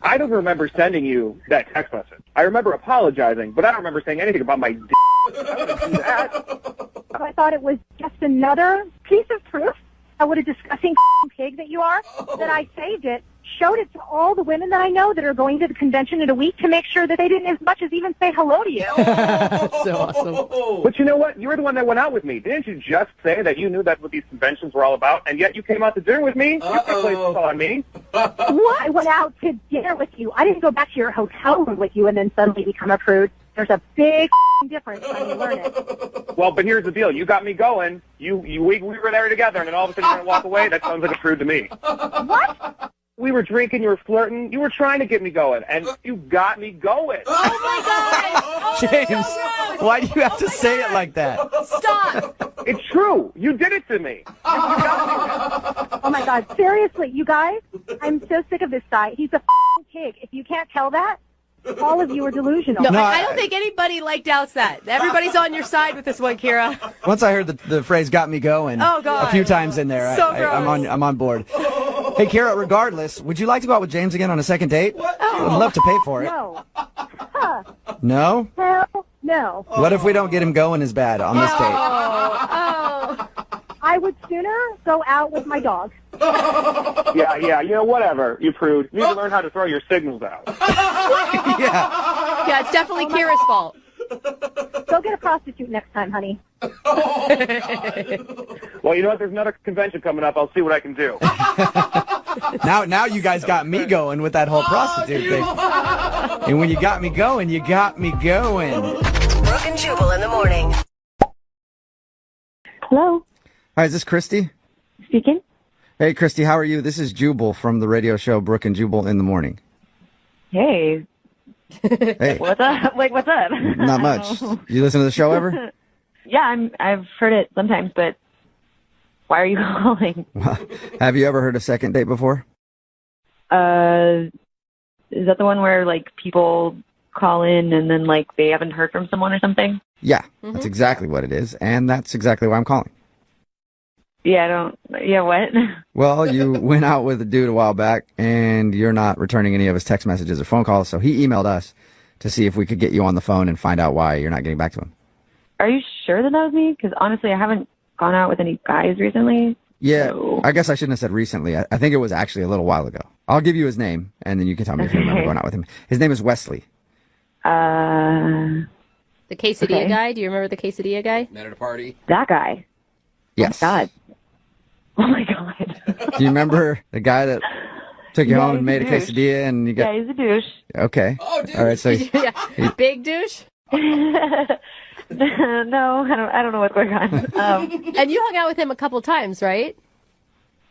I don't remember sending you that text message. I remember apologizing, but I don't remember saying anything about my d***. I wouldn't do that. I thought it was just another piece of proof of what a disgusting pig that you are, that I saved it, showed it to all the women that I know that are going to the convention in a week to make sure that they didn't as much as even say hello to you. That's so awesome. But you know what? You were the one that went out with me. Didn't you just say that you knew that's what these conventions were all about, and yet you came out to dinner with me? You can't play this on me. What? I went out to dinner with you. I didn't go back to your hotel room with you and then suddenly become a prude. There's a big difference when you learn it. Well, but here's the deal. You got me going. We were there together, and then all of a sudden you're going to walk away? That sounds like a prude to me. What? We were drinking, you were flirting, you were trying to get me going, and you got me going. Oh my God! James, why do you have to say it like that? Stop! It's true. You did it to me. You got me. Oh my God, seriously, you guys, I'm so sick of this guy. He's a pig. If you can't tell that, all of you are delusional. No, I don't think anybody doubts that. Everybody's on your side with this one, Kira. Once I heard the phrase "got me going" Oh, God. a few times in there, So I'm on board. Hey, Kira, regardless, would you like to go out with James again on a second date? I'd love to pay for it. No. Huh. No? Hell no. What if we don't get him going as bad on this date? Oh. I would sooner go out with my dog. Yeah, whatever, you prude. You need to learn how to throw your signals out. Yeah, it's definitely Kira's fault. Go get a prostitute next time, honey. Well, you know what? There's another convention coming up. I'll see what I can do. Now you guys got me going with that whole prostitute thing. And when you got me going, you got me going. Brooke and Jubal in the morning. Hello, Hi, is this Christy? speaking. Hey, Christy, how are you? This is Jubal from the radio show Brooke and Jubal in the morning. Hey, Hey, what's up? Like, what's up? not much. You listen to the show ever? Yeah, I've heard it sometimes, but why are you calling? Have you ever heard of Second Date before? Is that the one where like people call in and then like they haven't heard from someone or something? Yeah, that's exactly what it is, and that's exactly why I'm calling. Yeah, what? Well, you went out with a dude a while back, and you're not returning any of his text messages or phone calls, so he emailed us to see if we could get you on the phone and find out why you're not getting back to him. Are you sure that was me? Because honestly, I haven't gone out with any guys recently. Yeah, So- I guess I shouldn't have said recently. I think it was actually a little while ago. I'll give you his name, and then you can tell me if you remember going out with him. His name is Wesley. Uh, The quesadilla Okay. guy? Do you remember the quesadilla guy? Met at a party. that guy. Yes. God. Oh my God. Do you remember the guy that took you Yeah, home he's and a made a douche. quesadilla and you got... Yeah, he's a douche. Okay. Oh, dude. All right, so... yeah. Big douche? No, I don't know what's going on. And you hung out with him a couple times, right?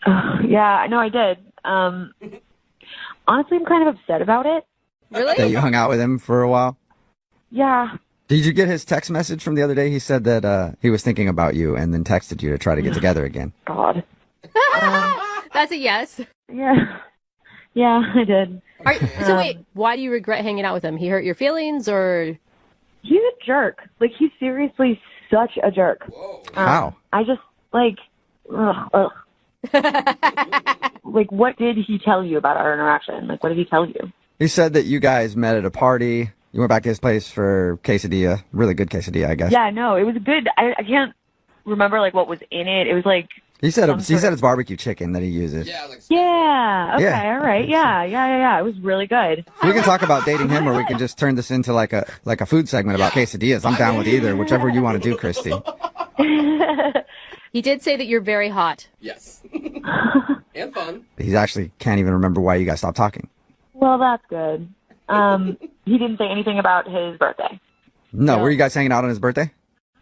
Yeah, no, I did. Honestly, I'm kind of upset about it. Really? that you hung out with him for a while? Yeah. Did you get his text message from the other day? He said that he was thinking about you and then texted you to try to get together again. God. That's a yes. Yeah. Yeah, I did. So wait, why do you regret hanging out with him? He hurt your feelings, or? He's a jerk. Like, he's seriously such a jerk. How? I just, like, ugh. Like, what did he tell you about our interaction? Like, what did he tell you? He said that you guys met at a party. You went back to his place for quesadilla. Really good quesadilla, I guess. Yeah, no, it was good. I can't remember, like, what was in it. It was, like... He said it's barbecue chicken that he uses. Yeah, okay, Yeah. all right. Yeah. It was really good. We can talk about dating him, or we can just turn this into like a food segment about quesadillas. I'm down with either, whichever you want to do, Christy. He did say that you're very hot. Yes. And fun. He actually can't even remember why you guys stopped talking. Well, that's good. He didn't say anything about his birthday. No, were you guys hanging out on his birthday?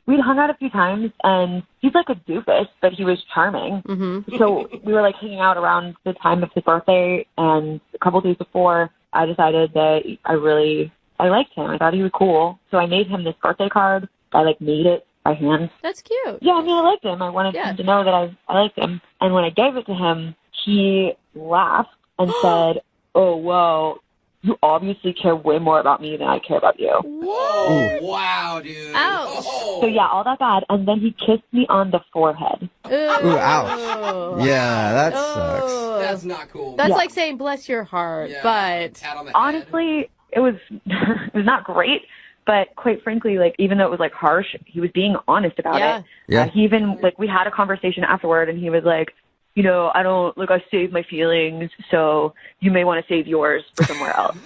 We'd hung out a few times, and he's like a doofus, but he was charming. Mm-hmm. So we were like hanging out around the time of his birthday, and a couple days before, I decided that I liked him. I thought he was cool. So I made him this birthday card. I like made it by hand. That's cute. Yeah, I mean, I liked him. I wanted him to know that I liked him. And when I gave it to him, he laughed and said, "Oh, whoa, you obviously care way more about me than I care about you." Whoa. Wow, dude. Ouch. So yeah, all that bad. And then he kissed me on the forehead. Ooh, ouch. Yeah, that sucks. That's not cool. That's Yeah. like saying bless your heart, Yeah. but Honestly, it was it was not great. But quite frankly, like, even though it was like harsh, he was being honest about it. Yeah. He even, like, we had a conversation afterward, and he was like, you know, I saved my feelings, so you may want to save yours for somewhere else.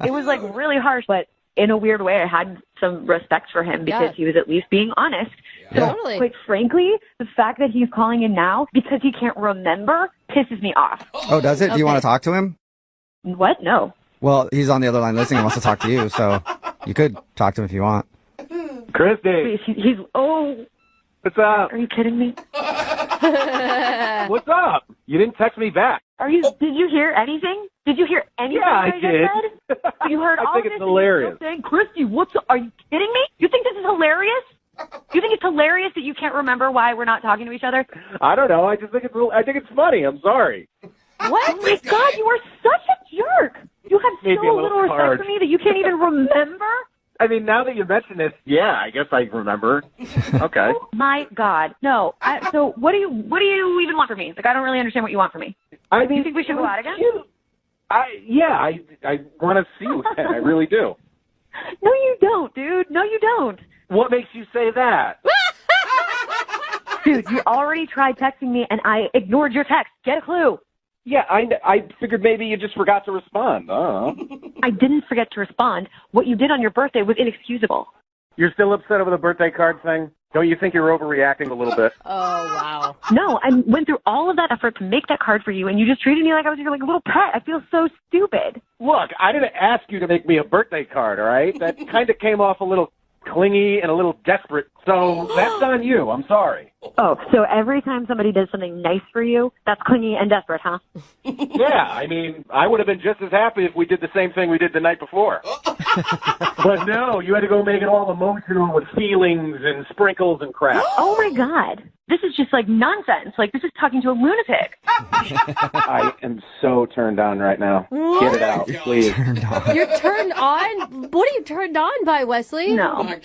It was like really harsh, but in a weird way, I had some respect for him because he was at least being honest. So Totally. quite frankly, the fact that he's calling in now because he can't remember pisses me off. Oh, does it? Do you want to talk to him? What? No. Well, he's on the other line listening and wants to talk to you, so you could talk to him if you want. Christy. He's What's up? Are you kidding me? What's up? You didn't text me back. Did you hear anything? Did you hear anything Yeah, I I just did. said? You heard I all think this it's and you're hilarious. still saying, Christy, what's up? Are you kidding me? You think this is hilarious? You think it's hilarious that you can't remember why we're not talking to each other? I don't know. I just think I think it's funny. I'm sorry. What? Oh my God, you are such a jerk. You have Maybe so a little little respect hard. for me that you can't even remember? I mean, now that you mention it, yeah, I guess I remember. Okay. Oh my God. No. So what do you even want from me? Like, I don't really understand what you want from me. I mean, Do you think we should go out again? I want to see you again. I really do. No, you don't, dude. No, you don't. What makes you say that? Dude, you already tried texting me, and I ignored your text. Get a clue. Yeah, I figured maybe you just forgot to respond. I didn't forget to respond. What you did on your birthday was inexcusable. You're still upset over the birthday card thing? Don't you think you're overreacting a little bit? Oh, wow. No, I went through all of that effort to make that card for you, and you just treated me like I was your like little pet. I feel so stupid. Look, I didn't ask you to make me a birthday card, all right? That kind of came off a little clingy and a little desperate, so that's on you. I'm sorry. Oh, so every time somebody does something nice for you, that's clingy and desperate, huh? Yeah, I mean, I would have been just as happy if we did the same thing we did the night before. But no, you had to go make it all emotional with feelings and sprinkles and crap. Oh my God. This is just like nonsense. Like, this is talking to a lunatic. I am so turned on right now. Get it out, please. You're turned on? What are you turned on by, Wesley? No.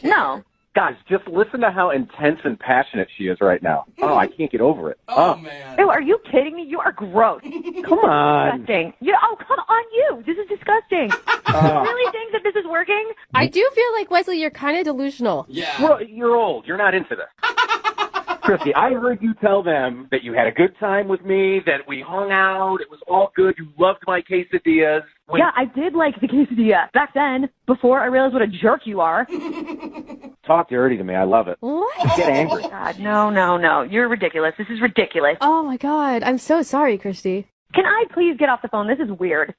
Guys, just listen to how intense and passionate she is right now. Oh, I can't get over it. Oh, man. Ew, are you kidding me? You are gross. Come on. Disgusting. Come on you. This is disgusting. You really think that this is working? I do feel like, Wesley, you're kind of delusional. Yeah. Well, you're old. You're not into this. Christy, I heard you tell them that you had a good time with me, that we hung out, it was all good, you loved my quesadillas. Yeah, I did like the quesadilla back then, before I realized what a jerk you are. Talk dirty to me, I love it. What? Get angry. God, no. You're ridiculous. This is ridiculous. Oh my God, I'm so sorry, Christy. Can I please get off the phone? This is weird.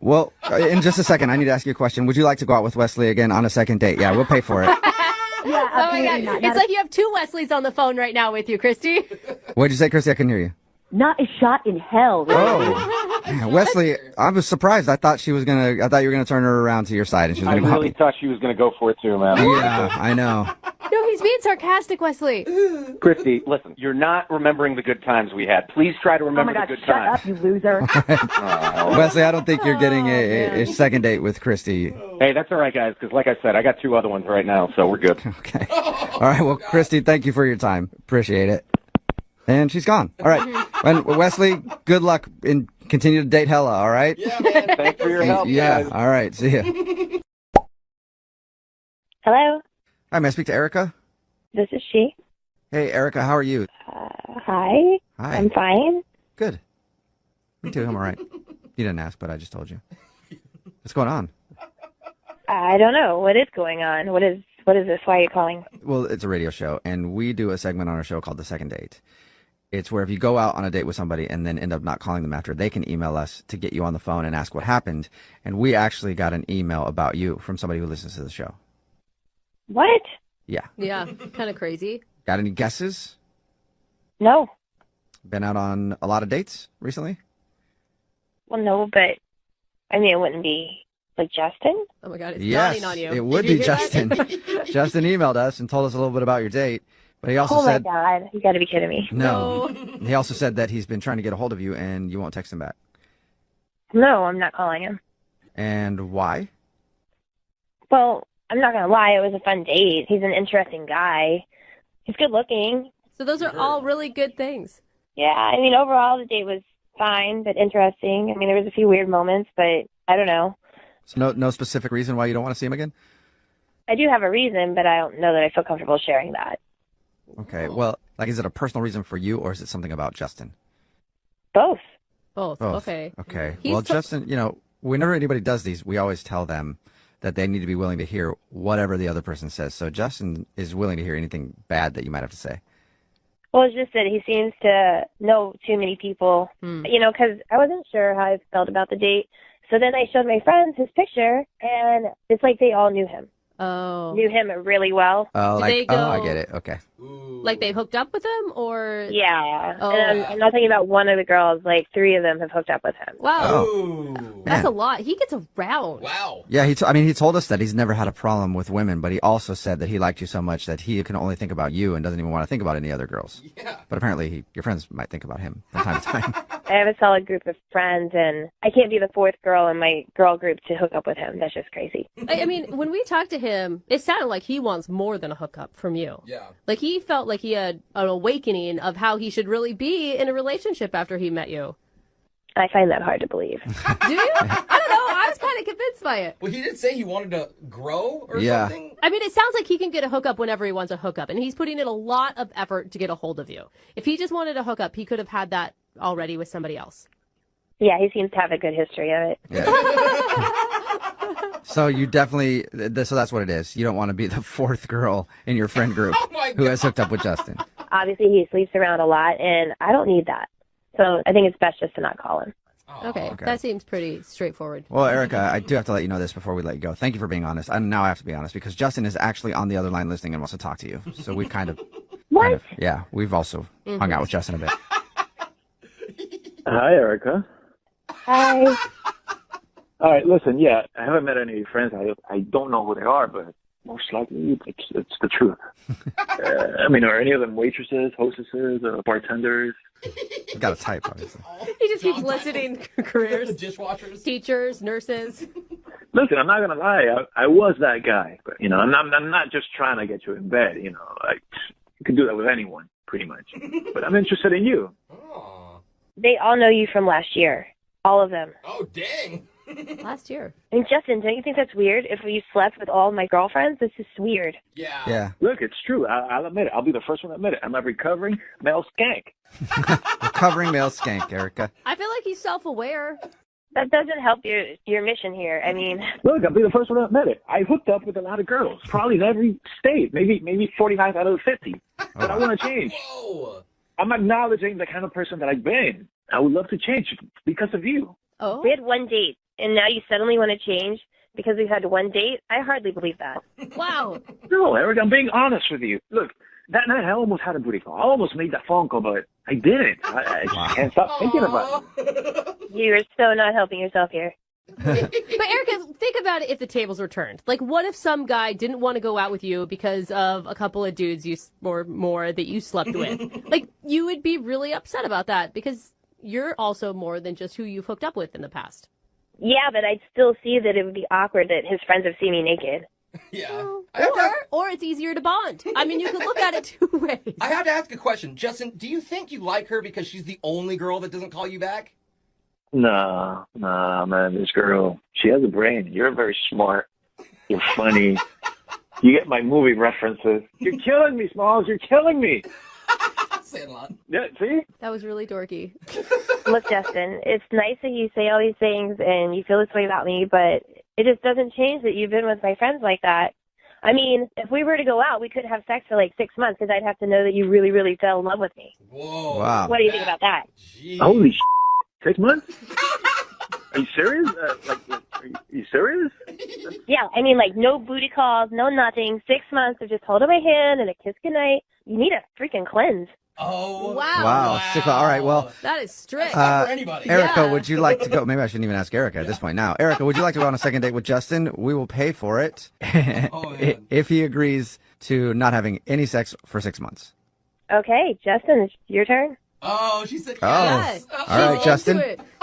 Well, in just a second, I need to ask you a question. Would you like to go out with Wesley again on a second date? Yeah, we'll pay for it. Yeah, Oh my God, it's like you have two Wesleys on the phone right now with you, Christy. What'd you say, Christy? I couldn't hear you. Not a shot in hell. Oh, man, Wesley, I was surprised. I thought you were gonna turn her around to your side, and she was I gonna go. really thought she was going to go for it too, man. Yeah, I know. No, he's being sarcastic, Wesley. Christy, listen, you're not remembering the good times we had. Please try to remember Oh my God, the good shut times. up, you loser. Wesley, I don't think you're getting a second date with Christy. Hey, that's all right, guys, because like I said, I got two other ones right now, so we're good. Okay. All right, well, Christy, thank you for your time. Appreciate it. And she's gone. All right. And Wesley, good luck and continue to date Hella, all right? Yeah, man. Thanks for your help, Yeah, guys. all right. See ya. Hello, Hi, may I speak to Erica? this is she. Hey, Erica, how are you? Hi. Hi. I'm fine. Good. Me too, I'm all right. You didn't ask, but I just told you. What's going on? I don't know. What is going on? What is this? Why are you calling? Well, it's a radio show, and we do a segment on our show called The Second Date. It's where if you go out on a date with somebody and then end up not calling them after, they can email us to get you on the phone and ask what happened. And we actually got an email about you from somebody who listens to the show. What? Yeah. Yeah, kind of crazy. Got any guesses? No. Been out on a lot of dates recently? Well, no, but I mean, it wouldn't be like Justin. Oh my God, it's Yes, dawning on you. it would Did you be hear Justin. that? Justin emailed us and told us a little bit about your date. But he also Oh my said, God, you got to be kidding me. no. He also said that he's been trying to get a hold of you and you won't text him back. No, I'm not calling him. And why? Well, I'm not gonna lie, it was a fun date. He's an interesting guy. He's good looking. So those are all really good things. Yeah, I mean, overall the date was fine, but interesting. I mean, there was a few weird moments, but I don't know. So no specific reason why you don't want to see him again? I do have a reason, but I don't know that I feel comfortable sharing that. Okay, well, like, is it a personal reason for you or is it something about Justin? Both. Both. Both. Okay. Okay. He's Well, t- Justin, whenever anybody does these, we always tell them that they need to be willing to hear whatever the other person says. So Justin is willing to hear anything bad that you might have to say. Well, it's just that he seems to know too many people, because I wasn't sure how I felt about the date. So then I showed my friends his picture, and it's like they all knew him. Oh. Knew him really well. Oh, they go- I get it. Okay. Like they hooked up with him, or Yeah. Oh. And I'm not thinking about one of the girls. Like 3 of them have hooked up with him. wow, Oh. that's a lot. He gets around. Wow. Yeah, he told us that he's never had a problem with women, but he also said that he liked you so much that he can only think about you and doesn't even want to think about any other girls. Yeah. But apparently your friends might think about him from time to time. I have a solid group of friends, and I can't be the 4th girl in my girl group to hook up with him. That's just crazy. I mean, when we talked to him, it sounded like he wants more than a hookup from you. Yeah. Like he felt like he had an awakening of how he should really be in a relationship after he met you. I find that hard to believe. Do you? I don't know. I was kind of convinced by it. Well, he did say he wanted to grow or Yeah. something. I mean, it sounds like he can get a hookup whenever he wants a hookup, and he's putting in a lot of effort to get a hold of you. If he just wanted a hookup, he could have had that already with somebody else. Yeah, he seems to have a good history of it. So you definitely, so that's what it is. You don't want to be the 4th girl in your friend group who has hooked up with Justin. Obviously, he sleeps around a lot, and I don't need that. So I think it's best just to not call him. Okay, that seems pretty straightforward. Well, Erica, I do have to let you know this before we let you go. Thank you for being honest. And now I have to be honest because Justin is actually on the other line listening and wants to talk to you. So we've we've also hung out with Justin a bit. Hi, Erica. Hi. All right, listen, yeah, I haven't met any friends. I don't know who they are, but most likely it's the truth. I mean, are any of them waitresses, hostesses, bartenders? You got to type, obviously. He just keeps listing careers. Dishwashers. Teachers, nurses. Listen, I'm not gonna lie. I was that guy, but I'm not just trying to get you in bed. Like you can do that with anyone, pretty much. But I'm interested in you. They all know you from last year. All of them. Oh, dang. Last year. And Justin, don't you think that's weird? If you slept with all my girlfriends, this is weird. Yeah. Look, it's true. I'll admit it. I'll be the first one to admit it. I'm a recovering male skank. Recovering male skank, Erica. I feel like he's self-aware. That doesn't help your mission here. I mean, Look, I'll be the first one to admit it. I hooked up with a lot of girls, probably in every state, maybe 49 out of the 50. But I want to change. I'm acknowledging the kind of person that I've been. I would love to change because of you. oh, we had one date, and now you suddenly want to change because we've had one date? I hardly believe that. Wow. No, Eric, I'm being honest with you. Look, that night I almost had a booty call. I almost made that phone call, but I didn't. I just can't stop thinking about it. You're so not helping yourself here. But Erica, think about it if the tables were turned. Like, what if some guy didn't want to go out with you because of a couple of dudes or more that you slept with? Like, you would be really upset about that because you're also more than just who you've hooked up with in the past. Yeah, but I'd still see that it would be awkward that his friends have seen me naked. Or it's easier to bond. I mean, you could look at it two ways. I have to ask a question. Justin, do you think you like her because she's the only girl that doesn't call you back? Nah, man. This girl, she has a brain. You're very smart. You're funny. You get my movie references. You're killing me, Smalls. You're killing me. Sandlot. Yeah, see? That was really dorky. Look, Justin, it's nice that you say all these things and you feel this way about me, but it just doesn't change that you've been with my friends like that. I mean, if we were to go out, we couldn't have sex for like 6 months because I'd have to know that you really, really fell in love with me. Whoa. Wow. What do you think about that? Holy 6 months? Are you serious? Are you serious? Yeah, I mean, like, no booty calls, no nothing. 6 months of just holding my hand and a kiss goodnight. You need a freaking cleanse. Oh. Wow. All right, well. That is strict. Erica, Yeah. would you like to go? Maybe I shouldn't even ask Erica at this point now. Erica, would you like to go on a second date with Justin? We will pay for it if he agrees to not having any sex for 6 months. Okay, Justin, it's your turn. Oh, she said yes. All right, Justin.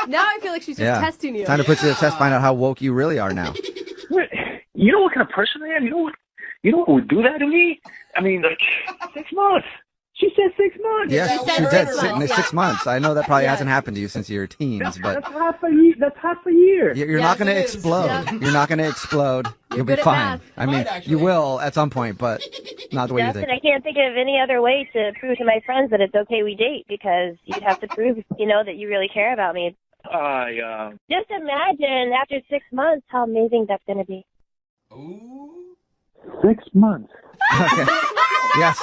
Now I feel like she's just testing you. Time to put you to the test, find out how woke you really are now. You know what kind of person I am? You know what would do that to me? I mean, like, 6 months. She said 6 months. Yes, she did. 6 months. I know that probably hasn't happened to you since you were teens, but That's half a year. That's half a year. you're not going to explode. You're not going to explode. You'll be good at fine. math. I mean, you will at some point, but not the way you Justin, think. I can't think of any other way to prove to my friends that it's okay we date because you'd have to prove, that you really care about me. Just imagine after 6 months how amazing that's going to be. 6 months. Okay. Yes.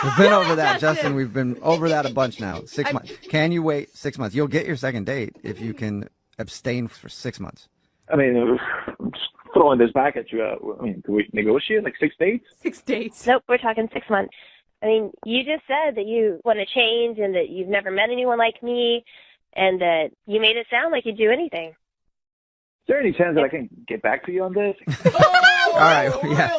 We've been over that, Justin. We've been over that a bunch now. 6 months. Can you wait 6 months? You'll get your second date if you can abstain for 6 months. I mean, I'm just throwing this back at you. I mean, can we negotiate like 6 dates? 6 dates. Nope, we're talking 6 months. I mean, you just said that you want to change and that you've never met anyone like me and that you made it sound like you'd do anything. Is there any chance that I can get back to you on this? All right. Yeah.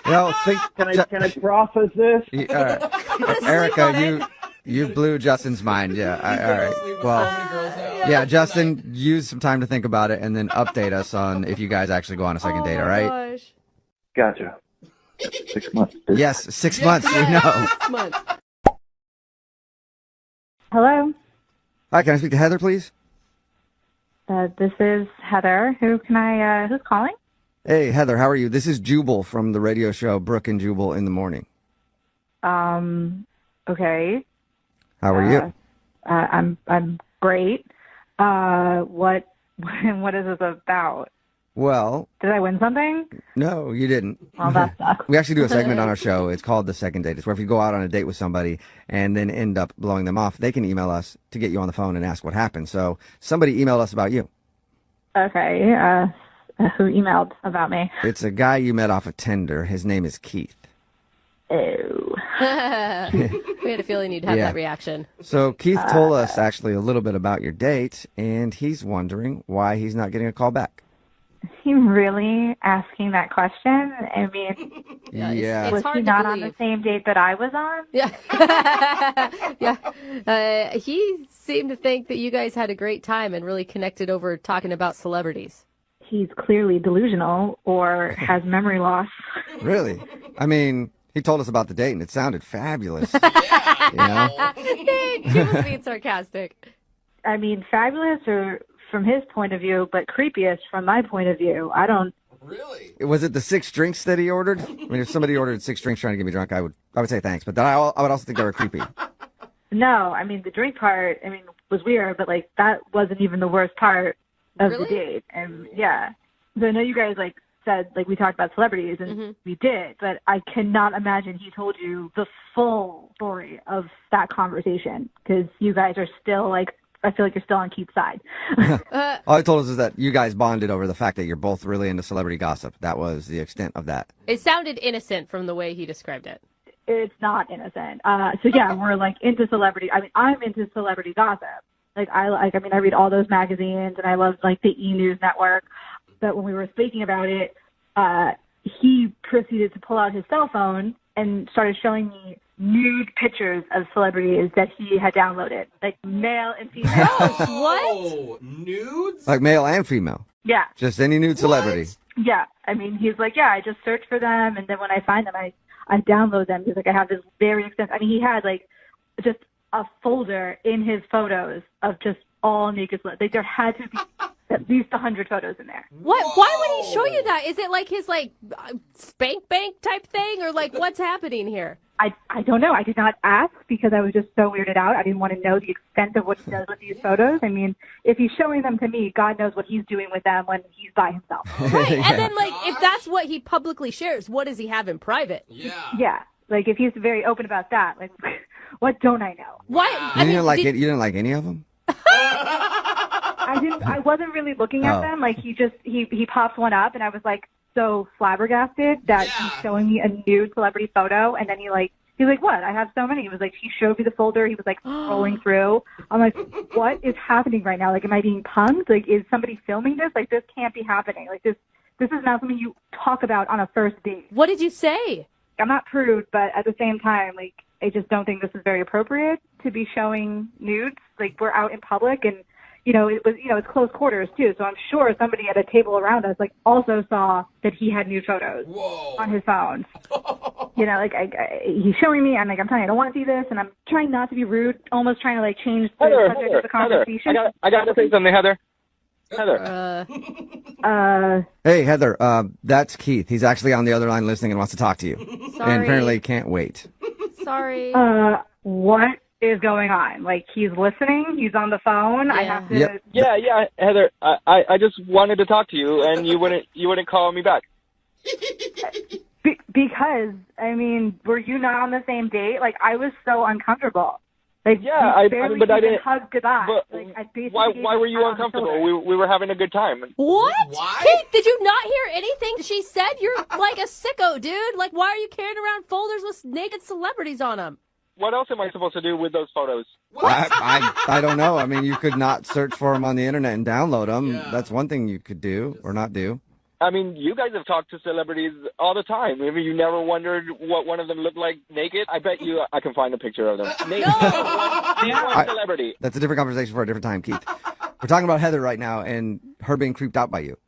Well, Can I process this? All right. Erica, you blew Justin's mind. Yeah. All right. Well, yeah, Justin, use some time to think about it and then update us on if you guys actually go on a second date. All right. Gotcha. 6 months. Yes, 6 months. We know. 6 months. Hello, Hi, can I speak to Heather, please? this is Heather. Who's calling? Hey, Heather, how are you? This is Jubal from the radio show Brooke and Jubal in the Morning. Okay. How are you? I'm great. What is this about? Well, Did I win something? no, you didn't. Well, that sucks. We actually do a segment on our show. It's called The Second Date. It's where if you go out on a date with somebody and then end up blowing them off, they can email us to get you on the phone and ask what happened. So somebody emailed us about you. Okay. Who emailed about me? It's a guy you met off of Tinder. His name is Keith. Oh. We had a feeling you'd have Yeah. that reaction. So Keith told us actually a little bit about your date, and he's wondering why he's not getting a call back. He really asking that question? I mean, Yeah. was he not on the same date that I was on? Yeah. He seemed to think that you guys had a great time and really connected over talking about celebrities. He's clearly delusional or has memory loss. Really? I mean, he told us about the date, and it sounded fabulous. You know? He was being sarcastic. I mean, fabulous or from his point of view, but creepiest from my point of view. I don't. Really? Was it the 6 drinks that he ordered? I mean, if somebody ordered 6 drinks trying to get me drunk, I would say thanks. But then I would also think they were creepy. No, I mean, the drink part, I mean, was weird, but, like, that wasn't even the worst part of the date. And, yeah. So I know you guys, like, said, like, we talked about celebrities, and we did, but I cannot imagine he told you the full story of that conversation, because you guys are still, like, I feel like you're still on Keith's side. All he told us is that you guys bonded over the fact that you're both really into celebrity gossip. That was the extent of that. It sounded innocent from the way he described it. It's not innocent. So yeah, we're like into celebrity. I mean, I'm into celebrity gossip. I read all those magazines, and I love like the E! News Network. But when we were speaking about it, he proceeded to pull out his cell phone and started showing me nude pictures of celebrities that he had downloaded, like male and female. What? Nudes? Like male and female. Yeah. Just any nude celebrity. Yeah. I mean, he's like, yeah, I just search for them, and then when I find them, I download them. He's like, I have this very extensive. I mean, he had like just a folder in his photos of just all naked celebrities. Like there had to be at least 100 photos in there. What? Why would he show you that? Is it like his like spank bank type thing, or like what's happening here? I don't know. I did not ask because I was just so weirded out. I didn't want to know the extent of what he does with these photos. I mean, if he's showing them to me, God knows what he's doing with them when he's by himself. Right. And then like if that's what he publicly shares, what does he have in private? Yeah. Like if he's very open about that, like what don't I know? What? You didn't like any of them? I wasn't really looking at them. Like he pops one up, and I was like so flabbergasted that he's showing me a nude celebrity photo, and then he's like, what? I have so many. He was like, he showed me the folder. He was like scrolling through. I'm like, what is happening right now? Like, am I being punked? Like, is somebody filming this? Like, this can't be happening. Like, this is not something you talk about on a first date. What did you say? I'm not prude, but at the same time, like, I just don't think this is very appropriate to be showing nudes. Like, we're out in public, and it's close quarters too. So I'm sure somebody at a table around us like also saw that he had nude photos on his phone. He's showing me. I'm like, I'm telling you, I don't want to see this, and I'm trying not to be rude, almost trying to like change the subject of the conversation. I got to say something, Heather. Hey, Heather, that's Keith. He's actually on the other line listening and wants to talk to you. Sorry. And apparently can't wait. Sorry. What is going on? Like, he's listening? He's on the phone? Yeah. I have to... Yeah, Heather, I just wanted to talk to you, and you wouldn't call me back. Because, I mean, were you not on the same date? Like, I was so uncomfortable. Like, I didn't hug goodbye. But like, I basically why were you uncomfortable? We were having a good time. What? Kate, did you not hear anything she said? You're like a sicko, dude. Like, why are you carrying around folders with naked celebrities on them? What else am I supposed to do with those photos? I don't know. I mean, you could not search for them on the internet and download them. Yeah. That's one thing you could do or not do. I mean, you guys have talked to celebrities all the time. I mean, you never wondered what one of them looked like naked? I bet you I can find a picture of them. Name one celebrity. That's a different conversation for a different time, Keith. We're talking about Heather right now and her being creeped out by you.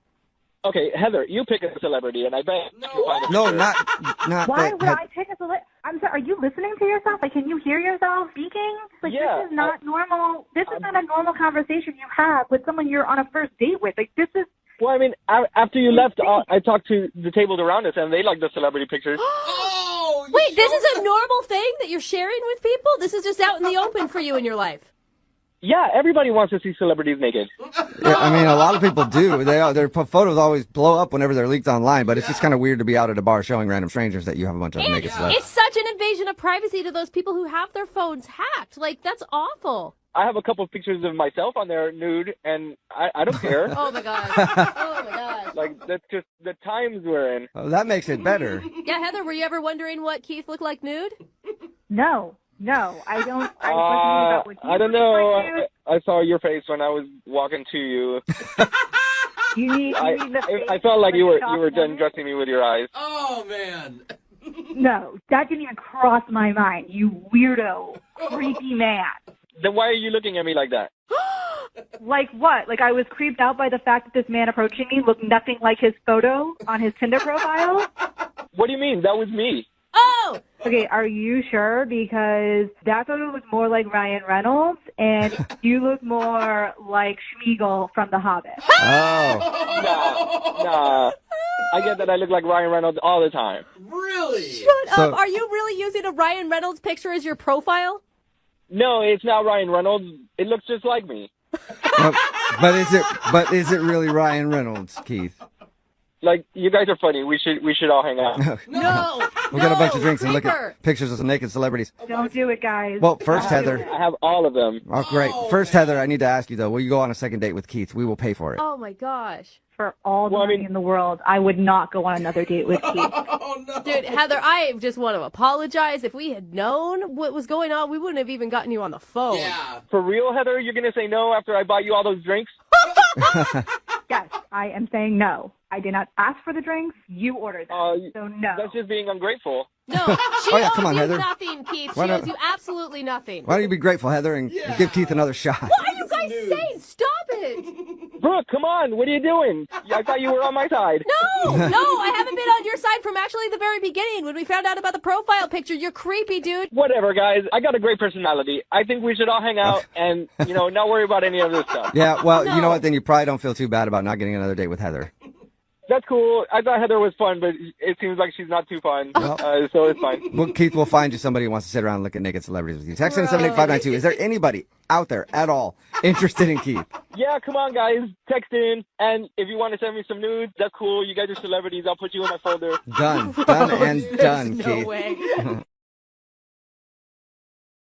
Okay, Heather, you pick a celebrity, and I bet you can find a picture. No, not. Why would I pick a celebrity? I'm sorry, are you listening to yourself? Like, can you hear yourself speaking? Like, yeah, this is not normal. This is not a normal conversation you have with someone you're on a first date with. Like, this is... Well, I mean, after you left, I talked to the tables around us, and they like the celebrity pictures. Wait, this is a normal thing that you're sharing with people? This is just out in the open for you in your life? Yeah, everybody wants to see celebrities naked. Yeah, I mean, a lot of people do. Their photos always blow up whenever they're leaked online, but it's just kind of weird to be out at a bar showing random strangers that you have a bunch of naked celebrities. It's such an invasion of privacy to those people who have their phones hacked. Like, that's awful. I have a couple of pictures of myself on there nude, and I don't care. Oh, my God. Oh, my God. Like, that's just the times we're in. Oh, that makes it better. Yeah, Heather, were you ever wondering what Keith looked like nude? No, I don't. I don't know. I saw your face when I was walking to you. I felt like you were done dressing me with your eyes. Oh, man. No, that didn't even cross my mind, you weirdo, creepy man. Then why are you looking at me like that? Like what? Like I was creeped out by the fact that this man approaching me looked nothing like his photo on his Tinder profile? What do you mean? That was me. Oh! Okay, are you sure? Because that photo was more like Ryan Reynolds, and you look more like Schmeagol from The Hobbit. Oh. Nah. I get that I look like Ryan Reynolds all the time. Really? Shut up. Are you really using a Ryan Reynolds picture as your profile? No, it's not Ryan Reynolds. It looks just like me. But is it really Ryan Reynolds, Keith? Like, you guys are funny. We should all hang out. No. We'll get a bunch of drinks and look at pictures of some naked celebrities. Don't do it, guys. Well, first, Heather. I have all of them. Oh, great. First, Heather, I need to ask you, though. Will you go on a second date with Keith? We will pay for it. Oh, my gosh. For all the money in the world, I would not go on another date with Keith. Dude, Heather, I just want to apologize. If we had known what was going on, we wouldn't have even gotten you on the phone. Yeah. For real, Heather? You're going to say no after I buy you all those drinks? Yes, I am saying no. I did not ask for the drinks. You ordered them, so no. That's just being ungrateful. No, she Oh, yeah, owes come on, you Heather. nothing, Keith. She Why not- owes you absolutely nothing. Why don't you be grateful, Heather, and give Keith another shot? What are you guys saying? Stop it. Brooke, come on. What are you doing? I thought you were on my side. No, I haven't been on your side from actually the very beginning when we found out about the profile picture. You're creepy, dude. Whatever, guys. I got a great personality. I think we should all hang out and, not worry about any of this stuff. Yeah, well, you know what? Then you probably don't feel too bad about not getting another date with Heather. That's cool. I thought Heather was fun, but it seems like she's not too fun, so it's fine. Well, Keith will find you somebody who wants to sit around and look at naked celebrities with you. Text in 78592. Is there anybody out there at all interested in Keith? Yeah, come on, guys. Text in, and if you want to send me some nudes, that's cool. You guys are celebrities. I'll put you in my folder. Done and done, No Keith. way.